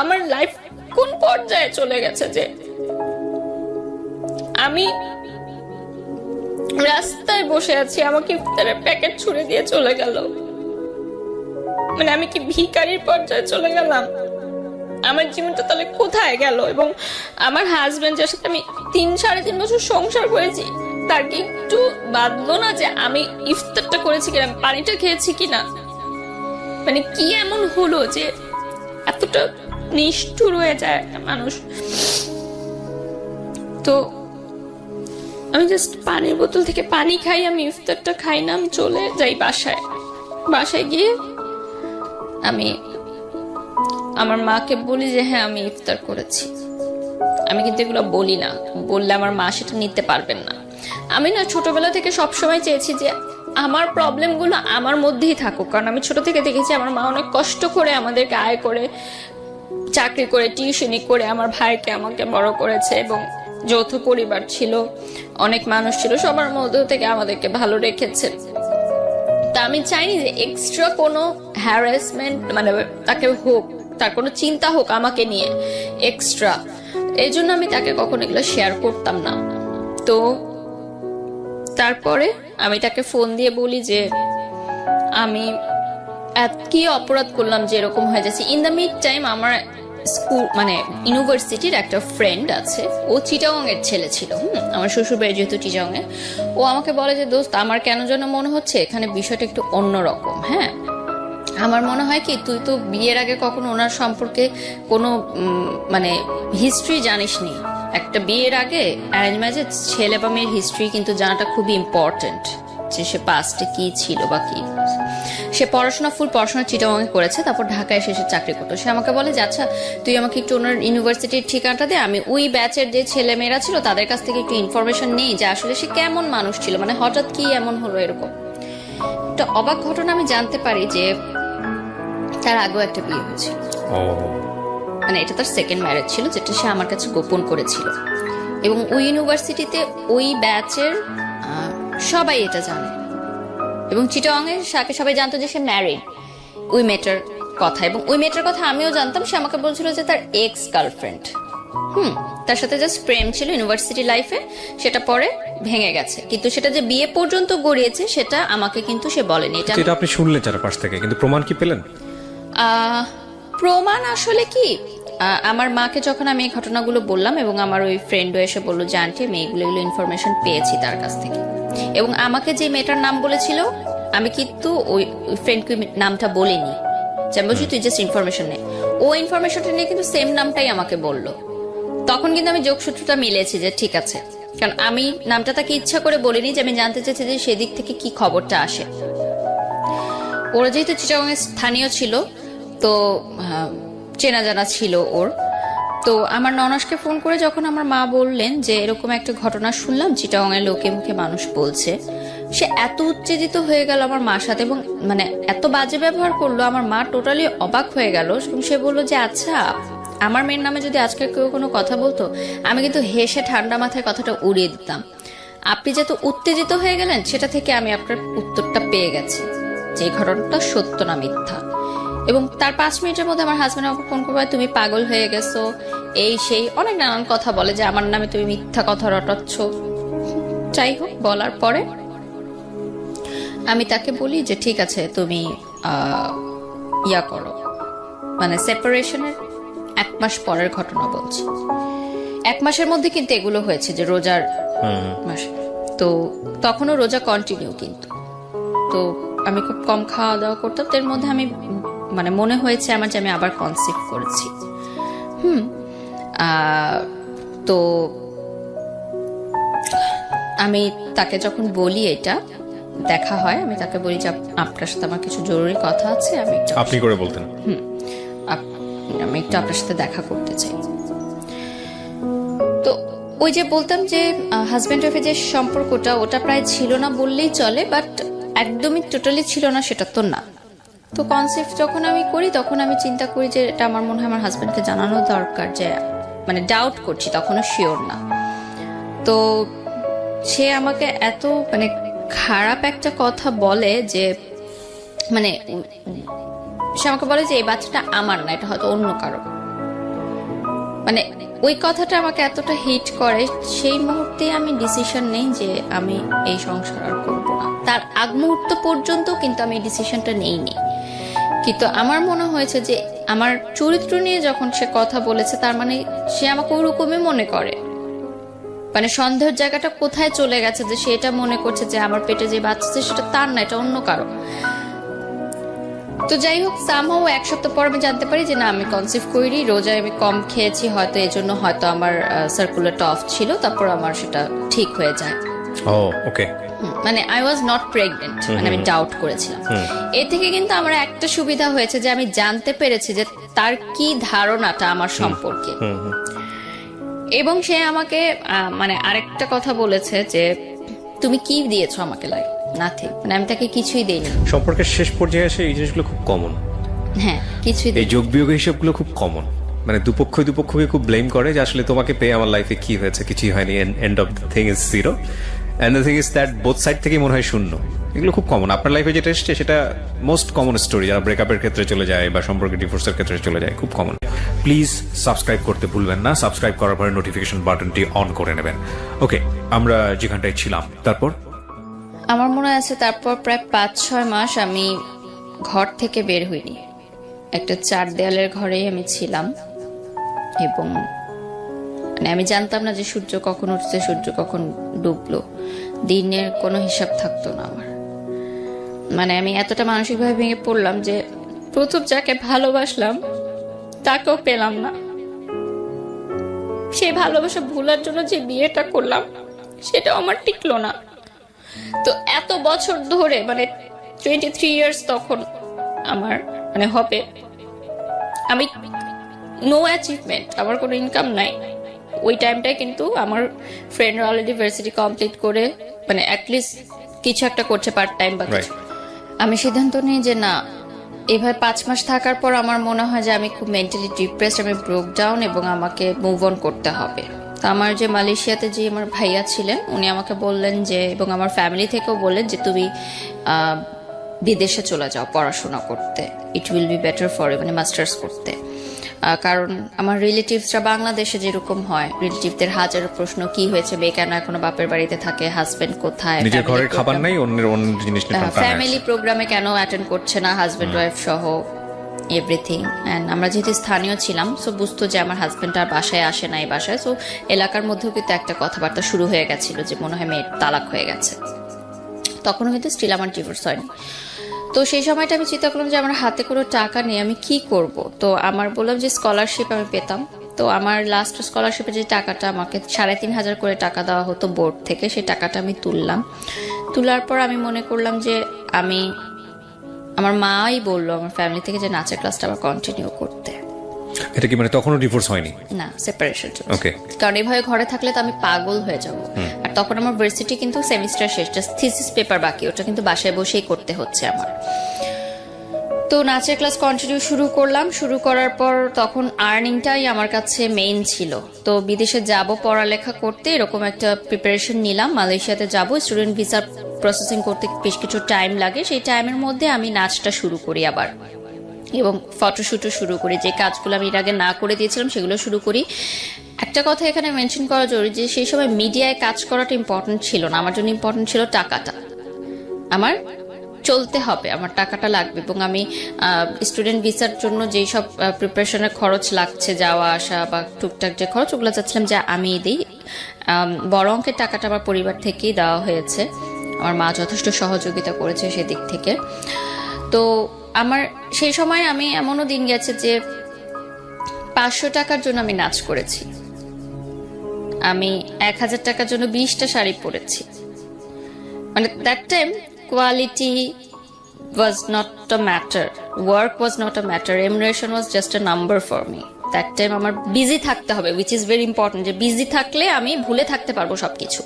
আমার লাইফ কোন পর্যায়ে চলে গেছে, যে আমি রাস্তায় বসে আছি, আমাকে ইফতারের প্যাকেট ছুড়ে দিয়ে চলে গেল। মানে আমি কি ভিখারির পর্যায়ে চলে গেলাম? আমার জীবনটা তাহলে কোথায় গেল? এবং আমার হাজবেন্ড, যার সাথে আমি 3-3.5 বছর সংসার করেছি, তার কি একটু বাঁধলো না যে আমি ইফতারটা করেছি কিনা, আমি পানিটা খেয়েছি কিনা? মানে কি এমন হলো যে এতটা নিষ্ঠুর হয়ে যায় একটা মানুষ? তো আমি জাস্ট পানির বোতল থেকে পানি খাই, আমি ইফতারটা খাই না, আমি চলে যাই বাসায় গিয়ে আমি আমার মাকে বলি যে হ্যাঁ আমি ইফতার করেছি। আমি কিন্তু এগুলো বলি না, বললে আমার মা সেটা নিতে পারবেন না। আমি না ছোটবেলা থেকে সবসময় চেয়েছি যে আমার প্রবলেমগুলো আমার মধ্যেই থাকুক, কারণ আমি ছোট থেকে দেখেছি আমার মা অনেক কষ্ট করে আমাদেরকে আয় করে, চাকরি করে, টিউশনি করে আমার ভাইকে আমাকে বড় করেছে, এবং যৌথ পরিবার ছিল, অনেক মানুষ ছিল, সবার মধ্যে থেকে আমাদেরকে ভালো রেখেছে। তা আমি চাইনি যে এক্সট্রা কোনো হ্যারাসমেন্ট মানে তাকে হোক, তার কোনো চিন্তা হোক আমাকে নিয়ে এক্সট্রা। এই জন্য আমি তাকে কখনো এগুলো শেয়ার করতাম না। তো তারপরে আমি তাকে ফোন দিয়ে বলি যে আমি কি অপরাধ করলাম যে এরকম হয়ে যাচ্ছে। ইন দ্য মিড টাইম আমার স্কুল মানে ইউনিভার্সিটির একটা ফ্রেন্ড আছে, ও চিটাগং এর ছেলে ছিল। আমার শ্বশুর বাড়ি যেহেতু চিটাগং এ, ও আমাকে বলে যে দোস্ত আমার কেন যেন মনে হচ্ছে এখানে বিষয়টা একটু অন্যরকম। হ্যাঁ, আমার মনে হয় কি তুই তো বিয়ের আগে কখনো ওনার সম্পর্কে কোনো মানে হিস্ট্রি জানিসনি। একটা বিয়ের আগে অ্যারেঞ্জ ম্যারেজে ছেলে বা মেয়ের হিস্ট্রি কিন্তু জানাটা খুবই ইম্পর্টেন্ট, যে সে পাস্টে কি ছিল বা কি। সে ফুল পড়াশোনা চিটাগংয়ে করেছে, তারপর ঢাকায় এসে সে চাকরি করতো। সে আমাকে বলে যে আচ্ছা তুই আমাকে একটু ওনার ইউনিভার্সিটির ঠিকানাটা দে, আমি ওই ব্যাচের যে ছেলে মেয়েরা ছিল তাদের কাছ থেকে একটু ইনফরমেশন নেই যে আসলে সে কেমন মানুষ ছিল, মানে হঠাৎ কি এমন হলো এরকম। একটা অবাক ঘটনা আমি জানতে পারি যে তার আগেও একটা বিয়ে হয়েছিল। মানে এটা তার সেকেন্ড ম্যারেজ ছিল, যেটা সে আমার কাছে গোপন করেছিল। এবং ওই ইউনিভার্সিটিতে ওই ব্যাচের সবাই এটা জানে, এবং চিটাগংয়ে সবাই জানতো যে সে ম্যারিড ওই মেয়েটার কথা। এবং ওই মেয়েটার কথা আমিও জানতাম। সে আমাকে বলছিল যে তার এক্স গার্লফ্রেন্ড তার সাথে জাস্ট প্রেম ছিল ইউনিভার্সিটি লাইফে, সেটা পরে ভেঙে গেছে। কিন্তু সেটা যে বিয়ে পর্যন্ত গড়িয়েছে সেটা আমাকে কিন্তু সে বলেনি। এটা আপনি শুনলেন চারপাশ থেকে, কিন্তু প্রমাণ কি পেলেন? প্রমাণ আসলে কি, আমার মাকে যখন আমি এই ঘটনাগুলো বললাম এবং আমার ওই ফ্রেন্ডও এসে বললো যে আন্টি আমি এগুলো ইনফরমেশন পেয়েছি তার কাছ থেকে। এবং আমাকে যে মেয়েটার নাম বলেছিল আমি কিন্তু ওই ফ্রেন্ডকে নামটা বলিনি, যে আমি বলছি তুই জাস্ট ইনফরমেশন নে। ও ইনফরমেশনটা নিয়ে কিন্তু সেম নামটাই আমাকে বললো। তখন কিন্তু আমি যোগসূত্রটা মিলেছি যে ঠিক আছে, কারণ আমি নামটা তাকে ইচ্ছা করে বলিনি, যে আমি জানতে চাইছি যে সেদিক থেকে কি খবরটা আসে। ওরা যেহেতু চিটাগংয়ের স্থানীয় ছিল তো চেনা জানা ছিল ওর। তো আমার ননাসকে ফোন করে যখন আমার মা বললেন যে এরকম একটা ঘটনা শুনলাম চিটাগংয়ের লোকে মুখে মানুষ বলছে, সে এত উত্তেজিত হয়ে গেল আমার মার সাথে এবং মানে এত বাজে ব্যবহার করলো, আমার মা টোটালি অবাক হয়ে গেল। সে বললো যে আচ্ছা আমার মেয়ের নামে যদি আজকে কেউ কোনো কথা বলতো আমি কিন্তু হেসে ঠান্ডা মাথায় কথাটা উড়িয়ে দিতাম। আপনি যত উত্তেজিত হয়ে গেলেন সেটা থেকে আমি আপনার উত্তরটা পেয়ে গেছি যে ঘটনাটা সত্য না মিথ্যা। এবং তার 5 মিনিটের মধ্যে আমার হাজবেন্ড আমাকে ফোন করবে তুমি পাগল হয়ে গেছো, এই সেই অনেক নানান কথা বলে যে আমার নামে তুমি মিথ্যা কথা রটাচ্ছ। যাই হোক, বলার পরে আমি তাকে বলি যে ঠিক আছে তুমি ইয়া করো, মানে সেপারেশনের 1 মাস পরের ঘটনা বলছি। 1 মাসের মধ্যে কিন্তু এগুলো হয়েছে যে রোজার মাস, তো তখনও রোজা কন্টিনিউ। কিন্তু তো আমি খুব কম খাওয়া দাওয়া করতাম, এর মধ্যে আমি মানে মনে হয়েছে আমার যে আমি আবার কনসিভ করেছি। তো আমি তাকে যখন বলি এটা দেখা হয়, আমি তাকে বলি যে আপনার সাথে আমার কিছু জরুরি কথা আছে, আপনি করে বলতেন আমি একটু আপনার সাথে দেখা করতে চাই। তো ওই যে বলতাম যে হাজব্যান্ড ওয়াইফের যে সম্পর্কটা ওটা প্রায় ছিল না বললেই চলে, বাট একদমই টোটালি ছিল না সেটা তো না। তো কনসেপ্ট যখন আমি করি তখন আমি চিন্তা করি যে এটা আমার মনে হয় আমার হাজব্যান্ডকে জানানো দরকার, যে মানে ডাউট করছি, তখনও শিওর না। তো সে আমাকে এত মানে খারাপ একটা কথা বলে যে মানে সে আমাকে বলে যে এই বাচ্চাটা আমার না, এটা হয়তো অন্য কারো। মানে ওই কথাটা আমাকে এতটা হিট করে, সেই মুহূর্তে আমি ডিসিশন নেই যে আমি এই সংসার আর করবো না। তার আগ মুহূর্ত পর্যন্ত কিন্তু আমি এই ডিসিশনটা নেইনি। কিন্তু আমার মনে হয়েছে যে আমার চরিত্র নিয়ে যখন সে কথা বলেছে তার মানে সে আমাকে ওরকমই মনে করে। মানে সন্দেহের জায়গাটা কোথায় চলে গেছে যে সে এটা মনে করছে যে আমার পেটে যে বাচ্চা সেটা তার না, এটা অন্য কারো। তো যাই হোক, সামহাও 1 সপ্তাহ পর আমি জানতে পারি যে না আমি কনসিভ করিনি, রোজায় আমি কম খেয়েছি হয়তো, এজন্য হয়তো আমার সার্কুলেটর অফ ছিল, তারপর আমার সেটা ঠিক হয়ে যায়। ওকে, মানে আই ওয়াজ নট প্রেগনেন্ট, মানে আমি ডাউট করেছিলাম। এ থেকে কিন্তু আমার একটা সুবিধা হয়েছে যে আমি জানতে পেরেছি যে তার কি ধারণাটা আমার সম্পর্কে। এবং সে আমাকে মানে আরেকটা কথা বলেছে যে তুমি কি দিয়েছো আমাকে, লাইক নাথিং, মানে আমি তাকে কিছুই দেইনি। সম্পর্কের শেষ পর্যায়ে এসে এই জিনিসগুলো খুব কমন। হ্যাঁ, কিছুই এই যোগ বিয়োগ হিসেবগুলো খুব কমন। মানে দুপক্ষকে খুব ব্লেম করে যে আসলে তোমাকে পেয়ে আমার লাইফে কি হয়েছে, কিছুই হয়নি, end of the thing is zero, and the thing is that both side থেকেই মনে হয় শূন্য। এগুলো খুব কমন আপনার লাইফে যেটা এসছে, সেটা মোস্ট কমন স্টোরি। যারা ব্রেকআপের ক্ষেত্রে চলে যায় বা সম্পর্কে ডিভোর্সের ক্ষেত্রে চলে যায়, খুব কমন। প্লিজ সাবস্ক্রাইব করতে ভুলবেন না। সাবস্ক্রাইব করার পরে নোটিফিকেশন বাটনটি অন করে নেবেন। ওকে, আমরা যেখানটায় ছিলাম তারপর আমার মনে আছে তারপর প্রায় 5-6 মাস আমি ঘর থেকে বের হইনি। একটা 4 দেয়ালের ঘরেই আমি ছিলাম। এবং মানে আমি জানতাম না যে সূর্য কখন উঠছে, সূর্য কখন ডুবলো, দিনের কোনো হিসাব থাকতো না আমার। মানে আমি এতটা মানসিকভাবে ভেঙে পড়লাম যে প্রথম যাকে ভালোবাসলাম তাকেও পেলাম না। সেই ভালোবাসা ভুলার জন্য যে বিয়েটা করলাম সেটাও আমার টিকলো না। তো এত বছর ধরে মানে 23 ইয়ার্স তখন আমার মানে হবে, আমি নো অ্যাচিভমেন্ট, আমার কোনো ইনকাম নাই। ওই টাইমটায় কিন্তু আমার ফ্রেন্ডরা অলরেডি ভার্সিটি কমপ্লিট করে মানে অ্যাটলিস্ট কিছু একটা করছে পার্ট টাইম বা কিছু। আমি সিদ্ধান্ত নিই যে না, এভাবে 5 মাস থাকার পর আমার মনে হয় যে আমি খুব মেন্টালি ডিপ্রেসড, আমি ব্রোক ডাউন এবং আমাকে মুভ অন করতে হবে। তো আমার যে মালয়েশিয়াতে যে আমার ভাইয়া ছিলেন উনি আমাকে বললেন যে, এবং আমার ফ্যামিলি থেকেও বললেন যে তুমি বিদেশে চলে যাও পড়াশোনা করতে, it will be better for you, মানে মাস্টার্স করতে। কারণ আমার রিলেটিভসরা বাংলাদেশে যেরকম হয়, রিলেটিভদের হাজারো প্রশ্ন, কি হয়েছে, মেয়ে কেন এখনো বাপের বাড়িতে থাকে, হাজবেন্ড কোথায়, নিজের ঘরের খাবার নাই, অন্যের জিনিস নিয়ে ফ্যামিলি প্রোগ্রামে কেন অ্যাটেন্ড করছে না, হাজবেন্ড ওয়াইফ সহ এভরিথিং। অ্যান্ড আমরা যেহেতু স্থানীয় ছিলাম, সো বুঝতো যে আমার হাজবেন্ড আর বাসায় আসে না এই বাসায়। সো এলাকার মধ্যেও কিন্তু একটা কথাবার্তা শুরু হয়ে গেছিল যে মনে হয় মেয়ের তালাক হয়ে গেছে। তখনও কিন্তু স্টিল আমার ডিভোর্স হয়নি। তো সেই সময়টা আমি চিন্তা করলাম যে আমার হাতে কোনো টাকা নেই, আমি কি করব। তো আমার বললাম যে স্কলারশিপ আমি পেতাম। তো আমার লাস্ট স্কলারশিপে যে টাকাটা আমাকে 3,500 করে টাকা দেওয়া হতো বোর্ড থেকে, সেই টাকাটা আমি তুললাম। তোলার পর আমি মনে করলাম যে আমার মাই বললো আমার ফ্যামিলি থেকে যে নাচের ক্লাসটা আবার কন্টিনিউ করতে। এটা কি মানে তখনও ডিভোর্স হয়নি? না, সেপারেশন। ওকে। কারণ এভাবে ঘরে থাকলে তো আমি পাগল হয়ে যাব। আর তখন আমার ভার্সিটি কিন্তু সেমিস্টার শেষ, জাস্ট থিসিস পেপার বাকি, ওটা কিন্তু বাসায় বসেই করতে হচ্ছে আমার। তো নাচের ক্লাস কন্টিনিউ শুরু করলাম। শুরু করার পর তখন আর্নিংটাই আমার কাছে মেইন ছিল। তো বিদেশে যাব পড়ালেখা করতে, এরকম একটা প্রিপারেশন নিলাম। মালয়েশিয়াতে যাব, স্টুডেন্ট ভিসা প্রসেসিং করতে বেশ কিছু টাইম লাগে। সেই টাইমের মধ্যে আমি নাচটা শুরু করি আবার, এবং ফটোশুটও শুরু করি। যে কাজগুলো আমি এর আগে না করে দিয়েছিলাম সেগুলো শুরু করি। একটা কথা এখানে মেনশন করা জরুরি যে সেই সময় মিডিয়ায় কাজ করাটা ইম্পর্টেন্ট ছিল না, আমার জন্য ইম্পর্টেন্ট ছিল টাকাটা। আমার চলতে হবে, আমার টাকাটা লাগবে। এবং আমি স্টুডেন্ট ভিসার জন্য যেই সব প্রিপারেশনের খরচ লাগছে, যাওয়া আসা বা টুকটাক যে খরচ, ওগুলো চাচ্ছিলাম যে আমি দিই। বড় অঙ্কের টাকাটা আমার পরিবার থেকেই দেওয়া হয়েছে, আমার মা যথেষ্ট সহযোগিতা করেছে সেদিক থেকে। তো আমার সেই সময় আমি এমনও দিন গেছে যে 500 টাকার জন্য আমি নাচ করেছি, আমি 1000 টাকার জন্য 20টা শাড়ি পরেছি। মানে that time quality was not a matter, work was not a matter, remuneration was just a number for me. That time আমার বিজি থাকতে হবে, উইচ ইজ ভেরি ইম্পর্টেন্ট, যে বিজি থাকলে আমি ভুলে থাকতে পারবো সবকিছু,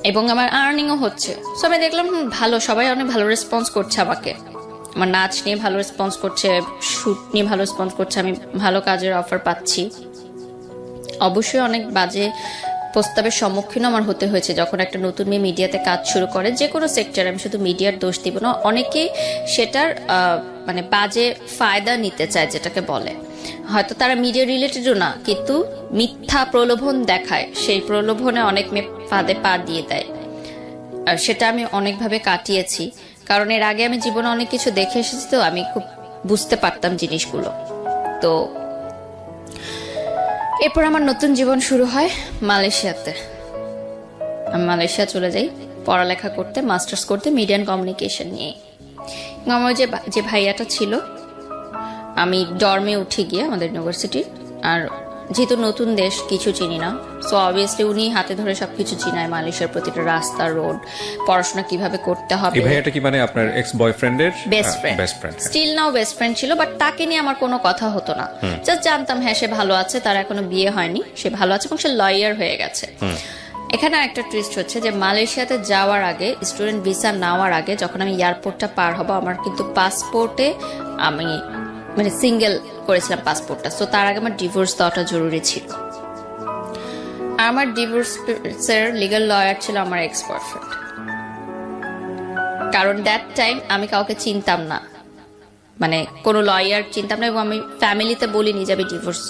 এবং আমার আর্নিংও হচ্ছে। সো আমি দেখলাম ভালো, সবাই অনেক ভালো রেসপন্স করছে আমাকে, আমার নাচ নিয়ে ভালো রেসপন্স করছে, শুট নিয়ে ভালো রেসপন্স করছে, আমি ভালো কাজের অফার পাচ্ছি। অবশ্যই অনেক বাজে প্রস্তাবের সম্মুখীনও আমার হতে হয়েছে যখন একটা নতুন মেয়ে মিডিয়াতে কাজ শুরু করে, যে কোনো সেক্টরে, আমি শুধু মিডিয়ার দোষ দিব না। অনেকে সেটার মানে বাজে ফায়দা নিতে চায়, যেটাকে বলে হয়তো তারা মিডিয়া রিলেটেডও না, কিন্তু মিথ্যা প্রলোভন দেখায়, সেই প্রলোভনে অনেক মেয়ে ফাঁদে পা দিয়ে দেয়। আর সেটা আমি অনেকভাবে কাটিয়েছি, কারণ এর আগে আমি জীবনে অনেক কিছু দেখে এসেছি, তো আমি খুব বুঝতে পারতাম জিনিসগুলো। তো এরপর আমার নতুন জীবন শুরু হয় মালয়েশিয়াতে। আমি মালয়েশিয়া চলে যাই পড়ালেখা করতে, মাস্টার্স করতে মিডিয়া অ্যান্ড কমিউনিকেশন নিয়ে। আমার যে ভাইয়াটা ছিল, আমি ডর্মে উঠে গিয়ে আমাদের ইউনিভার্সিটির, আর যেহেতু নতুন দেশ, কিছু চিনি না, সো অবভিয়াসলি উনি হাতে ধরে সবকিছু চিনায়, মালয়েশিয়ার প্রতিটা রাস্তা, রোড, পড়াশোনা কিভাবে করতে হবে। এই ভাইয়াটা কি মানে আপনার এক্স বয়ফ্রেন্ডের best friend, still now best friend ছিল, বাট তাকে নিয়ে আমার কোনো কথা হতো না। জাস্ট জানতাম হ্যাঁ সে ভালো আছে, তার এখনো বিয়ে হয়নি, সে ভালো আছে এবং সে লয়ার হয়ে গেছে। এখানে একটা টুইস্ট হচ্ছে যে মালয়েশিয়াতে যাওয়ার আগে, স্টুডেন্ট ভিসা নেওয়ার আগে, যখন আমি এয়ারপোর্টটা পার হব, আমার কিন্তু পাসপোর্টে আমি মানে সিঙ্গেল করেছিলাম পাসপোর্টটা, সো তার আগে আমার ডিভোর্স দেওয়াটা জরুরি ছিল। আমার ডিভোর্সের লিগ্যাল লয়ার ছিল আমার এক্স বয়ফ্রেন্ড, কারণ দ্যাট টাইম আমি কাউকে চিনতাম না, মানে কোনো লয়ার চিনতাম না, এবং আমি ফ্যামিলিতে বলিনি যে আমি ডিভোর্স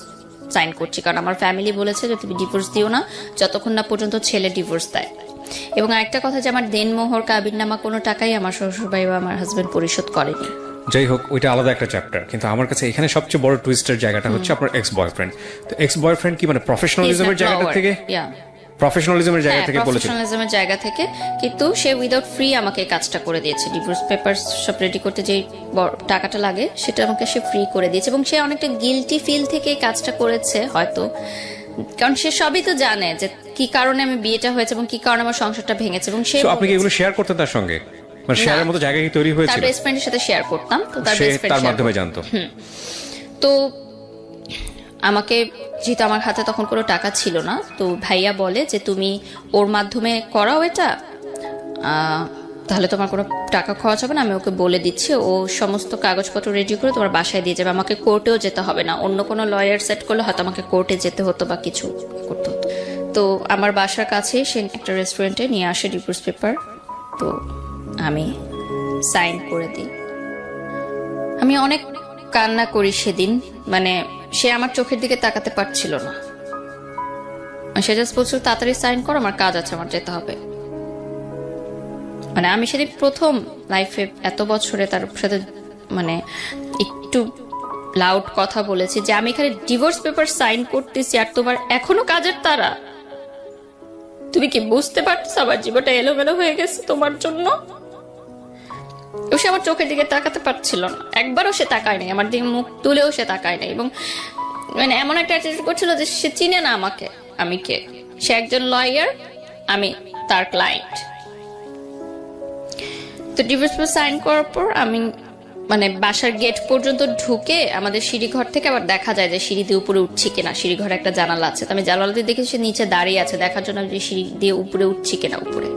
সাইন করছি, কারণ আমার ফ্যামিলি বলেছে যে তুমি ডিভোর্স দিও না যতক্ষণ না পর্যন্ত ছেলে ডিভোর্স দেয়। এবং আরেকটা কথা যে আমার দেনমোহর কাবিননামা কোনো টাকাই আমার শ্বশুরবাড়ি বা আমার হাজবেন্ড পরিশোধ করেনি। যাই হোক, ওইটা আলাদা একটা চ্যাপ্টার। কিন্তু আমার কাছে এখানে সবচেয়ে বড় টুইস্টের জায়গাটা হচ্ছে আপনার এক্স বয়ফ্রেন্ড। তো এক্স বয়ফ্রেন্ড কি মানে প্রফেশনালিজমের জায়গাটা থেকে, প্রফেশনালিজমের জায়গা থেকে বলেছে? প্রফেশনালিজমের জায়গা থেকে, কিন্তু সে উইদাউট ফ্রি আমাকে এই কাজটা করে দিয়েছে। ডিভোর্স পেপার সব রেডি করতে যে টাকাটা লাগে সেটা আমাকে সে ফ্রি করে দিয়েছে, এবং সে অনেকটা গিলটি ফিল থেকে এই কাজটা করেছে হয়তো, কারণ সে সবই তো জানে যে কি কারণে আমি বিয়েটা হয়েছে এবং কি কারণে আমার সংসারটা ভেঙেছে। এবং সে আপনি কি এগুলো শেয়ার করতেন তার সঙ্গে? মানে শেয়ারের মতো জায়গা কি তৈরি তার হয়েছিল? বেস্ট ফ্রেন্ডের সাথে শেয়ার করতাম, তো তার সে বেস্ট ফ্রেন্ড তার মাধ্যমে জানতো। তো আমাকে, যেহেতু আমার হাতে তখন কোনো টাকা ছিল না, তো ভাইয়া বলে যে তুমি ওর মাধ্যমে করাও এটা, তাহলে তোমার কোনো টাকা খরচ হবে না, আমি ওকে বলে দিচ্ছি, ও সমস্ত কাগজপত্র রেডি করে তোমার বাসায় দিয়ে যাবে, আমাকে কোর্টেও যেতে হবে না। অন্য কোনো লয়ার সেট করলে হয়তো আমাকে কোর্টে যেতে হতো বা কিছু করতে হতো। তো আমার বাসার কাছে সে একটা রেস্টুরেন্টে নিয়ে আসে ডিভোর্স পেপার, তো আমি সাইন করে দিই। আমি অনেক কান্না করি সেদিন, মানে সে আমার চোখের দিকে তাকাতে পারছিল না। সে জাস্ট বলছিল তাড়াতাড়ি সাইন করো, আমার কাজ আছে, আমার যেতে হবে। মানে আমি সেদিন প্রথম লাইফে এত বছরে তার সাথে মানে একটু লাউড কথা বলেছি যে আমি এখানে ডিভোর্স পেপার সাইন করতেছি আর তোমার এখনো কাজের তারা। তুমি কি বুঝতে পারছো আমার জীবনটা এলোমেলো হয়ে গেছে তোমার জন্য? সে আমার চোখের দিকে তাকাতে পারছিল না, একবারও সে তাকায় নাই, আমার দিকে মুখ তুলেও সে তাকায় নাই, এবং মানে এমন একটা অ্যাটিটিউড করছিল যে সে চিনে না আমাকে, আমি কে। সে একজন লয়ার, আমি তার ক্লায়েন্ট। তো ডিভোর্স পেপার সাইন করার পর আমি মানে বাসার গেট পর্যন্ত ঢুকে আমাদের সিঁড়ি ঘর থেকে আবার দেখা যায় যে সিঁড়ি দিয়ে উপরে উঠছি কিনা। সিঁড়ি ঘরে একটা জানালা আছে, তো আমি জানালা দিয়ে দেখি সে নিচে দাঁড়িয়ে আছে, দেখার জন্য আমি সিঁড়ি দিয়ে উপরে উঠছি কিনা উপরে।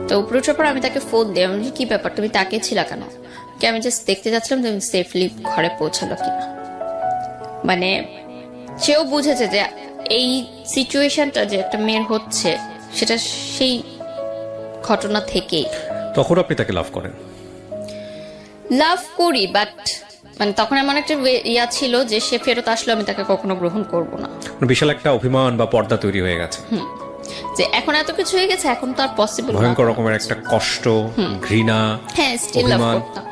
তো উপরে ওঠার পর আমি তাকে ফোন দিই, আমি কি ব্যাপার তুমি তাকিয়েছিলা কেন? কি আমি জাস্ট দেখতে যাচ্ছিলাম তুমি সেফলি ঘরে পৌঁছালো কিনা। মানে সেও বুঝেছে যে এই সিচুয়েশনটা যে একটা মেয়ের হচ্ছে সেটা সেই ঘটনা থেকেই। তখন আপনি তাকে লাভ করেন? লাভ করি, বাট মানে তখন এমন একটা ইয়া ছিল যে সে ফেরত আসলে আমি তাকে কখনো গ্রহণ করব না। বিশাল একটা অভিমান বা পর্দা তৈরি হয়ে গেছে যে এখন এত কিছু হয়ে গেছে, এখন তো আর পসিবল না। ভয়ঙ্কর রকমের একটা কষ্ট, ঘৃণা। হ্যাঁ, স্টিল লাভ করতাম।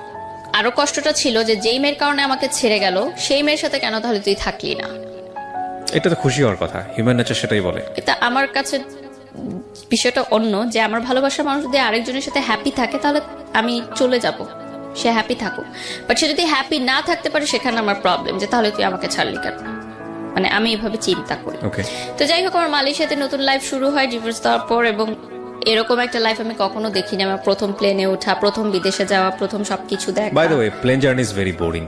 আরো কষ্টটা ছিল যে যেই মেয়ের কারণে আমাকে ছেড়ে গেল সেই মেয়ের সাথে কেন তাহলে তুই থাকলি না। এটা তো খুশি হওয়ার কথা, হিউম্যান নেচার সেটাই বলে। এটা আমার কাছে বিষয়টা অন্য, যে আমার ভালোবাসার মানুষ যদি আরেকজনের সাথে হ্যাপি থাকে তাহলে আমি চলে যাব, সে হ্যাপি থাকুক। বাট সে যদি হ্যাপি না থাকতে পারে সেখানে আমার প্রবলেম, যে তাহলে তুই আমাকে ছাড়লি কেন। মানে আমি এইভাবে চিন্তা করি। তো যাই হোক, আমার মালয়েশিয়াতে নতুন লাইফ শুরু হয় ডিভোর্স দেওয়ার পর, এবং এরকম একটা লাইফ আমি কখনো দেখিনি। আমার প্রথম প্লেনে ওঠা, প্রথম বিদেশে যাওয়া, প্রথম সবকিছু দেখা। By the way, plane journey is very boring.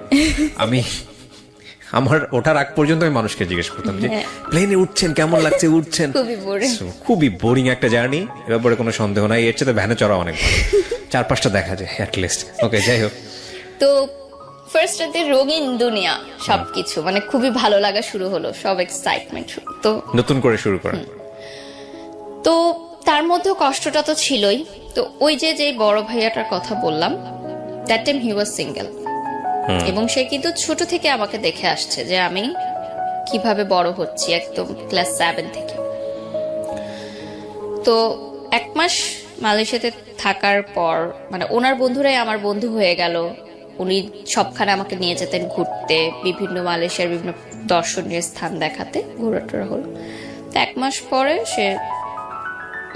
আমি আমার ওঠার আগ পর্যন্ত আমি মানুষকে জিজ্ঞেস করতাম যে প্লেনে উঠছেন কেমন লাগছে, উঠছেন? খুবই বোরিং একটা জার্নি, এ ব্যাপারে কোনো সন্দেহ নাই। এর চেয়ে ভ্যানে চড়া অনেক ভালো, 4-5টা দেখা যায় অ্যাটলিস্ট। ওকে, যাই হোক। তো ফার্স্ট রাতে রঙিন দুনিয়া সবকিছু, মানে খুবই ভালো লাগা শুরু হলো, সব এক্সাইটমেন্ট, তো নতুন করে শুরু করা। তো তার মধ্যে কষ্টটা তো ছিলই। তো ওই যে বড় ভাইয়াটার কথা বললাম, that time he was single, এবং সে কিন্তু ছোট থেকে আমাকে দেখে আসছে যে আমি কিভাবে বড় হচ্ছি, একদম ক্লাস 7 থেকে। তো 1 মাস মালয়েশিয়াতে থাকার পর মানে ওনার বন্ধুরাই আমার বন্ধু হয়ে গেল। উনি সবখানে আমাকে নিয়ে যেতেন ঘুরতে, বিভিন্ন মালয়েশিয়ার বিভিন্ন দর্শনীয় স্থান দেখাতে, ঘোরাটোরা হলো। তো 1 মাস পরে সে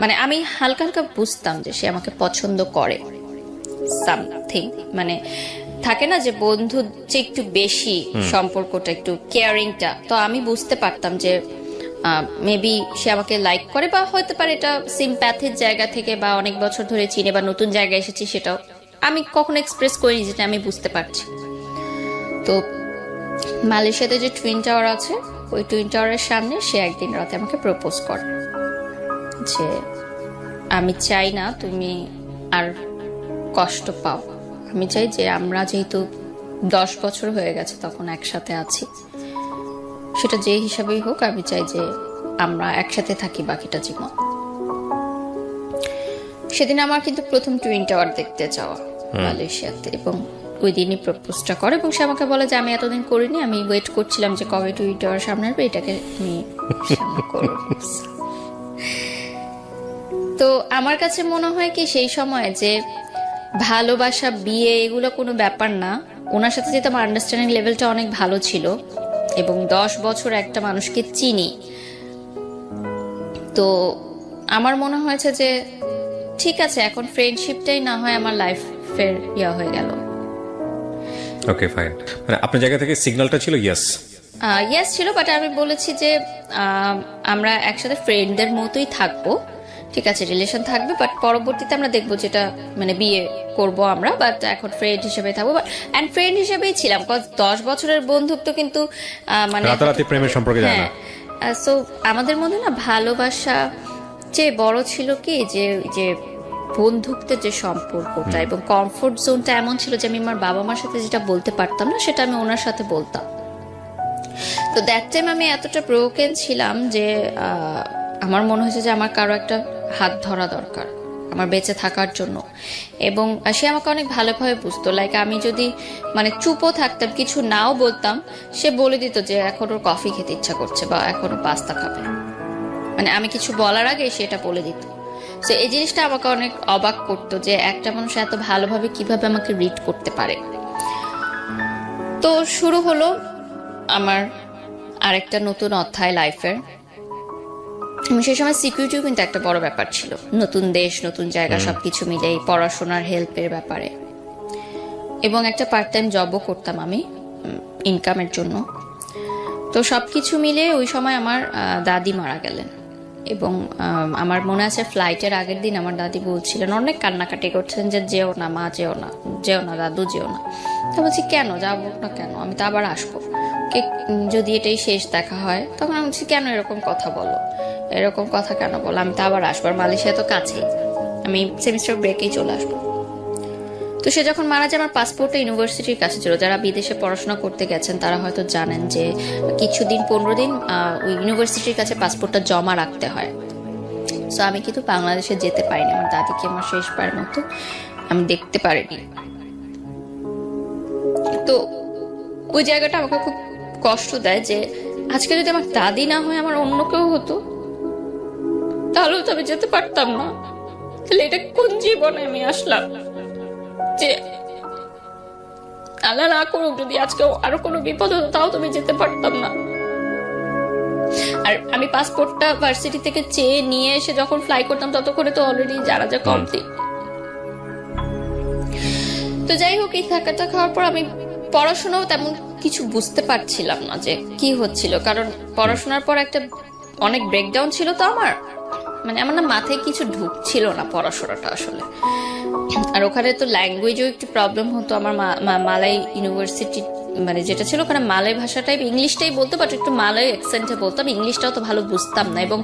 মানে আমি হালকা হালকা বুঝতাম যে সে আমাকে পছন্দ করে, সামথিং মানে থাকে না যে বন্ধু যে একটু বেশি সম্পর্কটা একটু কেয়ারিংটা, তো আমি বুঝতে পারতাম যে মেবি সে আমাকে লাইক করে, বা হতে পারে এটা সিম্প্যাথির জায়গা থেকে, বা অনেক বছর ধরে চিনে, বা নতুন জায়গায় এসেছি সেটাও আমি কখনো এক্সপ্রেস করিনি, যেটা আমি বুঝতে পারছি। তো মালয়েশিয়াতে যে টুইন টাওয়ার আছে, ওই টুইন টাওয়ারের সামনে সে একদিন রাতে আমাকে প্রপোজ করে যে আমি চাই না তুমি আর কষ্ট পাও, আমি চাই যে আমরা যেহেতু 10 বছর হয়ে গেছে তখন একসাথে আছি, সেটা যে হিসাবেই হোক, আমি চাই যে আমরা একসাথে থাকি বাকিটা জীবন। সেদিন আমার কিন্তু প্রথম টুইন টাওয়ার দেখতে যাওয়া মালয়েশিয়াতে, এবং ওই দিনই প্রপোজটা করে, এবং সে আমাকে বলে যে আমি এতদিন করিনি, আমি ওয়েট করছিলাম যে কবে টুইন টাওয়ার সামনে আসবে, এটাকে আমি সামনে করব। তো আমার কাছে মনে হয় কি সেই সময় যে ভালোবাসা বিয়ে এগুলো কোনো ব্যাপার না। ওনার সাথে যেহেতু আমার আন্ডারস্ট্যান্ডিং লেভেলটা অনেক ভালো ছিল এবং 10 বছর একটা মানুষকে চিনি, তো আমার মনে হয়েছে যে ঠিক আছে, এখন ফ্রেন্ডশিপটাই না হয় আমার লাইফের হয়ে গেল। ওকে ফাইন, মানে আপনার জায়গা থেকে সিগন্যালটা ছিল ইয়েস? ইয়েস ছিল, বাট আমি বলেছি যে আমরা একসাথে ফ্রেন্ডদের মতোই থাকবো, ঠিক আছে, রিলেশন থাকবে, বাট পরবর্তীতে আমরা দেখবো যেটা মানে বিয়ে করব আমরা, বাট এখন ফ্রেন্ড হিসেবে থাকবো। অ্যান্ড ফ্রেন্ড হিসেবেই ছিলাম, কজ 10 বছরের বন্ধুত্ব কিন্তু মানে রাতারাতি প্রেমের সম্পর্কে যায় না। সো আমাদের মধ্যে না ভালোবাসা চেয়ে বড় ছিল কি যে যে বন্ধুত্বের যে সম্পর্কটা এবং কমফোর্ট জোনটা এমন ছিল যে আমি আমার বাবা মার সাথে যেটা বলতে পারতাম না সেটা আমি ওনার সাথে বলতাম। তো দ্যাট টাইম আমি এতটা ব্রোকেন ছিলাম যে আমার মনে হয়েছে যে আমার কারো একটা হাত ধরা দরকার আমার বেঁচে থাকার জন্য, এবং সে আমাকে অনেক ভালোভাবে বুঝতো। লাইক আমি যদি মানে চুপও থাকতাম, কিছু নাও বলতাম, সে বলে দিত যে এখন ওর কফি খেতে ইচ্ছা করছে বা এখন ও পাস্তা খাবে, মানে আমি কিছু বলার আগে সেটা বলে দিত। তো এই জিনিসটা আমাকে অনেক অবাক করতো যে একটা মানুষ এত ভালোভাবে কিভাবে আমাকে রিড করতে পারে। তো শুরু হলো আমার আরেকটা নতুন অধ্যায় লাইফের। সেই সময় সিকিউরিটিও কিন্তু একটা বড় ব্যাপার ছিল, নতুন দেশ, নতুন জায়গা, সবকিছু মিলেই পড়াশোনার হেল্পের ব্যাপারে, এবং একটা পার্ট টাইম জবও করতাম আমি ইনকামের জন্য। তো সবকিছু মিলে ওই সময় আমার দাদি মারা গেলেন, এবং আমার মনে আছে ফ্লাইটের আগের দিন আমার দাদি বলছিলেন, অনেক কান্নাকাটি করছিলেন যে যেও না মা, যেও না, যেও না দাদু, যেও না। তো বলছি কেন যাবো না, কেন, আমি তো আবার আসবো, যদি এটাই শেষ দেখা হয়। তখন আমি বলছি কেন এরকম কথা বলো, এরকম কথা কেন বলো, আমি তো আবার আসবো, আর মালয়েশিয়া তো কাছেই, আমি সেমিস্টার ব্রেকেই চলে আসবো। তো সে যখন মারা যায়, আমার পাসপোর্টটা ইউনিভার্সিটির কাছে ছিল। যারা বিদেশে পড়াশোনা করতে গেছেন তারা হয়তো জানেন যে কিছুদিন 15 দিন ওই ইউনিভার্সিটির কাছে পাসপোর্টটা জমা রাখতে হয়। সো আমি কিন্তু বাংলাদেশে যেতে পারিনি, আমার দাদিকে আমার শেষবার মতো আমি দেখতে পারিনি। তো ওই জায়গাটা আমাকে খুব কষ্ট দেয় যে আজকে যদি আমার দাদি না হয় আমার অন্য কেউ হতো, তাহলেও তো আমি যেতে পারতাম না। তাহলে এটা কোন জীবনে আমি আসলাম যে আল্লাহ না করুক যদি আজকে আরো কোনো বিপদ হতো, তাও তুমি যেতে পারতাম না। আর আমি পাসপোর্টটা ভার্সিটি থেকে চেয়ে নিয়ে এসে যখন ফ্লাই করতাম ততক্ষণে তো অলরেডি যারা যা কমপ্লিট। তো যাই হোক, এই থাকাটা খাওয়ার পর আমি পড়াশোনাও তেমন কিছু বুঝতে পারছিলাম না যে কি হচ্ছিল, কারণ পড়াশোনার পর একটা অনেক ব্রেকডাউন ছিল। তো আমার মানে আমার না মাথায় কিছু ঢুকছিল না পড়াশোনাটা আসলে। আর ওখানে তো ল্যাঙ্গুয়েজও একটু প্রবলেম হতো। আমার মালাই ইউনিভার্সিটি মানে যেটা ছিল ওখানে মালাই ভাষাটাই, ইংলিশটাই বলতে, বাট একটু মালাই অ্যাকসেন্টে বলতাম, ইংলিশটাও তো ভালো বুঝতাম না। এবং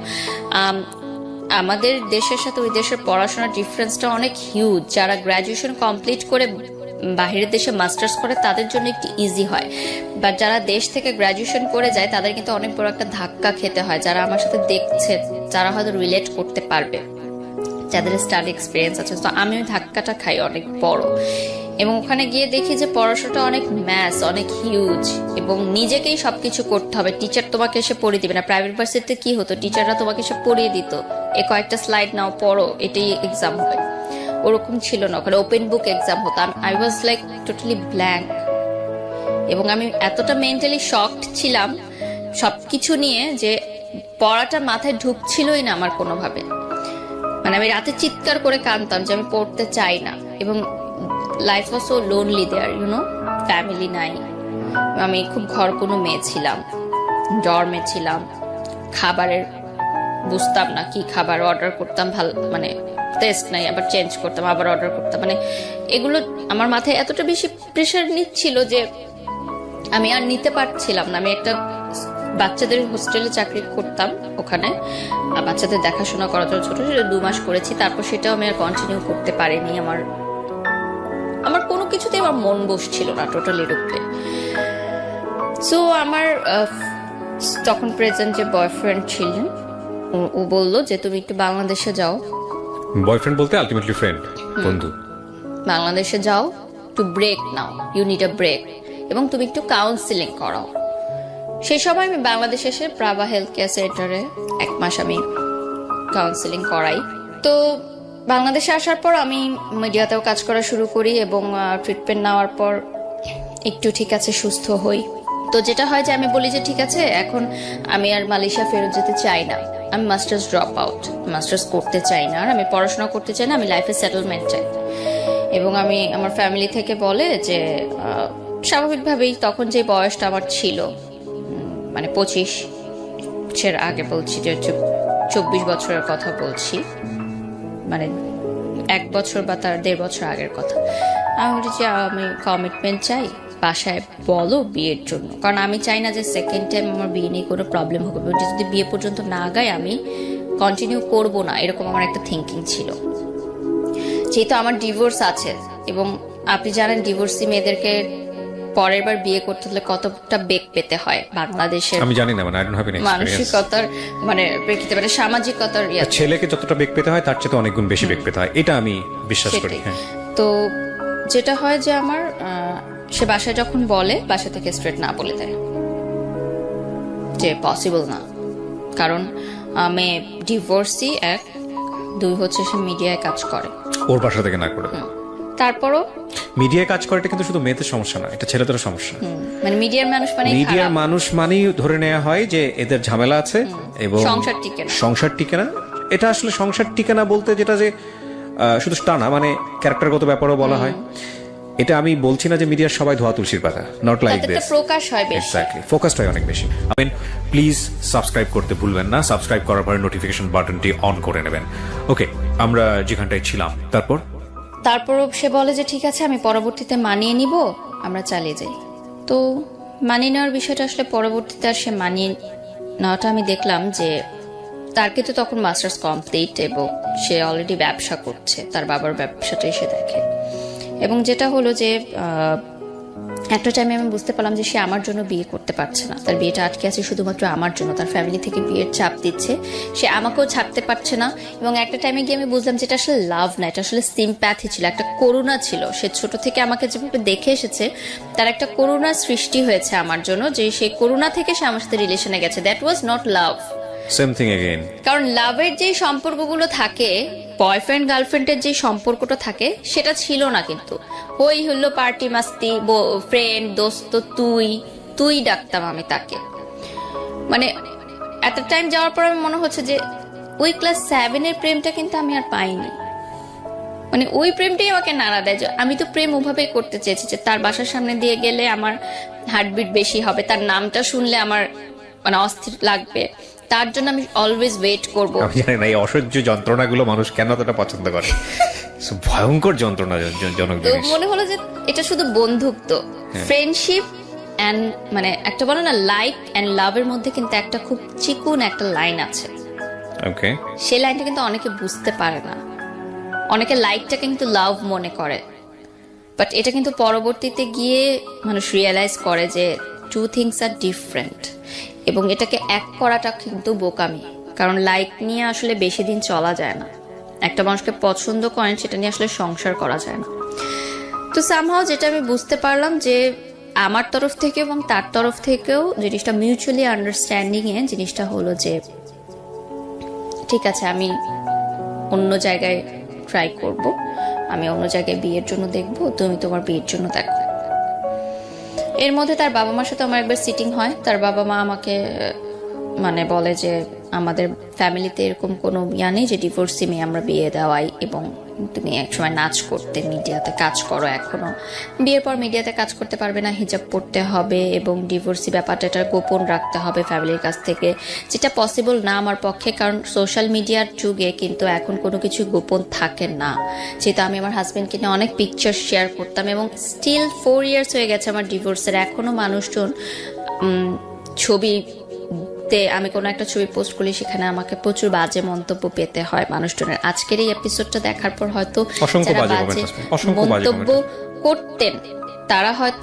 আমাদের দেশের সাথে ওই দেশের পড়াশোনার ডিফারেন্সটা অনেক হিউজ। যারা গ্র্যাজুয়েশন কমপ্লিট করে বাহিরের দেশে মাস্টার্স করে তাদের জন্য একটু ইজি হয়, বাট যারা দেশ থেকে গ্র্যাজুয়েশন করে যায় তাদের কিন্তু অনেক বড় একটা ধাক্কা খেতে হয়। যারা আমার সাথে দেখছে যারা হয়তো রিলেট করতে পারবে, যাদের স্টাডি এক্সপিরিয়েন্স আছে। তো আমি ওই ধাক্কাটা খাই অনেক বড়, এবং ওখানে গিয়ে দেখি যে পড়াশোনাটা অনেক ম্যাথস, অনেক হিউজ, এবং নিজেকেই সবকিছু করতে হবে। টিচার তোমাকে এসে পড়িয়ে দিবে না। প্রাইভেট ভার্সিটিতে কি হতো, টিচাররা তোমাকে এসে পড়িয়ে দিত, এ কয়েকটা স্লাইড নাও, পড়ো, এটাই এক্সাম হবে। ওরকম ছিল না, ওখানে ওপেন বুক এক্সাম হতো। I was like totally blank, এবং আমি এতটা মেন্টালি শকড ছিলাম সবকিছু নিয়ে যে পড়াটা মাথায় ঢুকছিলই না আমার কোনোভাবে। মানে আমি রাতে চিৎকার করে কাঁদতাম যে আমি পড়তে চাই না। এবং life was so lonely there, you know, family নাই। আমি খুব ঘর কোনো মেয়ে ছিলাম, ডর্মে ছিলাম, খাবারের বুঝতাম না কি খাবার অর্ডার করতাম, ভালো মানে টেস্ট নাই, আবার চেঞ্জ করতাম, আবার অর্ডার করতাম। মানে এগুলো আমার মাথায় এতটা বেশি প্রেশার নিচ্ছিল যে আমি আর নিতে পারছিলাম না। আমি একটা বাচ্চাদের হোস্টেলে চাকরি করতাম, ওখানে বাচ্চাদের দেখাশোনা করার জন্য ছোট ছোট 2 মাস করেছি। তারপর সেটাও আমি আর কন্টিনিউ করতে পারিনি। আমার কোনো কিছুতে আমার মন বসছিল না টোটালি রূপে। সো আমার তখন প্রেজেন্ট যে বয়ফ্রেন্ড ছিলেন, ও বললো যে তুমি একটু বাংলাদেশে যাও। বয়ফ্রেন্ড বলতে আলটিমেটলি ফ্রেন্ড, বন্ধু। বাংলাদেশে যাও, একটু ব্রেক নাও, ইউ নিড আ ব্রেক, এবং তুমি একটু কাউন্সিলিং করাও। সেই সময় আমি বাংলাদেশে এসে প্রাভা হেলথ কেয়ার সেন্টারে 1 মাস আমি কাউন্সিলিং করাই। তো বাংলাদেশে আসার পর আমি মিডিয়াতেও কাজ করা শুরু করি এবং ট্রিটমেন্ট নেওয়ার পর একটু ঠিক আছে সুস্থ হই। তো যেটা হয় যে আমি বলি যে ঠিক আছে এখন আমি আর মালয়েশিয়া ফেরত যেতে চাই না, আমি মাস্টার্স ড্রপ আউট, মাস্টার্স করতে চাই না, আর আমি পড়াশোনা করতে চাই না, আমি লাইফে সেটেলমেন্ট চাই। এবং আমি আমার ফ্যামিলি থেকে বলে যে স্বাভাবিকভাবেই তখন যে বয়সটা আমার ছিল, মানে 25-এর আগে বলছি, যে 24 বছরের কথা বলছি, মানে 1 বছর বা তার 1.5 বছর আগের কথা। আমি বলি যে আমি কমিটমেন্ট চাই, বাসায় বলো বিয়ের জন্য, কারণ আমি চাই না যে সেকেন্ড টাইম আমার বিয়ে নিয়ে কোনো প্রবলেম হবে, যদি বিয়ে পর্যন্ত না গায় আমি কন্টিনিউ করব না, এরকম আমার একটা থিঙ্কিং ছিল। যেহেতু আমার ডিভোর্স আছে এবং আপনি জানেন ডিভোর্সি মেয়েদেরকে পরের বার বিয়ে করতে হলে কতটা বেগ পেতে হয় বাংলাদেশের, আমি জানি না, মানে I don't have any experience. মানসিকতার মানে প্রেক্ষিতে, মানে সামাজিকতার ছেলেকে যতটা বেগ পেতে হয় তার চেয়ে তো অনেক গুণ বেশি বেগ পেতে হয়, এটা আমি বিশ্বাস করি। সেটাই। হ্যাঁ, তো যেটা হয় যে আমার সে বাসায় যখন বলে, বাসা থেকে স্ট্রেট না বলে দেয় যে পসিবল না, কারণ আমি ডিভোর্সি, 1, 2 হচ্ছে সে মিডিয়ায় কাজ করে। ওর বাসা থেকে না করে তারপরও মিডিয়ায় কাজ করে, এটা কিন্তু শুধু মেয়েদের সমস্যা না, এটা ছেলেদেরও সমস্যা। মানে মিডিয়ার মানুষ মানে মিডিয়ার মানুষ মানেই ধরে নেওয়া হয় যে এদের ঝামেলা আছে এবং সংসার টিকে না। সংসার টিকে না। এটা আসলে সংসার টিকে না বলতে যেটা যে শুধু তা না, মানে ক্যারেক্টারগত ব্যাপারও বলা হয়। এটা আমি বলছি না যে মিডিয়ার সবাই ধোয়া তুলসীর পাতা, নট লাইক তাতে দিস। প্রকাশ হয় বেশি। এক্স্যাক্টলি, ফোকাসড হয় অনেক বেশি। প্লিজ সাবস্ক্রাইব করতে ভুলবেন না, সাবস্ক্রাইব করার পরে নোটিফিকেশন বাটনটি অন করে নেবেন। ওকে, আমরা যেখানটায় ছিলাম, তারপরও সে বলে যে ঠিক আছে আমি পরবর্তীতে মানিয়ে নিব, আমরা চালিয়ে যাই। তো মানিয়ে নেওয়ার বিষয়টা আসলে পরবর্তীতে আর সে মানিয়ে নেওয়াটা আমি দেখলাম যে তার কিন্তু তখন মাস্টার্স কমপ্লিট এবং সে অলরেডি ব্যবসা করছে, তার বাবার ব্যবসাটাই সে দেখে। এবং যেটা হলো যে একটা টাইমে আমি বুঝতে পারলাম যে সে আমার জন্য বিয়ে করতে পারছে না, তার বিয়েটা আটকে আছে শুধুমাত্র আমার জন্য, তার ফ্যামিলি থেকে বিয়ের চাপ দিচ্ছে, সে আমাকেও ছাড়তে পারছে না। এবং একটা টাইমে গিয়ে আমি বুঝলাম যে এটা আসলে লাভ না, এটা আসলে সিম্প্যাথি ছিল, একটা করুণা ছিল। সে ছোট থেকে আমাকে যেভাবে দেখে এসেছে, তার একটা করুণা সৃষ্টি হয়েছে আমার জন্য, যে সেই করুণা থেকে সে আমার সাথে রিলেশনে গেছে। That was not love. Same thing again. কারণ লাভের যে সম্পর্কগুলো থাকে, বয়ফ্রেন্ড গার্লফ্রেন্ডের যে সম্পর্কটা থাকে, সেটা ছিল না। কিন্তু হই হলো পার্টি মাস্তি, ফ্রেন্ড দোস্ত, তুই ডাকতাম আমি তাকে। মানে এত টাইম যাওয়ার পর আমি মনে হচ্ছে যে ওই ক্লাস 7-এর প্রেমটা কিন্তু আমি আর পাইনি। মানে ওই প্রেমটাই আমাকে নাড়া দেয়। যে আমি তো প্রেম ওভাবেই করতে চেয়েছি যে তার বাসার সামনে দিয়ে গেলে আমার হার্টবিট বেশি হবে, তার নামটা শুনলে আমার মানে অস্থির লাগবে, তার জন্য আমি অলওয়েজ ওয়েট করব। আমি জানি না এই অসহ্য যন্ত্রণাগুলো মানুষ কেন এতটা পছন্দ করে। ভয়ঙ্কর যন্ত্রণাজনক তো জিনিস। মনে হলো যে এটা শুধু বন্ধুত্ব, ফ্রেন্ডশিপ এন্ড মানে একটা বলে না লাইক এন্ড লাভের মধ্যে কিন্তু একটা খুব চিকুন একটা লাইন আছে। ওকে, সেই লাইনটা কিন্তু অনেকে বুঝতে পারে না, অনেকে লাইকটা কিন্তু লাভ মনে করে, বাট এটা কিন্তু পরবর্তীতে গিয়ে মানুষ রিয়েলাইজ করে যে টু থিংস আর ডিফারেন্ট। এবং এটাকে এক করাটা কিন্তু বোকামি, কারণ লাইক নিয়ে আসলে বেশি দিন চলা যায় না। একটা মানুষকে পছন্দ করেন, সেটা নিয়ে আসলে সংসার করা যায় না। তো সামহাও যেটা আমি বুঝতে পারলাম যে আমার তরফ থেকে এবং তার তরফ থেকেও জিনিসটা মিউচুয়ালি আন্ডারস্ট্যান্ডিং এ জিনিসটা হলো যে ঠিক আছে আমি অন্য জায়গায় ট্রাই করব, আমি অন্য জায়গায় বিয়ের জন্য দেখব, তুমি তোমার বিয়ের জন্য দেখো। এর মধ্যে তার বাবা মার সাথে আমার একবার সিটিং হয়। তার বাবা মা আমাকে মানে বলে যে আমাদের ফ্যামিলিতে এরকম কোনো ইয়া নেই যে ডিভোর্সি মেয়ে আমরা বিয়ে দেওয়াই, এবং তুমি একসময় নাচ করতে, মিডিয়াতে কাজ করো, এখনো বিয়ের পর মিডিয়াতে কাজ করতে পারবে না, হিজাব পড়তে হবে এবং ডিভোর্সি ব্যাপারটা এটা গোপন রাখতে হবে ফ্যামিলির কাছ থেকে, যেটা পসিবল না আমার পক্ষে। কারণ সোশ্যাল মিডিয়ার যুগে কিন্তু এখন কোনো কিছু গোপন থাকে না। যেহেতু আমি আমার হাজবেন্ডকে নিয়ে অনেক পিকচার শেয়ার করতাম এবং স্টিল 4 ইয়ার্স হয়ে গেছে আমার ডিভোর্সের, এখনো মানুষজন ছবি, আমি কোনো একটা ছবি পোস্ট করলে সেখানে আমাকে প্রচুর বাজে মন্তব্য পেতে হয় মানুষজনের। আজকের এই এপিসোডটা দেখার পর হয়তো যারা বাজে মন্তব্য করতেন তারা হয়তো